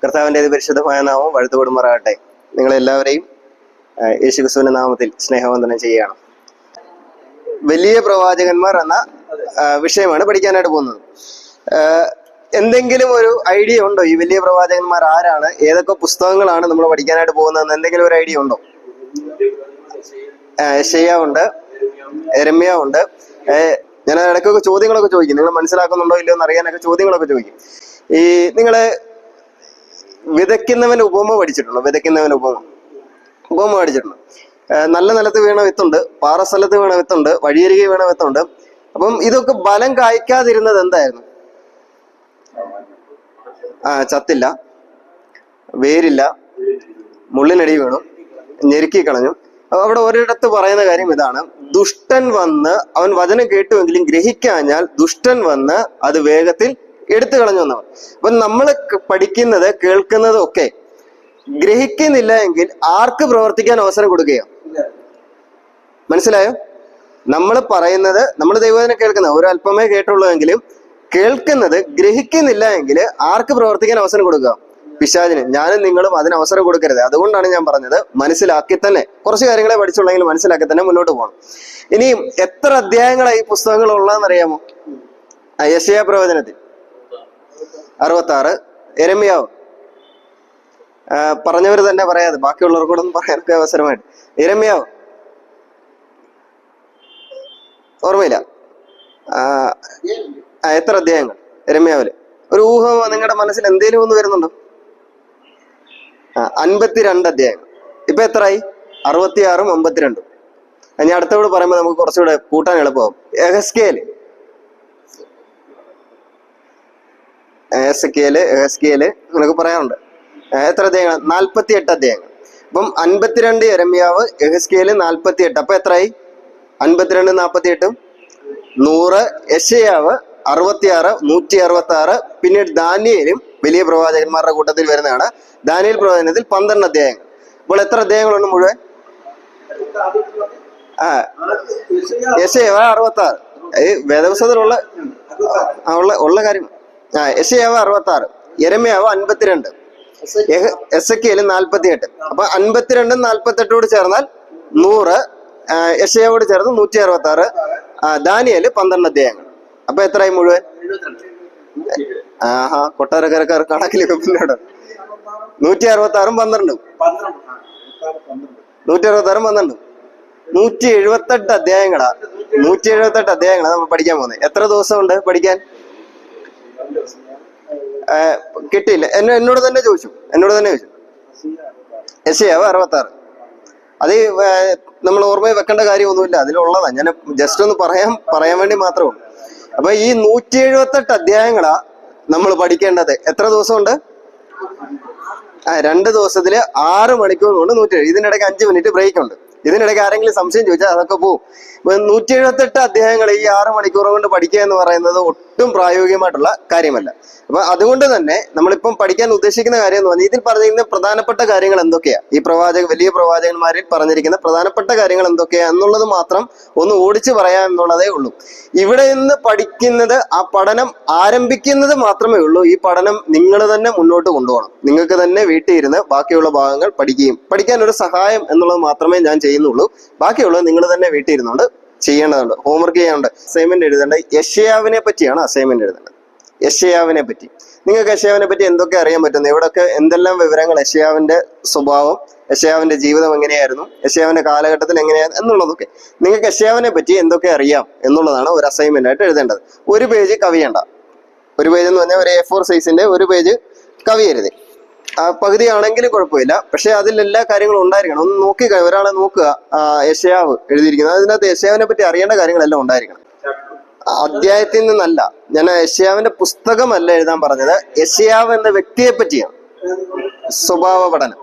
കർത്താവിൻ്റെ പരിശുദ്ധമായ നാമം വാഴ്ത്തപ്പെടുമാറാകട്ടെ. നിങ്ങളെല്ലാവരെയും യേശുക്രിസ്തുവിന്റെ നാമത്തിൽ സ്നേഹവന്ദനം ചെയ്യുകയാണ്. വലിയ പ്രവാചകന്മാർ എന്ന വിഷയമാണ് പഠിക്കാനായിട്ട് പോകുന്നത്. എന്തെങ്കിലും ഒരു ഐഡിയ ഉണ്ടോ ഈ വലിയ പ്രവാചകന്മാർ ആരാണ്, ഏതൊക്കെ പുസ്തകങ്ങളാണ് നമ്മൾ പഠിക്കാനായിട്ട് പോകുന്നതെന്ന് എന്തെങ്കിലും ഒരു ഐഡിയ ഉണ്ടോ? യെശയ്യാവുണ്ട്, യെരമ്യാവുണ്ട്. ഞാൻ ഇടയ്ക്കൊക്കെ ചോദ്യങ്ങളൊക്കെ ചോദിക്കും, നിങ്ങൾ മനസ്സിലാക്കുന്നുണ്ടോ ഇല്ലയോ എന്ന് അറിയാനൊക്കെ ചോദ്യങ്ങളൊക്കെ ചോദിക്കും. ഈ നിങ്ങള് വിതയ്ക്കുന്നവൻ ഉപമ പഠിച്ചിട്ടുണ്ടോ? വിതയ്ക്കുന്നവൻ ഉപമ പഠിച്ചിട്ടുണ്ട്. നല്ല നിലത്ത് വീണ വിത്തുണ്ട്, പാറസ്ഥലത്ത് വീണ വിത്തുണ്ട്, വഴിയരികെ വീണ വിത്തുണ്ട്. അപ്പം ഇതൊക്കെ ബലം കായ്ക്കാതിരുന്നത് എന്തായിരുന്നു? ചത്തില്ല, വേരില്ല, മുള്ളിനടി വീണു, ഞെരുക്കി കളഞ്ഞു. അവിടെ ഒരിടത്ത് പറയുന്ന കാര്യം ഇതാണ്: ദുഷ്ടൻ വന്ന്, അവൻ വചനം കേട്ടുവെങ്കിലും ഗ്രഹിക്കാഞ്ഞാൽ ദുഷ്ടൻ വന്ന് അത് വേഗത്തിൽ എടുത്തു കളഞ്ഞു എന്നാണ്. അപ്പൊ നമ്മൾ പഠിക്കുന്നത് കേൾക്കുന്നതും ഒക്കെ ഗ്രഹിക്കുന്നില്ല എങ്കിൽ ആർക്ക് പ്രവർത്തിക്കാൻ അവസരം കൊടുക്കുകയോ? മനസ്സിലായോ? നമ്മൾ പറയുന്നത്, നമ്മൾ ദൈവത്തിനെ കേൾക്കുന്നത് ഒരു അല്പമേ കേട്ടുള്ളൂ എങ്കിലും കേൾക്കുന്നത് ഗ്രഹിക്കുന്നില്ല എങ്കിൽ ആർക്ക് പ്രവർത്തിക്കാൻ അവസരം കൊടുക്കുക? പിശാചിന്. ഞാനും നിങ്ങളും അതിന് അവസരം കൊടുക്കരുത്. അതുകൊണ്ടാണ് ഞാൻ പറഞ്ഞത്, മനസ്സിലാക്കി തന്നെ, കുറച്ച് കാര്യങ്ങളെ പഠിച്ചുള്ളെങ്കിൽ മനസ്സിലാക്കി തന്നെ മുന്നോട്ട് പോകണം. ഇനിയും എത്ര അധ്യായങ്ങളായി ഈ പുസ്തകങ്ങൾ ഉള്ളതെന്നറിയാമോ? യെശയ്യാ പ്രവചനത്തിൽ 66, യെരമ്യാവ് പറഞ്ഞവർ തന്നെ പറയാതെ ബാക്കിയുള്ളവർക്കൊന്നും പറയാനൊക്കെ അവസരമായിട്ട്. യെരമ്യാവ് ഓർമ്മയില്ല. എത്ര അധ്യായങ്ങൾ യെരമ്യാവില്? ഒരു ഊഹം നിങ്ങളുടെ മനസ്സിൽ എന്തേലും ഒന്ന് വരുന്നുണ്ടോ? 52 അധ്യായങ്ങൾ. ഇപ്പൊ എത്രയായി? 66ഉം 52ഉം. ഞാൻ അടുത്തോട് പറയുമ്പോൾ നമുക്ക് കുറച്ചുകൂടെ കൂട്ടാൻ എളുപ്പമാകും. എഹെസ്കേല് അങ്ങനെയൊക്കെ പറയാറുണ്ട്. എത്ര അധ്യായങ്ങൾ? 48 അധ്യായങ്ങൾ. അപ്പം 52 യെരമ്യാവ്, എഹെസ്കേല് 48. അപ്പൊ എത്രയായി? 52 48 100. യെശയ്യാവ് 66, 166. പിന്നീട് ദാനിയേലും വലിയ പ്രവാചകന്മാരുടെ കൂട്ടത്തിൽ വരുന്നതാണ്. ദാനിയേൽ പ്രവചനത്തിൽ 12 അധ്യായങ്ങൾ. അപ്പോൾ എത്ര അധ്യായങ്ങളുണ്ട് മുഴുവൻ? യെശയ്യാവ് 66. വേദപുസ്തകത്തിലുള്ള ഉള്ള കാര്യം. യെശയ്യാവ് 66, യെരമ്യാവ് 52, എസെക്കിയേല് 48. അപ്പൊ 52ഉം 48ഓട് ചേർന്നാൽ 100, യെശയ്യാവോട് ചേർന്ന് 166, ദാനിയേല് 12 അധ്യായങ്ങൾ. അപ്പൊ എത്രയായി മുഴുവൻ? കൊട്ടാരക്കരക്കാർ കണക്കിലൊക്കെ പിന്നോട് 166ഉം 12ഉം 168 അധ്യായങ്ങളാ. 178 അധ്യായങ്ങളാ നമ്മൾ പഠിക്കാൻ പോകുന്നത്. എത്ര ദിവസമുണ്ട് പഠിക്കാൻ? കിട്ടിയില്ല. എന്നോട് തന്നെ ചോദിച്ചു. യെശയ്യാവ് 66. അത് നമ്മൾ ഓർമ്മയിൽ വെക്കേണ്ട കാര്യമൊന്നുമില്ല, അതിലുള്ളതാ. ഞാൻ ജസ്റ്റ് ഒന്ന് പറയാൻ വേണ്ടി മാത്രമേ ഉള്ളൂ. അപ്പൊ ഈ 178 അധ്യായങ്ങളാ നമ്മൾ പഠിക്കേണ്ടത്. എത്ര ദിവസമുണ്ട്? 2 ദിവസത്തില് 6 മണിക്കൂർ കൊണ്ട് 107. ഇതിനിടയ്ക്ക് 5 മിനിറ്റ് ബ്രേക്ക് ഉണ്ട്. ഇതിനിടയ്ക്ക് ആരെങ്കിലും സംശയം ചോദിച്ചാൽ അതൊക്കെ പോവും. 178 അധ്യായങ്ങൾ ഈ 6 മണിക്കൂർ കൊണ്ട് പഠിക്കുക എന്ന് പറയുന്നത് ഒട്ടും പ്രായോഗികമായിട്ടുള്ള കാര്യമല്ല. അപ്പൊ അതുകൊണ്ട് തന്നെ നമ്മളിപ്പം പഠിക്കാൻ ഉദ്ദേശിക്കുന്ന കാര്യം എന്ന് പറഞ്ഞാൽ, ഇതിൽ പറഞ്ഞിരിക്കുന്ന പ്രധാനപ്പെട്ട കാര്യങ്ങൾ എന്തൊക്കെയാ, ഈ വലിയ പ്രവാചകന്മാരിൽ പറഞ്ഞിരിക്കുന്ന പ്രധാനപ്പെട്ട കാര്യങ്ങൾ എന്തൊക്കെയാ എന്നുള്ളത് മാത്രം ഒന്ന് ഓടിച്ചു പറയാൻ എന്നുള്ളതേ ഉള്ളൂ. ഇവിടെ നിന്ന് പഠിക്കുന്നത്, ആ പഠനം ആരംഭിക്കുന്നത് മാത്രമേ ഉള്ളൂ. ഈ പഠനം നിങ്ങൾ തന്നെ മുന്നോട്ട് കൊണ്ടുപോകണം. നിങ്ങൾക്ക് തന്നെ വീട്ടിൽ ഇരുന്ന് ബാക്കിയുള്ള ഭാഗങ്ങൾ പഠിക്കാൻ ഒരു സഹായം എന്നുള്ളത് മാത്രമേ ഞാൻ ചെയ്യുന്നുള്ളൂ. ബാക്കിയുള്ളത് നിങ്ങൾ തന്നെ വീട്ടിൽ ഇരുന്നുകൊണ്ട് ചെയ്യേണ്ടതുണ്ട്. ഹോംവർക്ക് ചെയ്യാനുണ്ട്, അസൈൻമെന്റ് എഴുതേണ്ടത്. യെശയ്യാവിനെ പറ്റിയാണ് അസൈൻമെന്റ് എഴുതേണ്ടത്. യെശയ്യാവിനെ പറ്റി നിങ്ങൾക്ക് യെശയ്യാവിനെ പറ്റി എന്തൊക്കെ അറിയാൻ പറ്റുന്നു? ഇവിടെയൊക്കെ എന്തെല്ലാം വിവരങ്ങൾ, യെശയ്യാവിന്റെ സ്വഭാവം, യെശയ്യാവിന്റെ ജീവിതം എങ്ങനെയായിരുന്നു, യെശയ്യാവിന്റെ കാലഘട്ടത്തിൽ എങ്ങനെയായിരുന്നു എന്നുള്ളതൊക്കെ നിങ്ങൾക്ക് യെശയ്യാവിനെ പറ്റി എന്തൊക്കെ അറിയാം എന്നുള്ളതാണ് ഒരു അസൈൻമെന്റ് ആയിട്ട് എഴുതേണ്ടത്. ഒരു പേജ് കവിയണ്ട. ഒരു പേജ് എന്ന് പറഞ്ഞാൽ ഒരു A4 സൈസിന്റെ ഒരു പേജ് കവിയരുത്. പകുതിയാണെങ്കിലും കുഴപ്പമില്ല, പക്ഷെ അതിൽ എല്ലാ കാര്യങ്ങളും ഉണ്ടായിരിക്കണം. ഒന്ന് ഒരാളെ നോക്കുക, യെശയ്യാവ് എഴുതിയിരിക്കുന്നത്, അതിനകത്ത് യെശയ്യാവിനെ പറ്റി അറിയേണ്ട കാര്യങ്ങളെല്ലാം ഉണ്ടായിരിക്കണം. അധ്യായത്തിൽ നിന്നല്ല, ഞാൻ യെശയ്യാവിന്റെ പുസ്തകമല്ല എഴുതാൻ പറഞ്ഞത്. യെശയ്യാവ് എന്ന വ്യക്തിയെ പറ്റിയാണ് സ്വഭാവ പഠനം.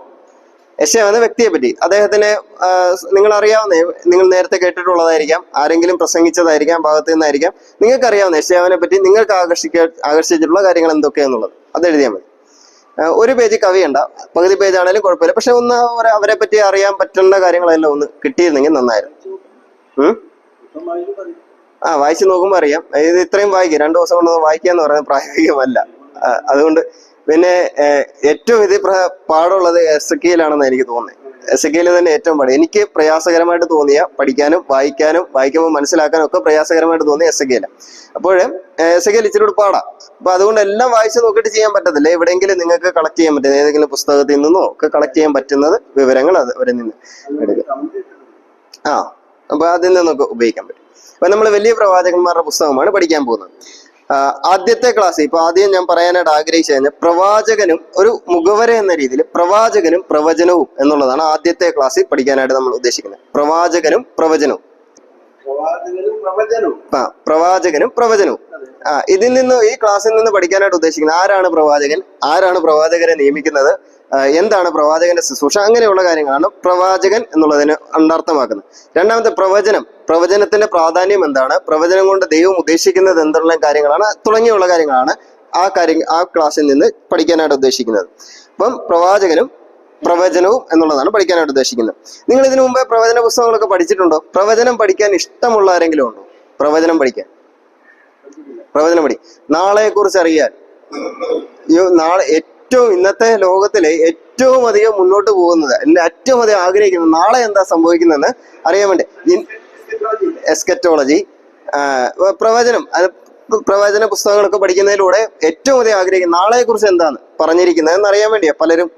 യെശയ്യാവ് എന്ന വ്യക്തിയെ പറ്റി, അദ്ദേഹത്തിനെ നിങ്ങൾ അറിയാവുന്ന, നിങ്ങൾ നേരത്തെ കേട്ടിട്ടുള്ളതായിരിക്കാം, ആരെങ്കിലും പ്രസംഗിച്ചതായിരിക്കാം, ഭാഗത്ത് നിന്നായിരിക്കാം. നിങ്ങൾക്ക് അറിയാവുന്ന യെശയ്യാവിനെ പറ്റി നിങ്ങൾക്ക് ആകർഷിച്ചിട്ടുള്ള കാര്യങ്ങൾ എന്തൊക്കെയാന്നുള്ളത് അത് എഴുതിയാൽ മതി. ഒരു പേജ് കവിയണ്ട, പകുതി പേജ് ആണെങ്കിലും കുഴപ്പമില്ല. പക്ഷെ ഒന്ന് അവരെ പറ്റി അറിയാൻ പറ്റുന്ന കാര്യങ്ങളെല്ലാം ഒന്ന് കിട്ടിയിരുന്നെങ്കിൽ നന്നായിരുന്നു. വായിച്ചു നോക്കുമ്പോൾ അറിയാം. ഇത് ഇത്രയും വായിക്കും, 2 ദിവസം കൊണ്ടൊന്നും വായിക്കുക എന്ന് പറയുന്നത് പ്രായോഗികമല്ല. അതുകൊണ്ട് പിന്നെ ഏറ്റവും ഇത് പാടുള്ളത് എസെക്കിയേലാണെന്ന് എനിക്ക് തോന്നുന്നത്. എസെക്കിയേൽ തന്നെ ഏറ്റവും പാട് എനിക്ക് പ്രയാസകരമായിട്ട് തോന്നിയ, പഠിക്കാനും വായിക്കുമ്പോൾ മനസ്സിലാക്കാനും ഒക്കെ പ്രയാസകരമായിട്ട് തോന്നിയ എസെക്കിയേല. അപ്പോൾ എസെക്കിയേൽ ഇച്ചിരി കൂടി പാടാം. അപ്പൊ അതുകൊണ്ട് എല്ലാം വായിച്ച് നോക്കിയിട്ട് ചെയ്യാൻ പറ്റത്തില്ല. എവിടെയെങ്കിലും നിങ്ങൾക്ക് കളക്ട് ചെയ്യാൻ പറ്റുന്ന ഏതെങ്കിലും പുസ്തകത്തിൽ നിന്നോ ഒക്കെ കളക്ട് ചെയ്യാൻ പറ്റുന്നത് വിവരങ്ങൾ അത് അവരിൽ നിന്ന് എടുക്കുക. അപ്പൊ അതിൽ നിന്നൊക്കെ ഉപയോഗിക്കാൻ പറ്റും. അപ്പൊ നമ്മൾ വലിയ പ്രവാചകന്മാരുടെ പുസ്തകമാണ് പഠിക്കാൻ പോകുന്നത്. ആദ്യത്തെ ക്ലാസ് ഇപ്പൊ ആദ്യം ഞാൻ പറയാനായിട്ട് ആഗ്രഹിച്ചു കഴിഞ്ഞാൽ പ്രവാചകനും ഒരു മുഖവര എന്ന രീതിയിൽ പ്രവാചകനും പ്രവചനവും എന്നുള്ളതാണ് ആദ്യത്തെ ക്ലാസ്സിൽ പഠിക്കാനായിട്ട് നമ്മൾ ഉദ്ദേശിക്കുന്നത്. പ്രവാചകനും പ്രവചനവും. പ്രവാചകനും പ്രവചനവും. ഇതിൽ നിന്ന് ഈ ക്ലാസ്സിൽ നിന്ന് പഠിക്കാനായിട്ട് ഉദ്ദേശിക്കുന്നത് ആരാണ് പ്രവാചകൻ, ആരാണ് പ്രവാചകരെ നിയമിക്കുന്നത്, എന്താണ് പ്രവാചകന്റെ ശുശ്രൂഷ, അങ്ങനെയുള്ള കാര്യങ്ങളാണ് പ്രവാചകൻ എന്നുള്ളതിന് അർത്ഥമാക്കുന്നത്. രണ്ടാമത്തെ പ്രവചനം, പ്രവചനത്തിന്റെ പ്രാധാന്യം എന്താണ്, പ്രവചനം കൊണ്ട് ദൈവം ഉദ്ദേശിക്കുന്നത് എന്നുള്ള കാര്യങ്ങളാണ്, തുടങ്ങിയുള്ള കാര്യങ്ങളാണ് ആ ക്ലാസ്സിൽ നിന്ന് പഠിക്കാനായിട്ട് ഉദ്ദേശിക്കുന്നത്. അപ്പം പ്രവാചകനും പ്രവചനവും എന്നുള്ളതാണ് പഠിക്കാനായിട്ട് ഉദ്ദേശിക്കുന്നത്. നിങ്ങൾ ഇതിനു മുമ്പേ പ്രവചന പുസ്തകങ്ങളൊക്കെ പഠിച്ചിട്ടുണ്ടോ? പ്രവചനം പഠിക്കാൻ ഇഷ്ടമുള്ള ആരെങ്കിലും ഉണ്ടോ? പ്രവചനം പഠിക്കാൻ, പ്രവചനം നാളെയെ കുറിച്ച് അറിയാൻ, നാളെ ഏറ്റവും ഇന്നത്തെ ലോകത്തിലെ ഏറ്റവും അധികം മുന്നോട്ട് പോകുന്നത്, ഏറ്റവും അധികം ആഗ്രഹിക്കുന്നത് നാളെ എന്താ സംഭവിക്കുന്നതെന്ന് അറിയാൻ വേണ്ടി എസ്കറ്റോളജി, പ്രവചനം, പ്രവചന പുസ്തകങ്ങളൊക്കെ പഠിക്കുന്നതിലൂടെ ഏറ്റവും അധികം ആഗ്രഹിക്കുന്നത് നാളെയെ കുറിച്ച് എന്താണ് പറഞ്ഞിരിക്കുന്നത് എന്നറിയാൻ വേണ്ടിയാ പലരും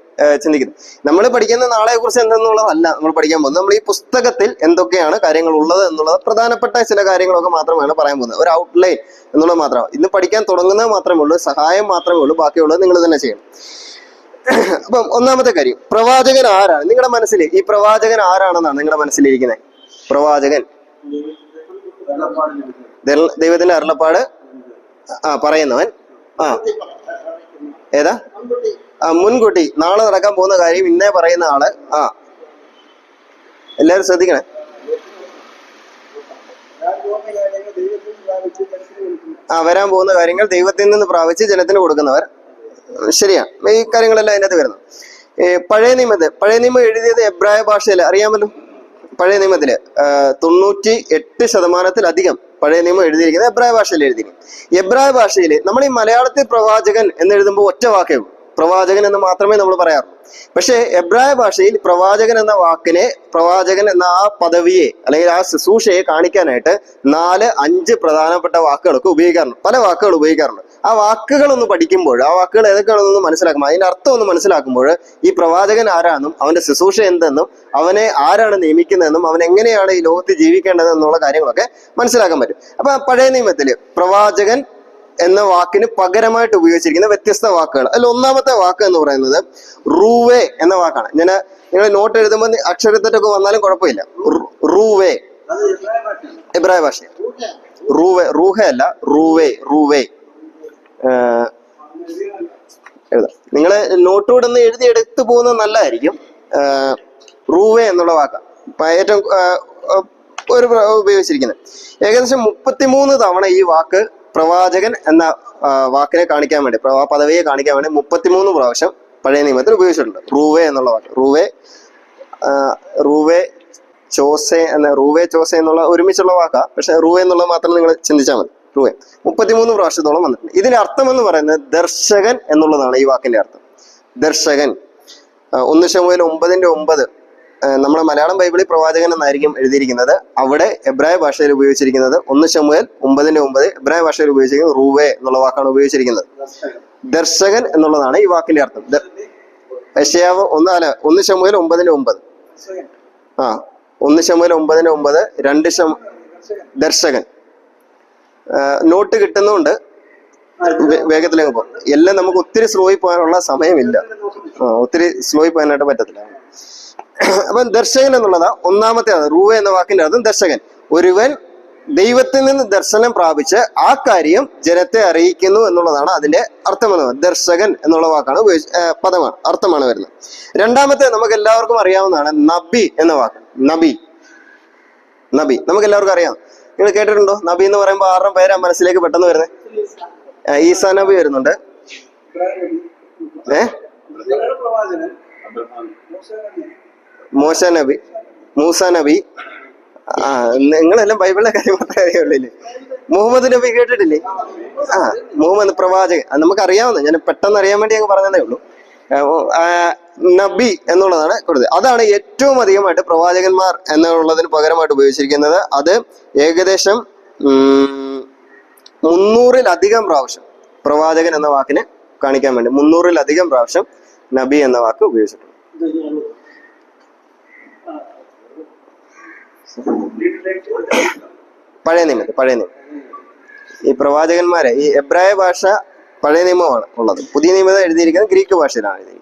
ചിന്തിക്കുന്നത്. നമ്മൾ പഠിക്കുന്ന നാളെയെ കുറിച്ച് എന്തെന്നുള്ളതല്ല നമ്മൾ പഠിക്കാൻ പോകുന്നത്. നമ്മൾ ഈ പുസ്തകത്തിൽ എന്തൊക്കെയാണ് കാര്യങ്ങൾ ഉള്ളത് എന്നുള്ളത് പ്രധാനപ്പെട്ട ചില കാര്യങ്ങളൊക്കെ മാത്രമാണ് പറയാൻ പോകുന്നത്. ഒരു ഔട്ട്ലൈൻ എന്നുള്ളത് മാത്രമാണ്. ഇന്ന് പഠിക്കാൻ തുടങ്ങുന്നത് മാത്രമേ ഉള്ളൂ, സഹായം മാത്രമേ ഉള്ളൂ, ബാക്കിയുള്ളത് നിങ്ങൾ തന്നെ ചെയ്യണം. അപ്പം ഒന്നാമത്തെ കാര്യം, പ്രവാചകൻ ആരാണ്? നിങ്ങളുടെ മനസ്സിൽ ഈ പ്രവാചകൻ ആരാണെന്നാണ് നിങ്ങളുടെ മനസ്സിലിരിക്കുന്നത്? പ്രവാചകൻ ദൈവത്തിന്റെ അരുളപ്പാട് പറയുന്നവൻ. ഏതാ? മുൻകൂട്ടി നാളെ നടക്കാൻ പോകുന്ന കാര്യം ഇന്നേ പറയുന്ന ആള്. എല്ലാവരും ശ്രദ്ധിക്കണേ. വരാൻ പോകുന്ന കാര്യങ്ങൾ ദൈവത്തിൽ നിന്ന് പ്രാപിച്ച് ജനത്തിന് കൊടുക്കുന്നവർ. ശരിയാണ്, ഈ കാര്യങ്ങളെല്ലാം അതിനകത്ത് വരുന്നു. പഴയ നിയമം എഴുതിയത് എബ്രായ ഭാഷയിൽ, അറിയാമല്ലോ. പഴയ നിയമത്തില് 98% പഴയ നിയമം എഴുതിയിരിക്കുന്നത് എബ്രായ ഭാഷയിൽ എഴുതിയിരിക്കും. എബ്രായ ഭാഷയിൽ നമ്മൾ ഈ മലയാളത്തിൽ പ്രവാചകൻ എന്ന് എഴുതുമ്പോൾ ഒറ്റ വാക്കേ ഉള്ളൂ, പ്രവാചകൻ എന്ന് മാത്രമേ നമ്മൾ പറയാറുള്ളൂ. പക്ഷേ എബ്രായ ഭാഷയിൽ പ്രവാചകൻ എന്ന വാക്കിനെ, പ്രവാചകൻ എന്ന ആ പദവിയെ അല്ലെങ്കിൽ ആ ശുശ്രൂഷയെ കാണിക്കാനായിട്ട് 4-5 പ്രധാനപ്പെട്ട വാക്കുകളൊക്കെ ഉപയോഗിക്കാറുണ്ട്, പല വാക്കുകൾ ഉപയോഗിക്കാറുണ്ട്. ആ വാക്കുകളൊന്ന് പഠിക്കുമ്പോൾ, ആ വാക്കുകൾ ഏതൊക്കെയാണെന്ന് മനസ്സിലാക്കുമ്പോൾ, അതിന്റെ അർത്ഥം ഒന്ന് മനസ്സിലാക്കുമ്പോൾ ഈ പ്രവാചകൻ ആരാണെന്നും അവന്റെ ശുശ്രൂഷ എന്തെന്നും അവനെ ആരാണ് നിയമിക്കുന്നതെന്നും അവൻ എങ്ങനെയാണ് ഈ ലോകത്ത് ജീവിക്കേണ്ടത് എന്നുള്ള കാര്യങ്ങളൊക്കെ മനസ്സിലാക്കാൻ പറ്റും. അപ്പൊ പഴയ നിയമത്തില് പ്രവാചകൻ എന്ന വാക്കിന് പകരമായിട്ട് ഉപയോഗിച്ചിരിക്കുന്ന വ്യത്യസ്ത വാക്കുകൾ. അതിൽ ഒന്നാമത്തെ വാക്ക് എന്ന് പറയുന്നത് റൂവേ എന്ന വാക്കാണ്. നിങ്ങൾ നോട്ട് എഴുതുമ്പോൾ അക്ഷരത്തെറ്റൊക്കെ വന്നാലും കുഴപ്പമില്ല. റൂവേ, എബ്രായ ഭാഷ. റൂഹ അല്ല, റൂവേ. എഴുതാം. നിങ്ങള് നോട്ടോട് ഒന്ന് എഴുതി എടുത്തു പോകുന്നത് നല്ലതായിരിക്കും. റൂവേ എന്നുള്ള വാക്കാണ് ഏറ്റവും ഉപയോഗിച്ചിരിക്കുന്നത്. ഏകദേശം 33 തവണ ഈ വാക്ക് പ്രവാചകൻ എന്ന വാക്കിനെ കാണിക്കാൻ വേണ്ടി, പദവിയെ കാണിക്കാൻ വേണ്ടി 33 പ്രാവശ്യം പഴയ നിയമത്തിൽ ഉപയോഗിച്ചിട്ടുണ്ട്. റൂവേ എന്നുള്ള വാക്ക്, റൂവേ ചോസെ എന്നുള്ള ഒരുമിച്ചുള്ള വാക്കാ. പക്ഷെ റൂവേ എന്നുള്ളത് മാത്രം നിങ്ങൾ ചിന്തിച്ചാൽ മതി. റൂവേ 33 പ്രാവശ്യത്തോളം വന്നിട്ടുണ്ട്. ഇതിന്റെ അർത്ഥം എന്ന് പറയുന്നത് ദർശകൻ എന്നുള്ളതാണ് ഈ വാക്കിന്റെ അർത്ഥം. ദർശകൻ. 1 ശമൂവേൽ 9:9 നമ്മുടെ മലയാളം ബൈബിളിൽ പ്രവാചകൻ എന്നായിരിക്കും എഴുതിയിരിക്കുന്നത്. അവിടെ എബ്രായ ഭാഷയിൽ ഉപയോഗിച്ചിരിക്കുന്നത് 1 ശമൂവേൽ 9:9 എബ്രായ ഭാഷയിൽ ഉപയോഗിച്ചിരിക്കുന്നത് റൂവേ എന്നുള്ള വാക്കാണ് ഉപയോഗിച്ചിരിക്കുന്നത്. ദർശകൻ എന്നുള്ളതാണ് ഈ വാക്കിന്റെ അർത്ഥം. യെശയ്യാവ് 1 ശമൂവേൽ 9:9 1 ശമൂവേൽ 9:9 2 ദർശകൻ. നോട്ട് കിട്ടുന്നതുകൊണ്ട് വേഗത്തിലേക്ക് പോകും. എല്ലാം നമുക്ക് ഒത്തിരി സ്ലോയിൽ പോകാനുള്ള സമയമില്ല, ഒത്തിരി സ്ലോയിൽ പോകാനായിട്ട് പറ്റത്തില്ല. അപ്പം ദർശകൻ എന്നുള്ളതാ ഒന്നാമത്തെ. റൂവ എന്ന വാക്കിന്റെ അർത്ഥം ദർശകൻ. ഒരുവൻ ദൈവത്തിൽ നിന്ന് ദർശനം പ്രാപിച്ച് ആ കാര്യം ജനത്തെ അറിയിക്കുന്നു എന്നുള്ളതാണ് അതിന്റെ അർത്ഥം. ദർശകൻ എന്നുള്ള വാക്കാണ് അർത്ഥമാണ് വരുന്നത്. രണ്ടാമത്തെ നമുക്ക് എല്ലാവർക്കും അറിയാവുന്നതാണ് നബി എന്ന വാക്ക്. നബി നമുക്ക് എല്ലാവർക്കും അറിയാം. നിങ്ങൾ കേട്ടിട്ടുണ്ടോ? നബി എന്ന് പറയുമ്പോൾ ആരുടെ പേരാ മനസ്സിലേക്ക് പെട്ടെന്ന് വരുന്നത്? ഈസാ നബി വരുന്നുണ്ട്. മൂസ നബി. നിങ്ങളെല്ലാം ബൈബിളിലെ കാര്യം മാത്രമേ അറിയുള്ളൂ. മുഹമ്മദ് നബി കേട്ടിട്ടില്ലേ? ആ, മുഹമ്മദ് പ്രവാചകൻ, അത് നമുക്കറിയാവുന്ന, ഞാൻ പെട്ടെന്ന് അറിയാൻ വേണ്ടി അങ്ങ് പറഞ്ഞതേ ഉള്ളൂ. നബി എന്നുള്ളതാണ് കൊടുത്തത്. അതാണ് ഏറ്റവും അധികമായിട്ട് പ്രവാചകന്മാർ എന്നുള്ളതിന് പകരമായിട്ട് ഉപയോഗിച്ചിരിക്കുന്നത്. അത് ഏകദേശം 300-ലധികം പ്രാവശ്യം പ്രവാചകൻ എന്ന വാക്കിനെ കാണിക്കാൻ വേണ്ടി 300-ലധികം പ്രാവശ്യം നബി എന്ന വാക്ക് ഉപയോഗിച്ചിട്ടുണ്ട്. പഴയ നിയമം ഈ പ്രവാചകന്മാരെ, ഈ എബ്രായ ഭാഷ പഴയ നിയമമാണ് ഉള്ളത്. പുതിയ നിയമം എഴുതിയിരിക്കുന്നത് ഗ്രീക്ക് ഭാഷയിലാണ് എഴുതിയിരിക്കുന്നത്.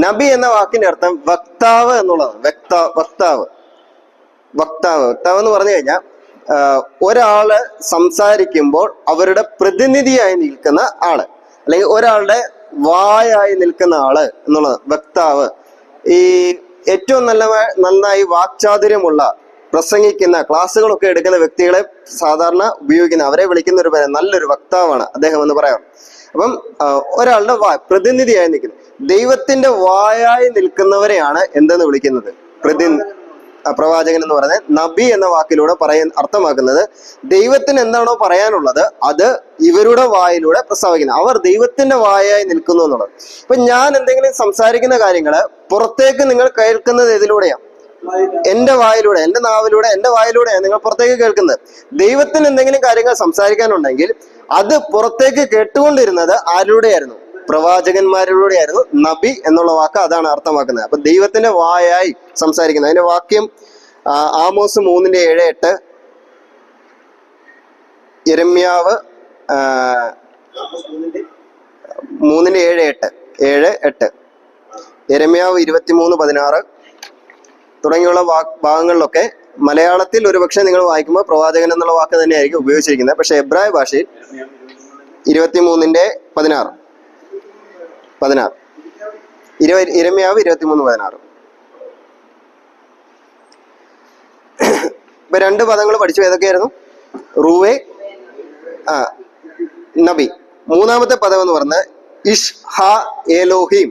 നബി എന്ന വാക്കിന്റെ അർത്ഥം വക്താവ് എന്നുള്ളതാണ്. വക്താവ് എന്ന് പറഞ്ഞു കഴിഞ്ഞാൽ ഒരാള് സംസാരിക്കുമ്പോൾ അവരുടെ പ്രതിനിധിയായി നിൽക്കുന്ന ആള്, അല്ലെങ്കിൽ ഒരാളുടെ വായായി നിൽക്കുന്ന ആള് എന്നുള്ളത് വക്താവ്. ഈ ഏറ്റവും നന്നായി വാക്ചാതുര്യമുള്ള, പ്രസംഗിക്കുന്ന, ക്ലാസ്സുകളൊക്കെ എടുക്കുന്ന വ്യക്തികളെ സാധാരണ ഉപയോഗിക്കുന്ന, അവരെ വിളിക്കുന്ന ഒരു പേര് നല്ലൊരു വക്താവാണ് അദ്ദേഹം എന്ന് പറയാം. അപ്പം ഒരാളുടെ പ്രതിനിധിയായി നിൽക്കുന്നത്, ദൈവത്തിന്റെ വായായി നിൽക്കുന്നവരെയാണ് എന്തെന്ന് വിളിക്കുന്നത്? പ്രവാചകൻ എന്ന് പറയുന്നത്. നബി എന്ന വാക്കിലൂടെ അർത്ഥമാക്കുന്നത് ദൈവത്തിന് എന്താണോ പറയാനുള്ളത് അത് ഇവരുടെ വായിലൂടെ പ്രസ്താവിക്കുന്നത്. അവർ ദൈവത്തിന്റെ വായായി നിൽക്കുന്നു എന്നുള്ളത്. ഇപ്പൊ ഞാൻ എന്തെങ്കിലും സംസാരിക്കുന്ന കാര്യങ്ങള് പുറത്തേക്ക് നിങ്ങൾ കേൾക്കുന്നത് ഇതിലൂടെയാണ്, എന്റെ വായിലൂടെ, എന്റെ നാവിലൂടെ, എന്റെ വായിലൂടെയാണ് നിങ്ങൾ പുറത്തേക്ക് കേൾക്കുന്നത്. ദൈവത്തിന് എന്തെങ്കിലും കാര്യങ്ങൾ സംസാരിക്കാനുണ്ടെങ്കിൽ അത് പുറത്തേക്ക് കേട്ടുകൊണ്ടിരുന്നത് ആരിലൂടെയായിരുന്നു? പ്രവാചകന്മാരിലൂടെയായിരുന്നു. നബി എന്നുള്ള വാക്ക് അതാണ് അർത്ഥമാക്കുന്നത്. അപ്പൊ ദൈവത്തിന്റെ വായായി സംസാരിക്കുന്നത്. അതിന്റെ വാക്യം ആമോസ് 3:7-8, യിരെമ്യാവ് 3:7-8, യിരെമ്യാവ് 23:16 തുടങ്ങിയുള്ള ഭാഗങ്ങളിലൊക്കെ മലയാളത്തിൽ ഒരുപക്ഷെ നിങ്ങൾ വായിക്കുമ്പോൾ പ്രവാചകൻ എന്നുള്ള വാക്ക് തന്നെയായിരിക്കും ഉപയോഗിച്ചിരിക്കുന്നത്. പക്ഷെ എബ്രായ ഭാഷയിൽ 23:16 യിരെമ്യാവ് 23:16. ഇപ്പൊ 2 പദങ്ങൾ പഠിച്ചു. ഏതൊക്കെയായിരുന്നു? റൂവേ, നബി. 3-ാമത്തെ പദം എന്ന് പറഞ്ഞത് ഇഷ് ഹ എലോഹിം.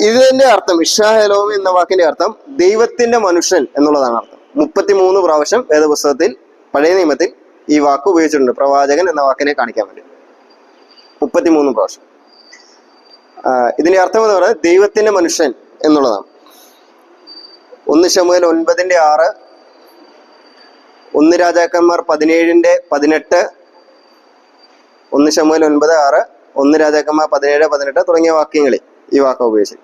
ഇതിന്റെ അർത്ഥം, ഇഷാ എലോഹിം എന്ന വാക്കിന്റെ അർത്ഥം ദൈവത്തിന്റെ മനുഷ്യൻ എന്നുള്ളതാണ് അർത്ഥം. 33 പ്രാവശ്യം വേദപുസ്തകത്തിൽ, പഴയ നിയമത്തിൽ ഈ വാക്ക് ഉപയോഗിച്ചിട്ടുണ്ട് പ്രവാചകൻ എന്ന വാക്കിനെ കാണിക്കാൻ വേണ്ടി. 33 പ്രാവശ്യം. ഇതിന്റെ അർത്ഥം എന്ന് പറയുന്നത് ദൈവത്തിന്റെ മനുഷ്യൻ എന്നുള്ളതാണ്. 1 ശമൂവേൽ 9:6, 1 രാജാക്കന്മാർ 17:18, 1 ശമൂവേൽ 9:6, 1 രാജാക്കന്മാർ 17:18 തുടങ്ങിയ വാക്യങ്ങളിൽ ഈ വാക്ക് ഉപയോഗിച്ചു.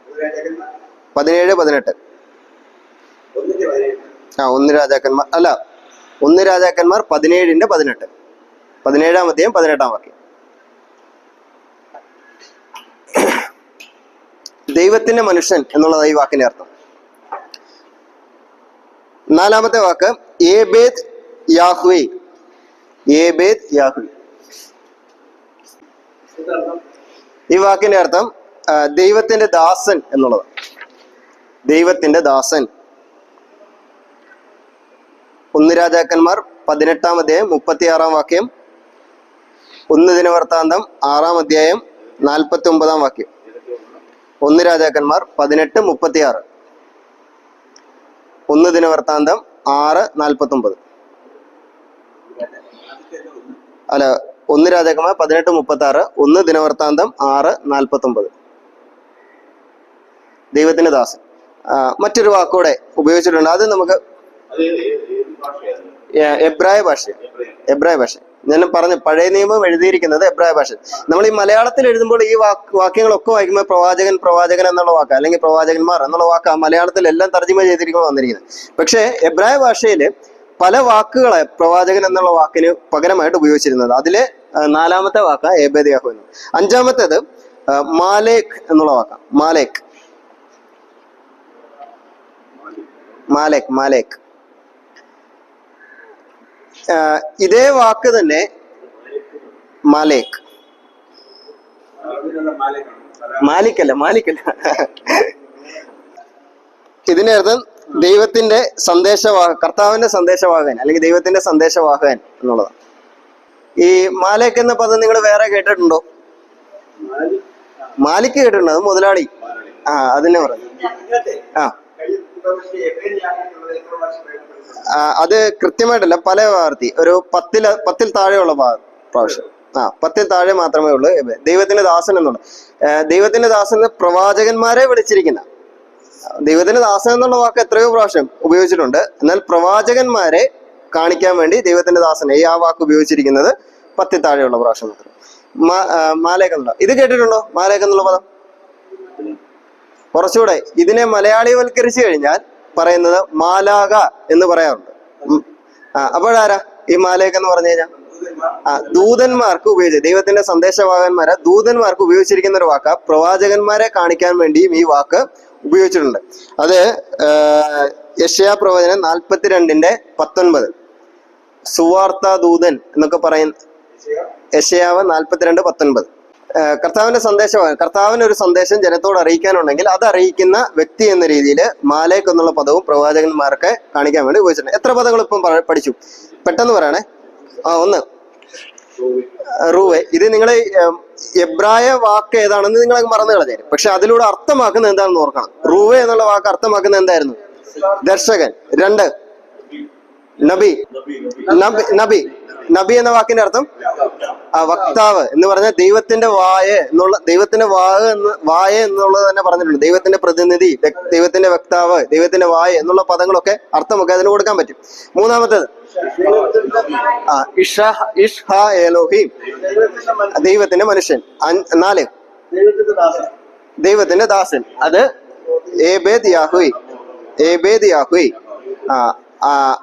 17:18 1 രാജാക്കന്മാർ 17:18, 17-ാം അധ്യായം 18-ാം വാക്യം. ദൈവത്തിന്റെ മനുഷ്യൻ എന്നുള്ളതാണ് ഈ വാക്കിന്റെ അർത്ഥം. 4-ാമത്തെ വാക്ക് ഏബേദ് യാഹ്വേ. ഈ വാക്കിന്റെ അർത്ഥം ദൈവത്തിന്റെ ദാസൻ എന്നുള്ളത്. ദൈവത്തിന്റെ ദാസൻ. 1 രാജാക്കന്മാർ 18-ാം അധ്യായം 36-ാം വാക്യം, 1 ദിനവൃത്താന്തം 6-ാം അധ്യായം 49-ാം വാക്യം. 1 രാജാക്കന്മാർ 18:36, 1 ദിനവൃത്താന്തം 6:49. 1 രാജാക്കന്മാർ 18:36, 1 ദിനവൃത്താന്തം 6:49. ദൈവത്തിന്റെ ദാസൻ. മറ്റൊരു വാക്കോടെ ഉപയോഗിച്ചിട്ടുണ്ട്. അത് നമുക്ക് എബ്രായ ഭാഷ. ഞാൻ പറഞ്ഞു, പഴയ നിയമം എഴുതിയിരിക്കുന്നത് എബ്രായ ഭാഷ. നമ്മൾ ഈ മലയാളത്തിൽ എഴുതുമ്പോൾ ഈ വാക്യങ്ങളൊക്കെ വായിക്കുമ്പോൾ പ്രവാചകൻ എന്നുള്ള വാക്ക്, അല്ലെങ്കിൽ പ്രവാചകന്മാർ എന്നുള്ള വാക്ക് മലയാളത്തിൽ എല്ലാം തർജ്ജിമ ചെയ്തിരിക്കുമ്പോൾ വന്നിരിക്കുന്നത്. പക്ഷേ എബ്രായ ഭാഷയിൽ പല വാക്കുകളെ പ്രവാചകൻ എന്നുള്ള വാക്കിന് പകരമായിട്ട് ഉപയോഗിച്ചിരുന്നത്. അതിലെ 4-ാമത്തെ വാക്ക് ഏബേദ് യാഹ്വേ. 5-ാമത്തേത് മാലേക്ക് എന്നുള്ള വാക്കാണ്. മാലേക്ക്. ഇതേ വാക്ക് തന്നെ മാലിക്കല്ല. ഇതിന്റെ അർത്ഥം ദൈവത്തിന്റെ കർത്താവിന്റെ സന്ദേശവാഹകൻ, അല്ലെങ്കിൽ ദൈവത്തിന്റെ സന്ദേശവാഹകൻ എന്നുള്ളതാണ്. ഈ മാലേക്ക് എന്ന പദം നിങ്ങൾ വേറെ കേട്ടിട്ടുണ്ടോ? മാലിക് കേട്ടിട്ടുണ്ട്. അത് മുതലാളി. അതിനെ പറഞ്ഞു. ആ അത് കൃത്യമായിട്ടല്ല, പല ആവർത്തി, ഒരു പത്തിൽ താഴെയുള്ള പ്രാവശ്യം. 10 താഴെ മാത്രമേ ഉള്ളൂ ദൈവത്തിന്റെ ദാസൻ എന്നുള്ള. ദൈവത്തിന്റെ ദാസൻ പ്രവാചകന്മാരെ വിളിച്ചിരിക്കുന്ന, ദൈവത്തിന്റെ ദാസൻ എന്നുള്ള വാക്ക് എത്രയോ പ്രാവശ്യം ഉപയോഗിച്ചിട്ടുണ്ട്. എന്നാൽ പ്രവാചകന്മാരെ കാണിക്കാൻ വേണ്ടി ദൈവത്തിന്റെ ദാസനെ ആ വാക്ക് ഉപയോഗിച്ചിരിക്കുന്നത് 10 താഴെയുള്ള പ്രാവശ്യം മാത്രം. മാലേഖ എന്നുള്ള ഇത് കേട്ടിട്ടുണ്ടോ? മാലേഖ എന്നുള്ള പദം കുറച്ചുകൂടെ ഇതിനെ മലയാളിവൽക്കരിച്ചു കഴിഞ്ഞാൽ പറയുന്നത് മാലാക എന്ന് പറയാറുണ്ട്. അപ്പോഴാരാ ഈ മാലേഖ എന്ന് പറഞ്ഞു കഴിഞ്ഞാൽ? ദൂതന്മാർക്ക് ഉപയോഗിച്ച്, ദൈവത്തിന്റെ സന്ദേശവാഹകന്മാരെ ദൂതന്മാർക്ക് ഉപയോഗിച്ചിരിക്കുന്ന ഒരു വാക്ക. പ്രവാചകന്മാരെ കാണിക്കാൻ വേണ്ടിയും ഈ വാക്ക് ഉപയോഗിച്ചിട്ടുണ്ട്. അത് യെശയ്യാ പ്രവചനം 42:19 സുവാർത്ത ദൂതൻ എന്നൊക്കെ പറയുന്ന യെശയ്യാവ് 42:19. കർത്താവിന്റെ സന്ദേശമാണ്. കർത്താവിന് ഒരു സന്ദേശം ജനത്തോട് അറിയിക്കാനുണ്ടെങ്കിൽ അത് അറിയിക്കുന്ന വ്യക്തി എന്ന രീതിയിൽ മാലേക്ക് എന്നുള്ള പദവും പ്രവാചകന്മാർക്ക് കാണിക്കാൻ വേണ്ടി ഉപയോഗിച്ചിട്ടുണ്ട്. എത്ര പദങ്ങൾ ഇപ്പം പഠിച്ചു? പെട്ടെന്ന് പറയണേ. ഒന്ന് റൂവെ. ഇത് നിങ്ങൾ എബ്രായ വാക്ക് ഏതാണെന്ന് നിങ്ങൾ മറന്നു കളഞ്ഞേരും. പക്ഷെ അതിലൂടെ അർത്ഥമാക്കുന്നത് എന്താണെന്ന് ഓർക്കണം. റൂവെ എന്നുള്ള വാക്ക് അർത്ഥമാക്കുന്നത് എന്തായിരുന്നു? ദർശകൻ. 2 നബി. നബി നബി എന്ന വാക്കിന്റെ അർത്ഥം വക്താവ് എന്ന് പറഞ്ഞാൽ ദൈവത്തിന്റെ വായ എന്നുള്ള, ദൈവത്തിന്റെ വായ എന്നുള്ളത് തന്നെ പറഞ്ഞിട്ടുണ്ട്. ദൈവത്തിന്റെ പ്രതിനിധി, ദൈവത്തിന്റെ വക്താവ്, ദൈവത്തിന്റെ വായ എന്നുള്ള പദങ്ങളൊക്കെ അർത്ഥമൊക്കെ അതിന് കൊടുക്കാൻ പറ്റും. മൂന്നാമത്തേത് ഇഷ്ഹാ-എലോഹീം, ദൈവത്തിന്റെ മനുഷ്യൻ. 4 ദൈവത്തിന്റെ ദാസൻ, അത് ഏബേദ് യാഹ്വേ.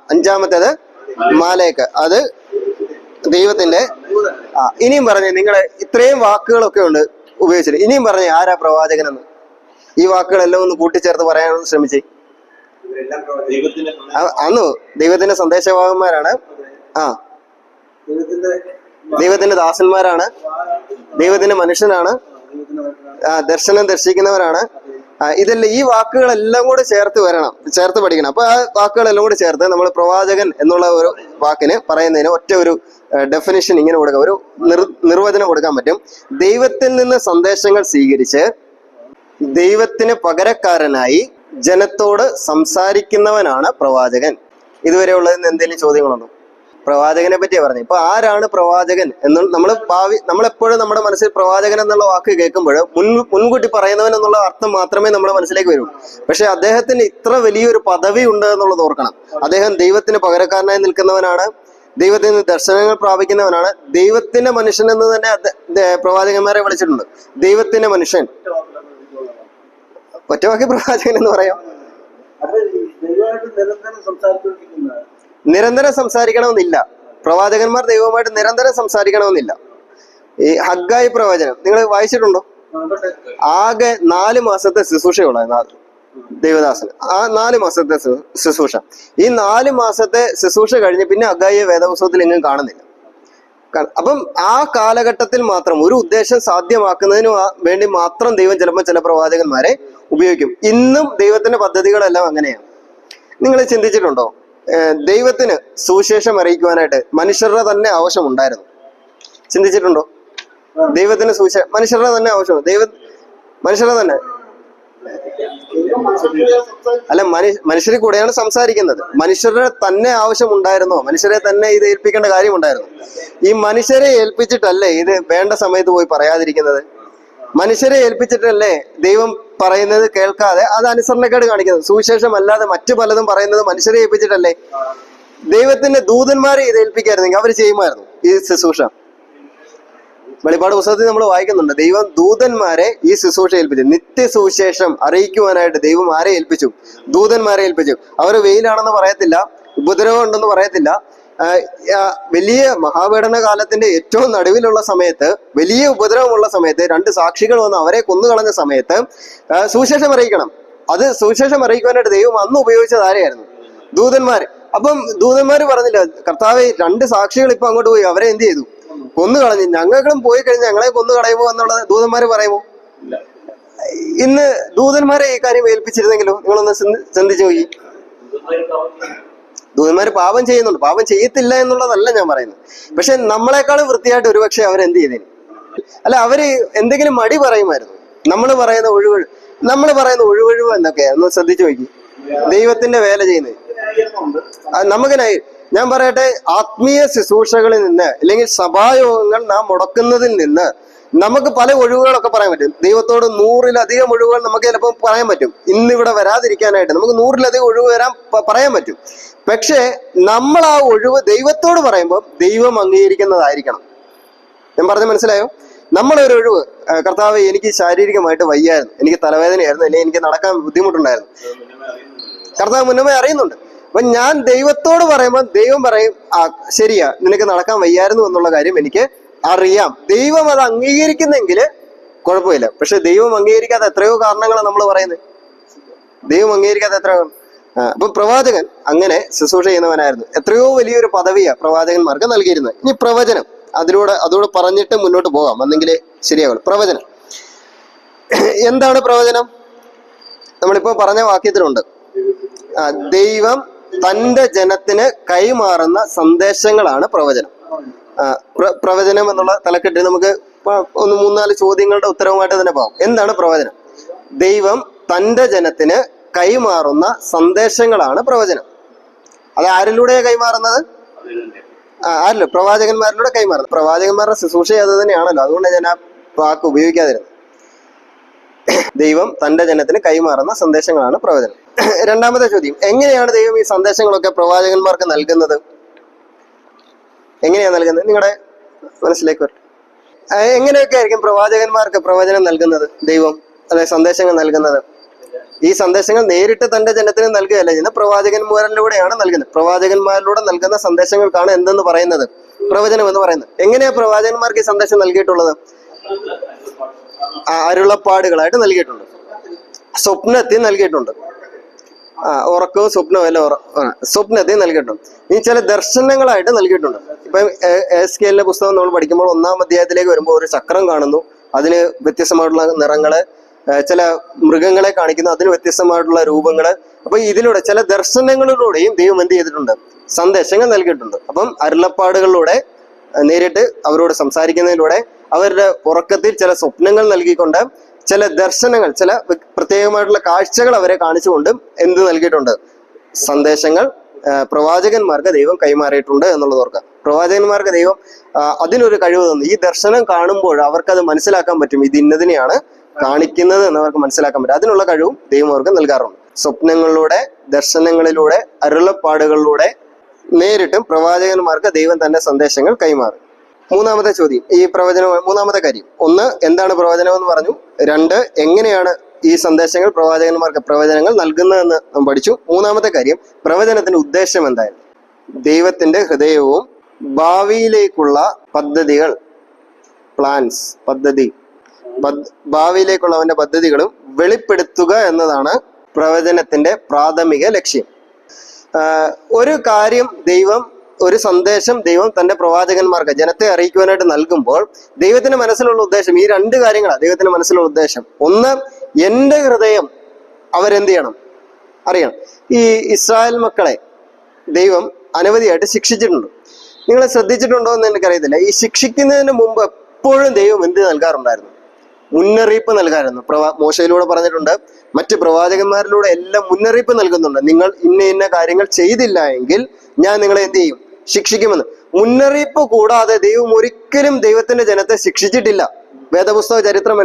5-ാമത്തേത് മാലേക്ക്, അത് ദൈവത്തിന്റെ. ഇനിയും പറഞ്ഞേ, നിങ്ങളെ ഇത്രയും വാക്കുകളൊക്കെ ഉണ്ട് ഉപയോഗിച്ചിട്ട്. ഇനിയും പറഞ്ഞേ ആരാ പ്രവാചകനെന്ന്? ഈ വാക്കുകളെല്ലാം ഒന്ന് കൂട്ടിച്ചേർത്ത് പറയാനൊന്ന് ശ്രമിച്ചേ. അന്ന് ദൈവത്തിന്റെ സന്ദേശവാഹന്മാരാണ്, ദൈവത്തിന്റെ ദാസന്മാരാണ്, ദൈവത്തിന്റെ മനുഷ്യനാണ്, ദർശനം ദർശിക്കുന്നവരാണ്. ഇതെല്ലാം, ഈ വാക്കുകളെല്ലാം കൂടെ ചേർത്ത് പഠിക്കണം. അപ്പൊ ആ വാക്കുകളെല്ലാം കൂടെ ചേർത്ത് നമ്മൾ പ്രവാചകൻ എന്നുള്ള ഒരു വാക്കിന് പറയുന്നതിന് ഒറ്റ ഒരു ഡെഫിനിഷൻ ഇങ്ങനെ കൊടുക്കാം, ഒരു നിർവചനം കൊടുക്കാൻ പറ്റും. ദൈവത്തിൽ നിന്ന് സന്ദേശങ്ങൾ സ്വീകരിച്ച് ദൈവത്തിന് പകരക്കാരനായി ജനത്തോട് സംസാരിക്കുന്നവനാണ് പ്രവാചകൻ. ഇതുവരെ ഉള്ളതിന് എന്തെങ്കിലും ചോദ്യങ്ങളുണ്ടോ? പ്രവാചകനെ പറ്റിയാ പറഞ്ഞു. ഇപ്പൊ ആരാണ് പ്രവാചകൻ എന്ന് നമ്മളെപ്പോഴും നമ്മുടെ മനസ്സിൽ പ്രവാചകൻ എന്നുള്ള വാക്ക് കേൾക്കുമ്പോൾ മുൻകൂട്ടി പറയുന്നവൻ എന്നുള്ള അർത്ഥം മാത്രമേ നമ്മുടെ മനസ്സിലേക്ക് വരൂ. പക്ഷെ അദ്ദേഹത്തിന് ഇത്ര വലിയൊരു പദവി ഉണ്ട് എന്നുള്ളത് ഓർക്കണം. അദ്ദേഹം ദൈവത്തിന് പകരക്കാരനായി നിൽക്കുന്നവനാണ്, ദൈവത്തിൽ നിന്ന് ദർശനങ്ങൾ പ്രാപിക്കുന്നവനാണ്, ദൈവത്തിന്റെ മനുഷ്യൻ എന്ന് തന്നെ പ്രവാചകന്മാരെ വിളിച്ചിട്ടുണ്ട്. ദൈവത്തിന്റെ മനുഷ്യൻ, ഒറ്റവാക്കി പ്രവാചകൻ എന്ന് പറയാം. നിരന്തരം സംസാരിക്കണമെന്നില്ല. പ്രവാചകന്മാർ ദൈവവുമായിട്ട് നിരന്തരം സംസാരിക്കണമെന്നില്ല. ഈ ഹഗ്ഗായി പ്രവചനം നിങ്ങൾ വായിച്ചിട്ടുണ്ടോ? ആകെ 4 മാസത്തെ ശുശ്രൂഷയുള്ള ദൈവദാസന്. ആ 4 മാസത്തെ ശുശ്രൂഷ, ഈ 4 മാസത്തെ ശുശ്രൂഷ കഴിഞ്ഞ് പിന്നെ ഹഗ്ഗായിയെ വേദപുസ്തകത്തിൽ എങ്ങും കാണുന്നില്ല. അപ്പം ആ കാലഘട്ടത്തിൽ മാത്രം ഒരു ഉദ്ദേശം സാധ്യമാക്കുന്നതിന് വേണ്ടി മാത്രം ദൈവം ചിലപ്പോൾ ചില പ്രവാചകന്മാരെ ഉപയോഗിക്കും. ഇന്നും ദൈവത്തിന്റെ പദ്ധതികളെല്ലാം അങ്ങനെയാണ്. നിങ്ങൾ ചിന്തിച്ചിട്ടുണ്ടോ? ദൈവത്തിന് സുവിശേഷം അറിയിക്കുവാനായിട്ട് മനുഷ്യരുടെ തന്നെ ആവശ്യമുണ്ടായിരുന്നു. ചിന്തിച്ചിട്ടുണ്ടോ? ദൈവത്തിന് മനുഷ്യരുടെ തന്നെ ആവശ്യം, മനുഷ്യരുടെ തന്നെ അല്ല, മനുഷ്യരിൽ കൂടെയാണ് സംസാരിക്കുന്നത്. മനുഷ്യരുടെ തന്നെ ആവശ്യമുണ്ടായിരുന്നോ? മനുഷ്യരെ തന്നെ ഇത് ഏൽപ്പിക്കേണ്ട കാര്യമുണ്ടായിരുന്നു. ഈ മനുഷ്യരെ ഏൽപ്പിച്ചിട്ടല്ലേ ഇത് വേണ്ട സമയത്ത് പോയി പറയാതിരിക്കുന്നത്? മനുഷ്യരെ ഏൽപ്പിച്ചിട്ടല്ലേ ദൈവം പറയുന്നത് കേൾക്കാതെ അത് അനുസരണക്കേട് കാണിക്കുന്നത്? സുവിശേഷം അല്ലാതെ മറ്റു പലതും പറയുന്നത് മനുഷ്യരെ ഏൽപ്പിച്ചിട്ടല്ലേ? ദൈവത്തിന്റെ ദൂതന്മാരെ ഇത് ഏൽപ്പിക്കായിരുന്നെങ്കിൽ അവർ ചെയ്യുമായിരുന്നു ഈ ശുശ്രൂഷ. വെളിപ്പാട് പുസ്തകത്തിൽ നമ്മൾ വായിക്കുന്നുണ്ട്, ദൈവം ദൂതന്മാരെ ഈ ശുശ്രൂഷ ഏൽപ്പിച്ചു. നിത്യസുവിശേഷം അറിയിക്കുവാനായിട്ട് ദൈവം ആരെ ഏൽപ്പിച്ചു? ദൂതന്മാരെ ഏൽപ്പിച്ചു. അവർ വെയിലാണെന്ന് പറയത്തില്ല, ഉപദ്രവം ഉണ്ടെന്ന് പറയത്തില്ല. വലിയ മഹാപീഡന കാലത്തിന്റെ ഏറ്റവും നടുവിലുള്ള സമയത്ത്, വലിയ ഉപദ്രവമുള്ള സമയത്ത്, 2 സാക്ഷികൾ വന്ന് അവരെ കൊന്നുകളഞ്ഞ സമയത്ത് സുവിശേഷം അറിയിക്കണം. അത് സുവിശേഷം അറിയിക്കുവാനായിട്ട് ദൈവം അന്ന് ഉപയോഗിച്ചത് ആരെയായിരുന്നു? ദൂതന്മാര്. അപ്പം ദൂതന്മാര് പറഞ്ഞില്ല, കർത്താവെ 2 സാക്ഷികൾ ഇപ്പൊ അങ്ങോട്ട് പോയി, അവരെ എന്ത് ചെയ്തു? കൊന്നുകളഞ്ഞു. ഞങ്ങളും പോയി കഴിഞ്ഞ് ഞങ്ങളെ കൊന്നു കളയുമോ എന്നുള്ളത് ദൂതന്മാര് പറയുമോ? ഇന്ന് ദൂതന്മാരെ ഈ കാര്യം ഏൽപ്പിച്ചിരുന്നെങ്കിലോ? നിങ്ങളൊന്ന് ചിന്തിച്ചു പോയി. ദൂതന്മാര് പാപം ചെയ്യുന്നുണ്ട്, പാപം ചെയ്യത്തില്ല എന്നുള്ളതല്ല ഞാൻ പറയുന്നത്. പക്ഷെ നമ്മളെക്കാളും വൃത്തിയായിട്ട് ഒരുപക്ഷെ അവരെന്ത് ചെയ്തേനെ? അല്ല, അവര് എന്തെങ്കിലും മടി പറയുമായിരുന്നു. നമ്മൾ പറയുന്ന നമ്മൾ പറയുന്ന ഒഴിവൊഴിവ് എന്നൊക്കെയാ ഒന്ന് ശ്രദ്ധിച്ചു നോക്കി. ദൈവത്തിന്റെ വേല ചെയ്യുന്നത് നമുക്ക് ഞാൻ പറയട്ടെ, ആത്മീയ ശുശ്രൂഷകളിൽ നിന്ന് അല്ലെങ്കിൽ സഭായോഗങ്ങൾ നാം മുടക്കുന്നതിൽ നിന്ന് നമുക്ക് പല ഒഴിവുകളൊക്കെ പറയാൻ പറ്റും. ദൈവത്തോട് 100-ലധികം ഒഴിവുകൾ നമുക്ക് ചിലപ്പോൾ പറയാൻ പറ്റും. ഇന്നിവിടെ വരാതിരിക്കാനായിട്ട് നമുക്ക് 100-ലധികം ഒഴിവ് പറയാൻ പറ്റും. പക്ഷേ നമ്മൾ ആ ഒഴിവ് ദൈവത്തോട് പറയുമ്പോൾ ദൈവം അംഗീകരിക്കുന്നതായിരിക്കണം. ഞാൻ പറഞ്ഞ മനസ്സിലായോ? നമ്മളൊരു ഒഴിവ്, കർത്താവ് എനിക്ക് ശാരീരികമായിട്ട് വയ്യായിരുന്നു, എനിക്ക് തലവേദനയായിരുന്നു, അല്ലെങ്കിൽ എനിക്ക് നടക്കാൻ ബുദ്ധിമുട്ടുണ്ടായിരുന്നു, കർത്താവ് മുന്നമേ അറിയുന്നുണ്ട്. അപ്പൊ ഞാൻ ദൈവത്തോട് പറയുമ്പോൾ ദൈവം പറയും, ആ ശരിയാ, നിനക്ക് നടക്കാൻ വയ്യായിരുന്നു എന്നുള്ള കാര്യം എനിക്ക് അറിയാം. ദൈവം അത് അംഗീകരിക്കുന്നെങ്കിൽ കുഴപ്പമില്ല. പക്ഷെ ദൈവം അംഗീകരിക്കാത്ത എത്രയോ കാരണങ്ങളാണ് നമ്മൾ പറയുന്നത്. ദൈവം അംഗീകരിക്കാത്ത എത്രയോ. അപ്പൊ പ്രവാചകൻ അങ്ങനെ ശുശ്രൂഷ ചെയ്യുന്നവനായിരുന്നു. എത്രയോ വലിയൊരു പദവിയാണ് പ്രവാചകന്മാർക്ക് നൽകിയിരുന്നത്. ഇനി പ്രവചനം, അതോടെ പറഞ്ഞിട്ട് മുന്നോട്ട് പോകാം, എന്നെങ്കിലേ ശരിയാവുള്ളൂ. പ്രവചനം എന്താണ്? പ്രവചനം നമ്മളിപ്പോ പറഞ്ഞ വാക്യത്തിലുണ്ട്, ദൈവം തന്റെ ജനത്തിന് കൈമാറുന്ന സന്ദേശങ്ങളാണ് പ്രവചനം. പ്രവചനം എന്നുള്ള തലക്കെട്ടിൽ നമുക്ക് 3-4 ചോദ്യങ്ങളുടെ ഉത്തരവുമായിട്ട് തന്നെ പോകാം. എന്താണ് പ്രവചനം? ദൈവം തന്റെ ജനത്തിന് കൈമാറുന്ന സന്ദേശങ്ങളാണ് പ്രവചനം. അത് ആരിലൂടെയാണ് കൈമാറുന്നത്? ആരല്ലോ? പ്രവാചകന്മാരിലൂടെ കൈമാറുന്നത്. പ്രവാചകന്മാരുടെ ശുശ്രൂഷ അത് തന്നെയാണല്ലോ, അതുകൊണ്ട് ഞാൻ ആ വാക്ക് ഉപയോഗിക്കാതിരുന്നത്. ദൈവം തന്റെ ജനത്തിന് കൈമാറുന്ന സന്ദേശങ്ങളാണ് പ്രവചനം. രണ്ടാമത്തെ ചോദ്യം, എങ്ങനെയാണ് ദൈവം ഈ സന്ദേശങ്ങളൊക്കെ പ്രവാചകന്മാർക്ക് നൽകുന്നത്? എങ്ങനെയാണ് നൽകുന്നത്? നിങ്ങളുടെ മനസ്സിലേക്ക് വരട്ടെ. എങ്ങനെയൊക്കെ ആയിരിക്കും പ്രവാചകന്മാർക്ക് പ്രവചനം നൽകുന്നത്? ദൈവം അതായത് സന്ദേശങ്ങൾ നൽകുന്നത്? ഈ സന്ദേശങ്ങൾ നേരിട്ട് തന്റെ ജനത്തിന് നൽകുകയല്ല ചെയ്യുന്നത്, പ്രവാചകന്മാരിലൂടെയാണ് നൽകുന്നത്. പ്രവാചകന്മാരിലൂടെ നൽകുന്ന സന്ദേശങ്ങൾക്കാണ് എന്തെന്ന് പറയുന്നത്? പ്രവചനം എന്ന് പറയുന്നത്. എങ്ങനെയാ പ്രവാചകന്മാർക്ക് ഈ സന്ദേശം നൽകിയിട്ടുള്ളത്? അരുളപ്പാടുകളായിട്ട് നൽകിയിട്ടുണ്ട്, സ്വപ്നത്തിൽ നൽകിയിട്ടുണ്ട്. ഉറക്കവും സ്വപ്നവും എല്ലാം സ്വപ്നത്തിൽ നൽകിയിട്ടുണ്ട്. ഇനി ചില ദർശനങ്ങളായിട്ട് നൽകിയിട്ടുണ്ട്. ഇപ്പൊ എസ്കേലിന്റെ പുസ്തകം നമ്മൾ പഠിക്കുമ്പോൾ 1-ാം അധ്യായത്തിലേക്ക് വരുമ്പോൾ ഒരു ചക്രം കാണുന്നു, അതിന് വ്യത്യസ്തമായിട്ടുള്ള നിറങ്ങള്, ചില മൃഗങ്ങളെ കാണിക്കുന്നു, അതിന് വ്യത്യസ്തമായിട്ടുള്ള രൂപങ്ങള്. അപ്പൊ ഇതിലൂടെ ചില ദർശനങ്ങളിലൂടെയും ദൈവം എന്ത് ചെയ്തിട്ടുണ്ട്? സന്ദേശങ്ങൾ നൽകിയിട്ടുണ്ട്. അപ്പം അരുളപ്പാടുകളിലൂടെ നേരിട്ട് അവരോട് സംസാരിക്കുന്നതിലൂടെ, അവരുടെ ഉറക്കത്തിൽ ചില സ്വപ്നങ്ങൾ നൽകിക്കൊണ്ട്, ചില ദർശനങ്ങൾ, ചില പ്രത്യേകമായിട്ടുള്ള കാഴ്ചകൾ അവരെ കാണിച്ചുകൊണ്ടും എന്ത് നൽകിയിട്ടുണ്ട്? സന്ദേശങ്ങൾ പ്രവാചകന്മാർക്ക് ദൈവം കൈമാറിയിട്ടുണ്ട് എന്നുള്ളത് ഓർക്കുക. പ്രവാചകന്മാർക്ക് ദൈവം അതിനൊരു കഴിവ് തന്നു. ഈ ദർശനം കാണുമ്പോൾ അവർക്കത് മനസ്സിലാക്കാൻ പറ്റും, ഇത് ഇന്നതിനെയാണ് കാണിക്കുന്നത് എന്നവർക്ക് മനസ്സിലാക്കാൻ പറ്റും. അതിനുള്ള കഴിവും ദൈവം അവർക്ക് നൽകാറുണ്ട്. സ്വപ്നങ്ങളിലൂടെ, ദർശനങ്ങളിലൂടെ, അരുളപ്പാടുകളിലൂടെ നേരിട്ടും പ്രവാചകന്മാർക്ക് ദൈവം തന്റെ സന്ദേശങ്ങൾ കൈമാറും. മൂന്നാമത്തെ ചോദ്യം, ഈ പ്രവചനം, മൂന്നാമത്തെ കാര്യം, 1 എന്താണ് പ്രവചനം എന്ന് പറഞ്ഞു. 2 എങ്ങനെയാണ് ഈ സന്ദേശങ്ങൾ പ്രവാചകന്മാർക്ക് പ്രവചനങ്ങൾ നൽകുന്നതെന്ന് നാം പഠിച്ചു. മൂന്നാമത്തെ കാര്യം, പ്രവചനത്തിന്റെ ഉദ്ദേശം എന്തായിരുന്നു? ദൈവത്തിന്റെ ഹൃദയവും ഭാവിയിലേക്കുള്ള പദ്ധതികൾ, പ്ലാൻസ്, ഭാവിയിലേക്കുള്ള അവന്റെ പദ്ധതികളും വെളിപ്പെടുത്തുക എന്നതാണ് പ്രവചനത്തിന്റെ പ്രാഥമിക ലക്ഷ്യം. ഒരു കാര്യം ദൈവം, ഒരു സന്ദേശം ദൈവം തന്റെ പ്രവാചകന്മാർക്ക് ജനത്തെ അറിയിക്കുവാനായിട്ട് നൽകുമ്പോൾ ദൈവത്തിന്റെ മനസ്സിലുള്ള ഉദ്ദേശം ഈ 2 കാര്യങ്ങളാണ്. ദൈവത്തിന്റെ മനസ്സിലുള്ള ഉദ്ദേശം 1, എന്റെ ഹൃദയം അവരെന്ത് ചെയ്യണം? അറിയണം. ഈ ഇസ്രായേൽ മക്കളെ ദൈവം അനവധിയായിട്ട് ശിക്ഷിച്ചിട്ടുണ്ട്. നിങ്ങൾ ശ്രദ്ധിച്ചിട്ടുണ്ടോ എന്ന് എനിക്കറിയത്തില്ല. ഈ ശിക്ഷിക്കുന്നതിന് മുമ്പ് എപ്പോഴും ദൈവം എന്ത് നൽകാറുണ്ടായിരുന്നു? മുന്നറിയിപ്പ് നൽകാറുണ്ട്. മോശയിലൂടെ പറഞ്ഞിട്ടുണ്ട്, മറ്റ് പ്രവാചകന്മാരിലൂടെ എല്ലാം മുന്നറിയിപ്പ് നൽകുന്നുണ്ട്. നിങ്ങൾ ഇന്ന കാര്യങ്ങൾ ചെയ്തില്ല എങ്കിൽ ഞാൻ നിങ്ങളെ എന്ത് ചെയ്യും? ശിക്ഷിക്കുമെന്ന്. മുന്നറിയിപ്പ് കൂടാതെ ദൈവം ഒരിക്കലും ദൈവത്തിന്റെ ജനത്തെ ശിക്ഷിച്ചിട്ടില്ല. വേദപുസ്തക ചരിത്രം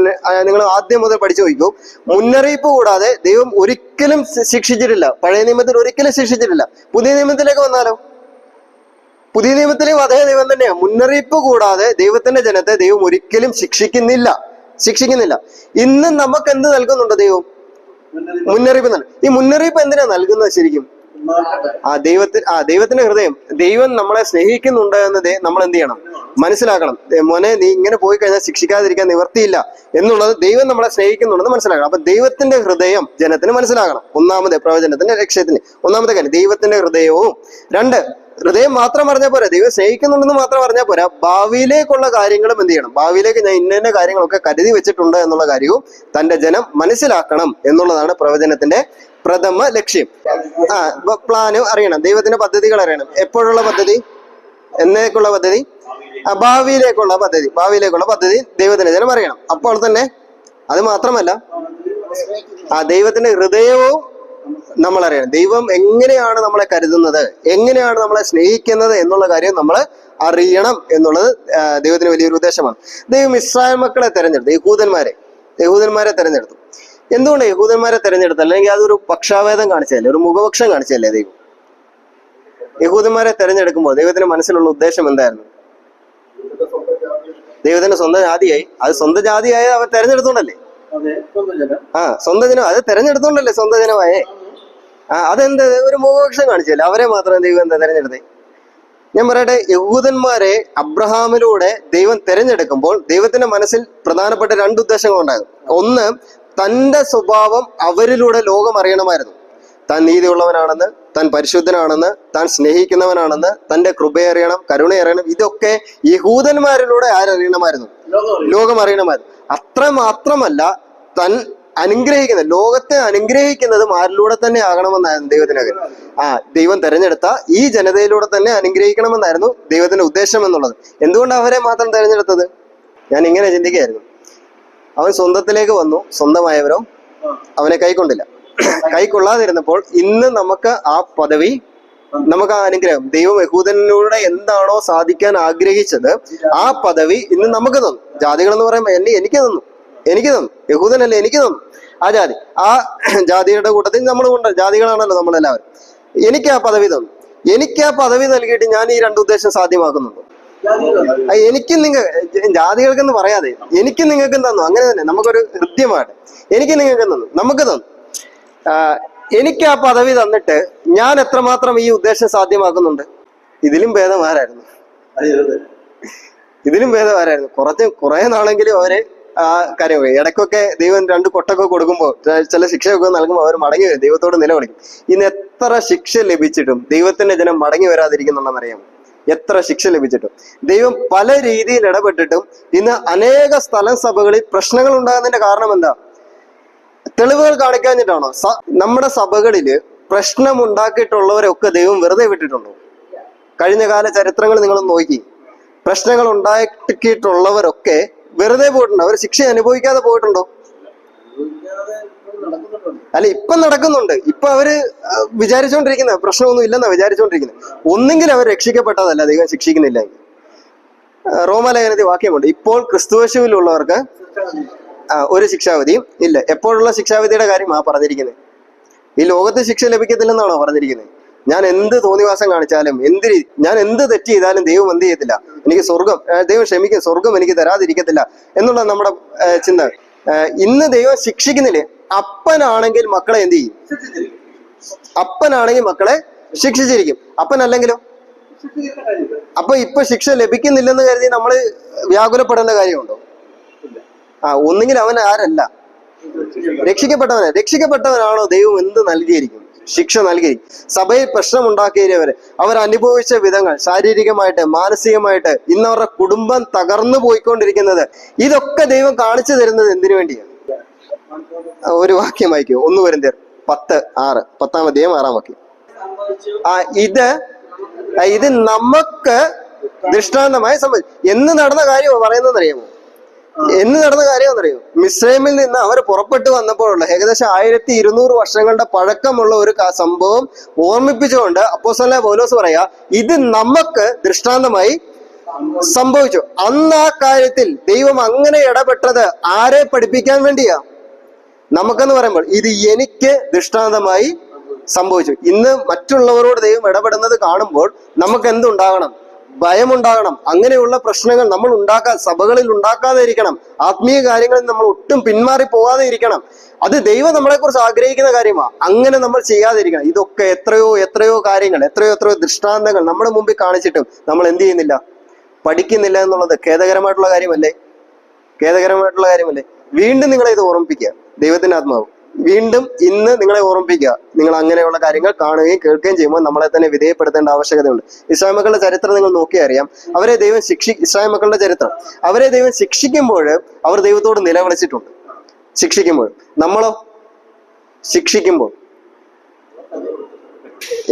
നിങ്ങൾ ആദ്യം മുതൽ പഠിച്ചു നോക്കൂ. മുന്നറിയിപ്പ് കൂടാതെ ദൈവം ഒരിക്കലും ശിക്ഷിച്ചിട്ടില്ല. പഴയ നിയമത്തിൽ ഒരിക്കലും ശിക്ഷിച്ചിട്ടില്ല. പുതിയ നിയമത്തിലേക്ക് വന്നാലോ, പുതിയ നിയമത്തിലെയും അതേ ദൈവം തന്നെയാണ്. മുന്നറിയിപ്പ് കൂടാതെ ദൈവത്തിന്റെ ജനത്തെ ദൈവം ഒരിക്കലും ശിക്ഷിക്കുന്നില്ല. ഇന്ന് നമുക്ക് എന്ത് നൽകുന്നുണ്ട്? ദൈവം മുന്നറിയിപ്പ് നൽകും. ഈ മുന്നറിയിപ്പ് എന്തിനാ നൽകുന്നത് ശരിക്കും? ദൈവത്തിന്റെ ഹൃദയം, ദൈവം നമ്മളെ സ്നേഹിക്കുന്നുണ്ട് എന്ന് നമ്മൾ എന്ത് ചെയ്യണം? മനസ്സിലാക്കണം. മോനെ, നീ ഇങ്ങനെ പോയി കഴിഞ്ഞാൽ ശിക്ഷിക്കാതിരിക്കാൻ നിവർത്തിയില്ല എന്നുള്ളത് ദൈവം നമ്മളെ സ്നേഹിക്കുന്നുണ്ടെന്ന് മനസ്സിലാക്കണം. അപ്പൊ ദൈവത്തിന്റെ ഹൃദയം ജനത്തിന് മനസ്സിലാകണം. ഒന്നാമത്തെ പ്രവചനത്തിന്റെ ലക്ഷ്യത്തിന് ഒന്നാമത്തെ കാര്യം ദൈവത്തിന്റെ ഹൃദയവും. 2, ഹൃദയം മാത്രം പറഞ്ഞാൽ പോരാ, ദൈവം സ്നേഹിക്കുന്നുണ്ടെന്ന് മാത്രം പറഞ്ഞാൽ പോരാ, ഭാവിയിലേക്കുള്ള കാര്യങ്ങളും എന്ത് ചെയ്യണം? ഭാവിയിലേക്ക് ഞാൻ ഇന്ന കാര്യങ്ങളൊക്കെ കരുതി വെച്ചിട്ടുണ്ട് എന്നുള്ള കാര്യവും തന്റെ ജനം മനസ്സിലാക്കണം എന്നുള്ളതാണ് പ്രവചനത്തിന്റെ പ്രഥമ ലക്ഷ്യം. പ്ലാന് അറിയണം, ദൈവത്തിന്റെ പദ്ധതികൾ അറിയണം. എപ്പോഴുള്ള പദ്ധതി? എന്നേക്കുള്ള പദ്ധതി? ഭാവിയിലേക്കുള്ള പദ്ധതി ദൈവത്തിന്റെ ജനം അറിയണം. അപ്പോൾ തന്നെ അത് മാത്രമല്ല, ആ ദൈവത്തിന്റെ ഹൃദയവും നമ്മൾ അറിയണം. ദൈവം എങ്ങനെയാണ് നമ്മളെ കരുതുന്നത്, എങ്ങനെയാണ് നമ്മളെ സ്നേഹിക്കുന്നത് എന്നുള്ള കാര്യം നമ്മൾ അറിയണം എന്നുള്ളത് ദൈവത്തിന് വലിയൊരു ഉദ്ദേശമാണ്. ദൈവം ഇസ്രായേൽ മക്കളെ തെരഞ്ഞെടുത്തു, യഹൂദന്മാരെ തെരഞ്ഞെടുത്തു. എന്തുകൊണ്ട് യഹൂദന്മാരെ തെരഞ്ഞെടുത്തു? അല്ലെങ്കിൽ അതൊരു പക്ഷാഭേദം കാണിച്ചതല്ലേ, ഒരു മുഖപക്ഷം കാണിച്ചതല്ലേ ദൈവം? യഹൂദന്മാരെ തെരഞ്ഞെടുക്കുമ്പോൾ ദൈവത്തിന്റെ മനസ്സിലുള്ള ഉദ്ദേശം എന്തായിരുന്നു? ദൈവത്തിന്റെ സ്വന്തം ജാതിയായി, അത് സ്വന്തം ജാതിയായ അവർ തെരഞ്ഞെടുത്തോണ്ടല്ലേ? സ്വന്തം ജനം, അത് തെരഞ്ഞെടുത്തോണ്ടല്ലേ സ്വന്തം ജനമായേ. അതെന്ത് ഒരു മുഖപക്ഷം കാണിച്ചല്ലേ? അവരെ മാത്രം ദൈവം എന്താ തെരഞ്ഞെടുത്തേ? ഞാൻ പറയട്ടെ, യഹൂദന്മാരെ അബ്രഹാമിലൂടെ ദൈവം തെരഞ്ഞെടുക്കുമ്പോൾ ദൈവത്തിന്റെ മനസ്സിൽ പ്രധാനപ്പെട്ട രണ്ട് ഉദ്ദേശങ്ങളുണ്ടായിരുന്നു. ഒന്ന്, തന്റെ സ്വഭാവം അവരിലൂടെ ലോകം അറിയണമായിരുന്നു. താൻ നീതിയുള്ളവനാണെന്ന്, താൻ പരിശുദ്ധനാണെന്ന്, താൻ സ്നേഹിക്കുന്നവനാണെന്ന്, തന്റെ കൃപയറിയണം, കരുണയറിയണം. ഇതൊക്കെ യഹൂദന്മാരിലൂടെ ആരറിയണമായിരുന്നു? ലോകം അറിയണമായിരുന്നു. അത്ര മാത്രമല്ല, താൻ അനുഗ്രഹിക്കുന്നത്, ലോകത്തെ അനുഗ്രഹിക്കുന്നതും ആരിലൂടെ തന്നെ ആകണമെന്നായിരുന്നു ദൈവത്തിനകത്ത്. ദൈവം തെരഞ്ഞെടുത്ത ഈ ജനതയിലൂടെ തന്നെ അനുഗ്രഹിക്കണമെന്നായിരുന്നു ദൈവത്തിന്റെ ഉദ്ദേശം എന്നുള്ളത്. എന്തുകൊണ്ട് അവരെ മാത്രം തെരഞ്ഞെടുത്തത്? ഞാൻ ഇങ്ങനെ ചിന്തിക്കുകയായിരുന്നു. അവൻ സ്വന്തത്തിലേക്ക് വന്നു, സ്വന്തമായവരോ അവനെ കൈക്കൊണ്ടില്ല. കൈക്കൊള്ളാതിരുന്നപ്പോൾ ഇന്ന് നമുക്ക് ആ പദവി, നമുക്ക് ആ അനുഗ്രഹം, ദൈവം യഹൂദനിലൂടെ എന്താണോ സാധിക്കാൻ ആഗ്രഹിച്ചത് ആ പദവി ഇന്ന് നമുക്ക് തന്നു. ജാതികൾ എന്ന് പറയുമ്പോൾ എനിക്ക് തന്നു, യഹൂദനല്ലേ, എനിക്ക് തന്നു ആ ജാതി. ആ ജാതിയുടെ കൂട്ടത്തിൽ നമ്മൾ കൊണ്ട്, ജാതികളാണല്ലോ നമ്മളെല്ലാവരും. എനിക്ക് ആ പദവി തന്നു. എനിക്ക് ആ പദവി നൽകിയിട്ട് ഞാൻ ഈ രണ്ട് ഉദ്ദേശം സാധ്യമാക്കുന്നുണ്ടോ? എനിക്കും ജാതികൾക്കെന്ന് പറയാതെ എനിക്കും നിങ്ങൾക്കും തന്നു. അങ്ങനെ തന്നെ നമുക്കൊരു ഹൃദ്യമായിട്ട് എനിക്ക് നിങ്ങൾക്കും തന്നു, നമുക്ക് തന്നു. എനിക്ക് ആ പദവി തന്നിട്ട് ഞാൻ എത്രമാത്രം ഈ ഉദ്ദേശം സാധ്യമാക്കുന്നുണ്ട്? ഇതിലും ഭേദമാരായിരുന്നു. കുറെ നാളെങ്കിലും അവര് ആ കാര്യം ഇടയ്ക്കൊക്കെ ദൈവം രണ്ട് കൊട്ടൊക്കെ കൊടുക്കുമ്പോൾ, ചില ശിക്ഷയൊക്കെ നൽകുമ്പോൾ അവർ മടങ്ങി വരും, ദൈവത്തോട് നിലവിളിക്കും. ഇന്ന് എത്ര ശിക്ഷ ലഭിച്ചിട്ടും ദൈവത്തിന്റെ ജനം മടങ്ങി വരാതിരിക്കുന്നുണ്ടെന്നറിയാമോ? എത്ര ശിക്ഷ ലഭിച്ചിട്ടും ദൈവം പല രീതിയിൽ ഇടപെട്ടിട്ടും ഇന്ന് അനേക സ്ഥലം സഭകളിൽ പ്രശ്നങ്ങൾ ഉണ്ടാകുന്നതിന്റെ കാരണം എന്താ? തെളിവുകൾ കാണിക്കാഞ്ഞിട്ടാണോ? നമ്മുടെ സഭകളില് പ്രശ്നം ഉണ്ടാക്കിയിട്ടുള്ളവരൊക്കെ ദൈവം വെറുതെ വിട്ടിട്ടുണ്ടോ? കഴിഞ്ഞ കാല ചരിത്രങ്ങൾ നിങ്ങളൊന്ന് നോക്കി. പ്രശ്നങ്ങൾ ഉണ്ടാക്കിയിട്ടുള്ളവരൊക്കെ വെറുതെ പോയിട്ടുണ്ടോ? അവർ ശിക്ഷ അനുഭവിക്കാതെ പോയിട്ടുണ്ടോ? അല്ല, ഇപ്പം നടക്കുന്നുണ്ട്. ഇപ്പൊ അവര് വിചാരിച്ചുകൊണ്ടിരിക്കുന്ന പ്രശ്നമൊന്നും ഇല്ലെന്നാ വിചാരിച്ചുകൊണ്ടിരിക്കുന്നത്. ഒന്നെങ്കിൽ അവർ രക്ഷിക്കപ്പെട്ടതല്ല, ദൈവം ശിക്ഷിക്കുന്നില്ല. റോമാലേഖനത്തിൽ വാക്യമുണ്ട്, ഇപ്പോൾ ക്രിസ്തുയേശുവിലുള്ളവർക്ക് ഒരു ശിക്ഷാവിധിയും ഇല്ല. എപ്പോഴുള്ള ശിക്ഷാവിധിയുടെ കാര്യം പറഞ്ഞിരിക്കുന്നത്? ഈ ലോകത്ത് ശിക്ഷ ലഭിക്കത്തില്ലെന്നാണോ പറഞ്ഞിരിക്കുന്നത്? ഞാൻ എന്ത് തോന്നിവാസം കാണിച്ചാലും, ഞാൻ എന്ത് തെറ്റ് ചെയ്താലും ദൈവം എന്ത് ചെയ്യത്തില്ല, എനിക്ക് സ്വർഗം, ദൈവം ക്ഷമിക്കും, സ്വർഗം എനിക്ക് തരാതിരിക്കത്തില്ല എന്നുള്ള നമ്മുടെ ചിന്ത. ഇന്ന് ദൈവം ശിക്ഷിക്കുന്നില്ലേ? അപ്പനാണെങ്കിൽ മക്കളെ എന്ത് ചെയ്യും? അപ്പനാണെങ്കിൽ മക്കളെ ശിക്ഷിച്ചിരിക്കും. അപ്പനല്ലെങ്കിലോ? അപ്പൊ ഇപ്പൊ ശിക്ഷ ലഭിക്കുന്നില്ലെന്ന് കരുതി നമ്മൾ വ്യാകുലപ്പെടേണ്ട കാര്യമുണ്ടോ? ഒന്നുകിൽ അവൻ ആരല്ല, രക്ഷിക്കപ്പെട്ടവനാണോ ദൈവം എന്ത് നൽകിയിരിക്കും? ശിക്ഷ നൽകിയിരിക്കും. സഭയിൽ പ്രശ്നമുണ്ടാക്കിയവരെ അവർ അനുഭവിച്ച വിധങ്ങൾ, ശാരീരികമായിട്ട് മാനസികമായിട്ട് ഇന്ന് അവരുടെ കുടുംബം തകർന്നു പോയിക്കൊണ്ടിരിക്കുന്നത്, ഇതൊക്കെ ദൈവം കാണിച്ചു തരുന്നത് എന്തിനു വേണ്ടിയാണ്? ഒരു വാക്യം വായിക്കൂ, 1 കൊരിന്ത്യർ 10:6, 10-ാം അധ്യായം 6-ാം വാക്യം. ഇത് നമുക്ക് ദൃഷ്ടാന്തമായി സംഭവിച്ചു. എന്ന് നടന്ന കാര്യം പറയുന്നതെന്നറിയാമോ? മിസ്രൈമിൽ നിന്ന് അവർ പുറപ്പെട്ടു വന്നപ്പോഴുള്ള ഏകദേശം 1200 വർഷങ്ങളുടെ പഴക്കമുള്ള ഒരു സംഭവം ഓർമ്മിപ്പിച്ചുകൊണ്ട് അപ്പോസ്തലനായ പൗലോസ് പറയാ, ഇത് നമുക്ക് ദൃഷ്ടാന്തമായി സംഭവിച്ചു. അന്ന് ആ കാര്യത്തിൽ ദൈവം അങ്ങനെ ഇടപെട്ടത് ആരെ പഠിപ്പിക്കാൻ വേണ്ടിയാ? നമുക്കെന്ന് പറയുമ്പോൾ ഇത് എനിക്ക് ദൃഷ്ടാന്തമായി സംഭവിച്ചു. ഇന്ന് മറ്റുള്ളവരോട് ദൈവം ഇടപെടുന്നത് കാണുമ്പോൾ നമുക്ക് എന്തുണ്ടാകണം? ഭയമുണ്ടാകണം. അങ്ങനെയുള്ള പ്രശ്നങ്ങൾ നമ്മൾ സഭകളിൽ ഉണ്ടാക്കാതെ ഇരിക്കണം. ആത്മീയ കാര്യങ്ങളിൽ നമ്മൾ ഒട്ടും പിന്മാറി പോകാതെ ഇരിക്കണം. അത് ദൈവം നമ്മളെ കുറിച്ച് ആഗ്രഹിക്കുന്ന കാര്യമാണ്. അങ്ങനെ നമ്മൾ ചെയ്യാതിരിക്കണം. ഇതൊക്കെ എത്രയോ കാര്യങ്ങൾ, എത്രയോ ദൃഷ്ടാന്തങ്ങൾ നമ്മുടെ മുമ്പിൽ കാണിച്ചിട്ടും നമ്മൾ എന്ത് ചെയ്യുന്നില്ല? പഠിക്കുന്നില്ല എന്നുള്ളത് ഖേദകരമായിട്ടുള്ള കാര്യമല്ലേ? വീണ്ടും നിങ്ങളെ ഇത് ഓർമ്മിപ്പിക്കുക. ദൈവത്തിന്റെ ആത്മാവ് വീണ്ടും ഇന്ന് നിങ്ങളെ ഓർമ്മിപ്പിക്കുക. നിങ്ങൾ അങ്ങനെയുള്ള കാര്യങ്ങൾ കാണുകയും കേൾക്കുകയും ചെയ്യുമ്പോൾ നമ്മളെ തന്നെ വിധേയപ്പെടുത്തേണ്ട ആവശ്യകതയുണ്ട്. ഇസ്രായേൽ മക്കളുടെ ചരിത്രം നിങ്ങൾ നോക്കിയാൽ അറിയാം. അവരെ ദൈവം ഇസ്രായേൽ മക്കളുടെ ചരിത്രം, അവരെ ദൈവം ശിക്ഷിക്കുമ്പോൾ അവർ ദൈവത്തോട് നിലവിളിച്ചിട്ടുണ്ട്. നമ്മളോ ശിക്ഷിക്കുമ്പോൾ,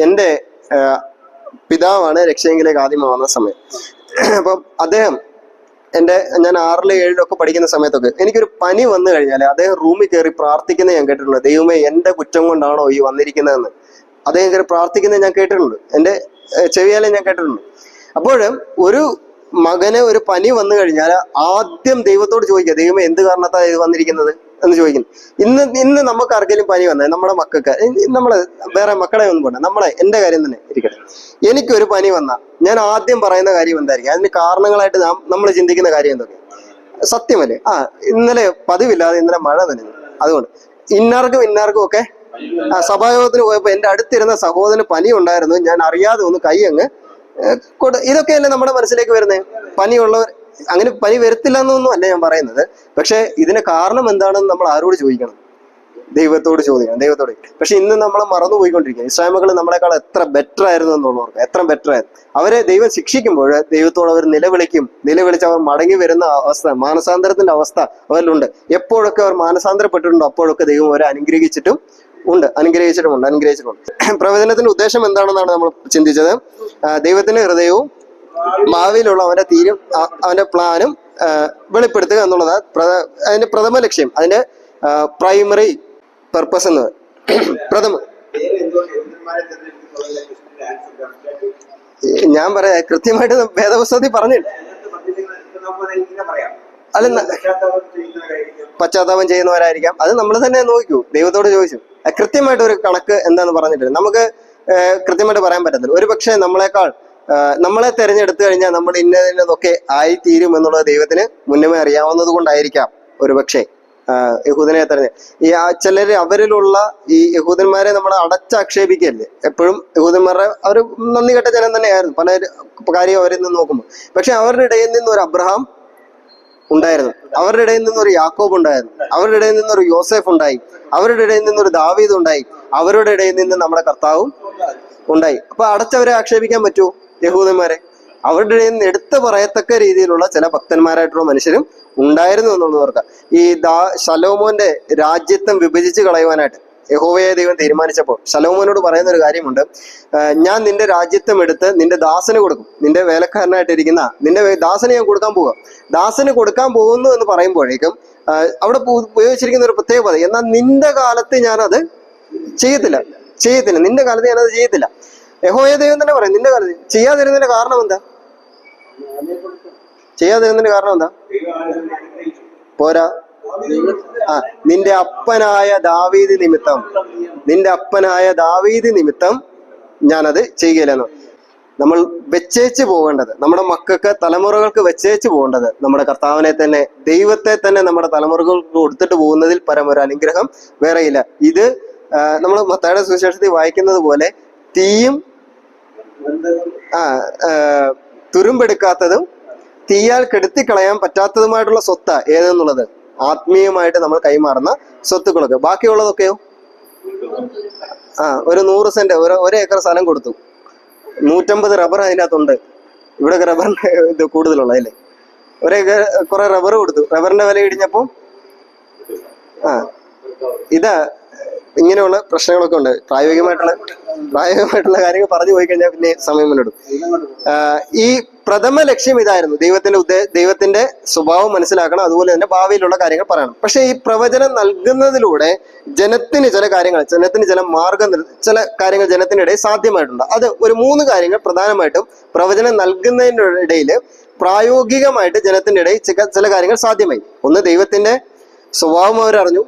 എൻ്റെ പിതാവാണ് രക്ഷയെങ്കിലേക്ക് ആദ്യം വന്ന സമയം. അപ്പം അദ്ദേഹം ഞാൻ 6ലും 7ലും ഒക്കെ പഠിക്കുന്ന സമയത്തൊക്കെ എനിക്കൊരു പനി വന്നു കഴിഞ്ഞാൽ അദ്ദേഹം റൂമിൽ കയറി പ്രാർത്ഥിക്കുന്നത് ഞാൻ കേട്ടിട്ടുണ്ട്. ദൈവമേ, എന്റെ കുറ്റം കൊണ്ടാണോ ഈ വന്നിരിക്കുന്നതെന്ന് അദ്ദേഹം കയറി പ്രാർത്ഥിക്കുന്നത് ഞാൻ കേട്ടിട്ടുണ്ട്. എൻ്റെ ചെവിയാലെ ഞാൻ കേട്ടിട്ടുണ്ട്. അപ്പോഴും ഒരു മകന് ഒരു പനി വന്നു കഴിഞ്ഞാൽ ആദ്യം ദൈവത്തോട് ചോദിക്കുക, ദൈവമേ എന്ത് കാരണത്താ ഇത് വന്നിരിക്കുന്നത് എന്ന് ചോദിക്കുന്നു. ഇന്ന് നമുക്ക് ആർക്കെങ്കിലും പനി വന്നത്, നമ്മുടെ മക്കൾക്ക്, നമ്മളെ വേറെ മക്കളെ ഒന്നും പോകണ്ട, എന്റെ കാര്യം തന്നെ ഇരിക്കട്ടെ, എനിക്കൊരു പനി വന്ന ഞാൻ ആദ്യം പറയുന്ന കാര്യം എന്തായിരിക്കും? അതിന് കാരണങ്ങളായിട്ട് നമ്മൾ ചിന്തിക്കുന്ന കാര്യം എന്തൊക്കെ? സത്യമല്ലേ? ഇന്നലെ പതിവില്ലാതെ ഇന്നലെ മഴ നനഞ്ഞു, അതുകൊണ്ട് ഇന്നാർക്കും ഒക്കെ സഭായോഗത്തിന് പോയപ്പോ എന്റെ അടുത്തിരുന്ന സഹോദരന് പനി ഉണ്ടായിരുന്നു, ഞാൻ അറിയാതെ ഒന്ന് കൈ അങ്ങ് ഇതൊക്കെയല്ലേ നമ്മുടെ മനസ്സിലേക്ക് വരുന്നത്. പനിയുള്ളവർ അങ്ങനെ പനി വരത്തില്ല എന്നൊന്നും അല്ല ഞാൻ പറയുന്നത്. പക്ഷെ ഇതിന് കാരണം എന്താണെന്ന് നമ്മൾ ആരോട് ചോദിക്കണം? ദൈവത്തോട് ചോദിക്കണം, ദൈവത്തോട്. പക്ഷെ ഇന്ന് നമ്മൾ മറന്നുപോയിക്കൊണ്ടിരിക്കുക. ഇസ്രായേൽ മക്കൾ നമ്മളെക്കാൾ എത്ര ബെറ്റർ ആയിരുന്നു എന്നുള്ളവർക്ക്, എത്ര ബെറ്റർ ആയിരുന്നു. അവരെ ദൈവം ശിക്ഷിക്കുമ്പോൾ ദൈവത്തോട് അവർ നിലവിളിച്ച് അവർ മടങ്ങി വരുന്ന അവസ്ഥ, മാനസാന്തരത്തിന്റെ അവസ്ഥ അവരിലുണ്ട്. എപ്പോഴൊക്കെ അവർ മാനസാന്തരപ്പെട്ടിട്ടുണ്ടോ അപ്പോഴൊക്കെ ദൈവം അവരെ അനുഗ്രഹിച്ചിട്ടുമുണ്ട്. പ്രവചനത്തിന്റെ ഉദ്ദേശം എന്താണെന്നാണ് നമ്മൾ ചിന്തിച്ചത്. ദൈവത്തിന്റെ ഹൃദയവും ഭാവിയിലുള്ള അവന്റെ തീരും അവന്റെ പ്ലാനും വെളിപ്പെടുത്തുക എന്നുള്ളത് അതിന്റെ പ്രഥമ ലക്ഷ്യം, അതിന്റെ പ്രൈമറി പർപ്പസ് എന്ന് ഞാൻ പറയാ കൃത്യമായിട്ട് വേദപുസ്തകത്തിൽ പറഞ്ഞില്ല. അല്ല, പശ്ചാത്താപം ചെയ്യുന്നവരായിരിക്കാം. അത് നമ്മൾ തന്നെ നോക്കൂ, ദൈവത്തോട് ചോദിച്ചു. കൃത്യമായിട്ട് ഒരു കണക്ക് എന്താന്ന് പറഞ്ഞിട്ടില്ല. നമുക്ക് കൃത്യമായിട്ട് പറയാൻ പറ്റത്തില്ല. ഒരു പക്ഷേ നമ്മളെ തെരഞ്ഞെടുത്തു കഴിഞ്ഞാൽ നമ്മൾ ഇന്നതൊക്കെ ആയിത്തീരും എന്നുള്ളത് ദൈവത്തിന് മുന്നമേ അറിയാവുന്നത് കൊണ്ടായിരിക്കാം ഒരു പക്ഷേ യഹൂദനെ ചിലര് അവരിലുള്ള ഈ യഹൂദന്മാരെ നമ്മൾ അടച്ചാക്ഷേപിക്കല്ലേ. എപ്പോഴും യഹൂദന്മാരുടെ അവർ നന്ദി കെട്ട ജനം തന്നെയായിരുന്നു പല കാര്യം അവരിൽ നിന്ന് നോക്കുമ്പോൾ. പക്ഷെ അവരുടെ ഇടയിൽ നിന്ന് ഒരു അബ്രഹാം ഉണ്ടായിരുന്നു, അവരുടെ ഇടയിൽ നിന്നൊരു യാക്കോബ് ഉണ്ടായിരുന്നു, അവരുടെ ഇടയിൽ നിന്നൊരു യോസേഫ് ഉണ്ടായി, അവരുടെ ഇടയിൽ നിന്നൊരു ദാവീദ് ഉണ്ടായി, അവരുടെ ഇടയിൽ നിന്ന് നമ്മുടെ കർത്താവും ഉണ്ടായി. അപ്പൊ അടച്ചവരെ ആക്ഷേപിക്കാൻ പറ്റുമോ യഹൂദന്മാരെ? അവരുടെ ഇടയിൽ നിന്ന് എടുത്തു പറയത്തക്ക രീതിയിലുള്ള ചില ഭക്തന്മാരായിട്ടുള്ള മനുഷ്യരും ഉണ്ടായിരുന്നു എന്നുള്ളവർക്ക്. ഈ ശലോമോന്റെ രാജ്യത്വം വിഭജിച്ച് കളയുവാനായിട്ട് യഹോവയെ ദൈവം തീരുമാനിച്ചപ്പോൾ ശലോമോനോട് പറയുന്ന ഒരു കാര്യമുണ്ട്. ഞാൻ നിന്റെ രാജ്യത്വം എടുത്ത് നിന്റെ ദാസന് കൊടുക്കും, നിന്റെ വേലക്കാരനായിട്ടിരിക്കുന്ന നിന്റെ ദാസന് ഞാൻ കൊടുക്കാൻ പോവുക. ദാസന് കൊടുക്കാൻ പോകുന്നു എന്ന് പറയുമ്പോഴേക്കും അവിടെ ഉപയോഗിച്ചിരിക്കുന്ന ഒരു പ്രത്യേക പദം, എന്നാൽ നിന്റെ കാലത്ത് ഞാനത് ചെയ്യത്തില്ല, നിന്റെ കാലത്ത് ഞാനത് ചെയ്യത്തില്ല. യഹോവയെ ദൈവം തന്നെ പറയും, നിന്റെ കാലത്ത് ചെയ്യാതിരുന്നതിന്റെ കാരണം എന്താ? പോരാ, നിന്റെ അപ്പനായ ദാവീദ് നിമിത്തം ഞാനത് ചെയ്യുകയില്ലെന്ന്. നമ്മൾ വെച്ചേച്ച് പോകേണ്ടത്, നമ്മുടെ മക്കൾക്ക് തലമുറകൾക്ക് വെച്ചേച്ച് പോകേണ്ടത് നമ്മുടെ കർത്താവിനെ തന്നെ, ദൈവത്തെ തന്നെ നമ്മുടെ തലമുറകൾക്ക് കൊടുത്തിട്ട് പോകുന്നതിൽ പരമൊരു അനുഗ്രഹം വേറെയില്ല. ഇത് നമ്മൾ മത്തായിയുടെ സുവിശേഷത്തിൽ വായിക്കുന്നത് പോലെ തീയും തുരുമ്പെടുക്കാത്തതും തീയാൽ കെടുത്തിക്കളയാൻ പറ്റാത്തതുമായിട്ടുള്ള സ്വത്ത് ഏതെന്നുള്ളത് ആത്മീയമായിട്ട് നമ്മൾ കൈമാറുന്ന സ്വത്തുക്കളൊക്കെ. ബാക്കിയുള്ളതൊക്കെയോ ഒരു 100 സെന്റ്, ഒരു ഏക്കർ സ്ഥലം കൊടുത്തു, 150 റബ്ബർ അതിനകത്തുണ്ട്. ഇവിടെ റബ്ബറിന്റെ ഇത് കൂടുതലുള്ള അല്ലേ, കുറെ റബ്ബർ കൊടുത്തു, റബ്ബറിന്റെ വില ഇടിഞ്ഞപ്പോ ഇതാ ഇങ്ങനെയുള്ള പ്രശ്നങ്ങളൊക്കെ ഉണ്ട്. പ്രായോഗികമായിട്ടുള്ള കാര്യങ്ങൾ പറഞ്ഞു പോയി കഴിഞ്ഞാൽ പിന്നെ സമയം മുന്നോട്ടും. ഈ പ്രഥമ ലക്ഷ്യം ഇതായിരുന്നു, ദൈവത്തിന്റെ സ്വഭാവം മനസ്സിലാക്കണം, അതുപോലെ തന്നെ ഭാവിയിലുള്ള കാര്യങ്ങൾ പറയണം. പക്ഷെ ഈ പ്രവചനം നൽകുന്നതിലൂടെ ജനത്തിന് ചില കാര്യങ്ങൾ ജനത്തിനിടയിൽ സാധ്യമായിട്ടുണ്ട്. അത് ഒരു 3 കാര്യങ്ങൾ പ്രധാനമായിട്ടും പ്രവചനം നൽകുന്നതിൻ്റെ ഇടയിൽ പ്രായോഗികമായിട്ട് ജനത്തിന്റെ ഇടയിൽ ചില കാര്യങ്ങൾ സാധ്യമായി. ഒന്ന്, ദൈവത്തിന്റെ സ്വഭാവം അവരറിഞ്ഞു,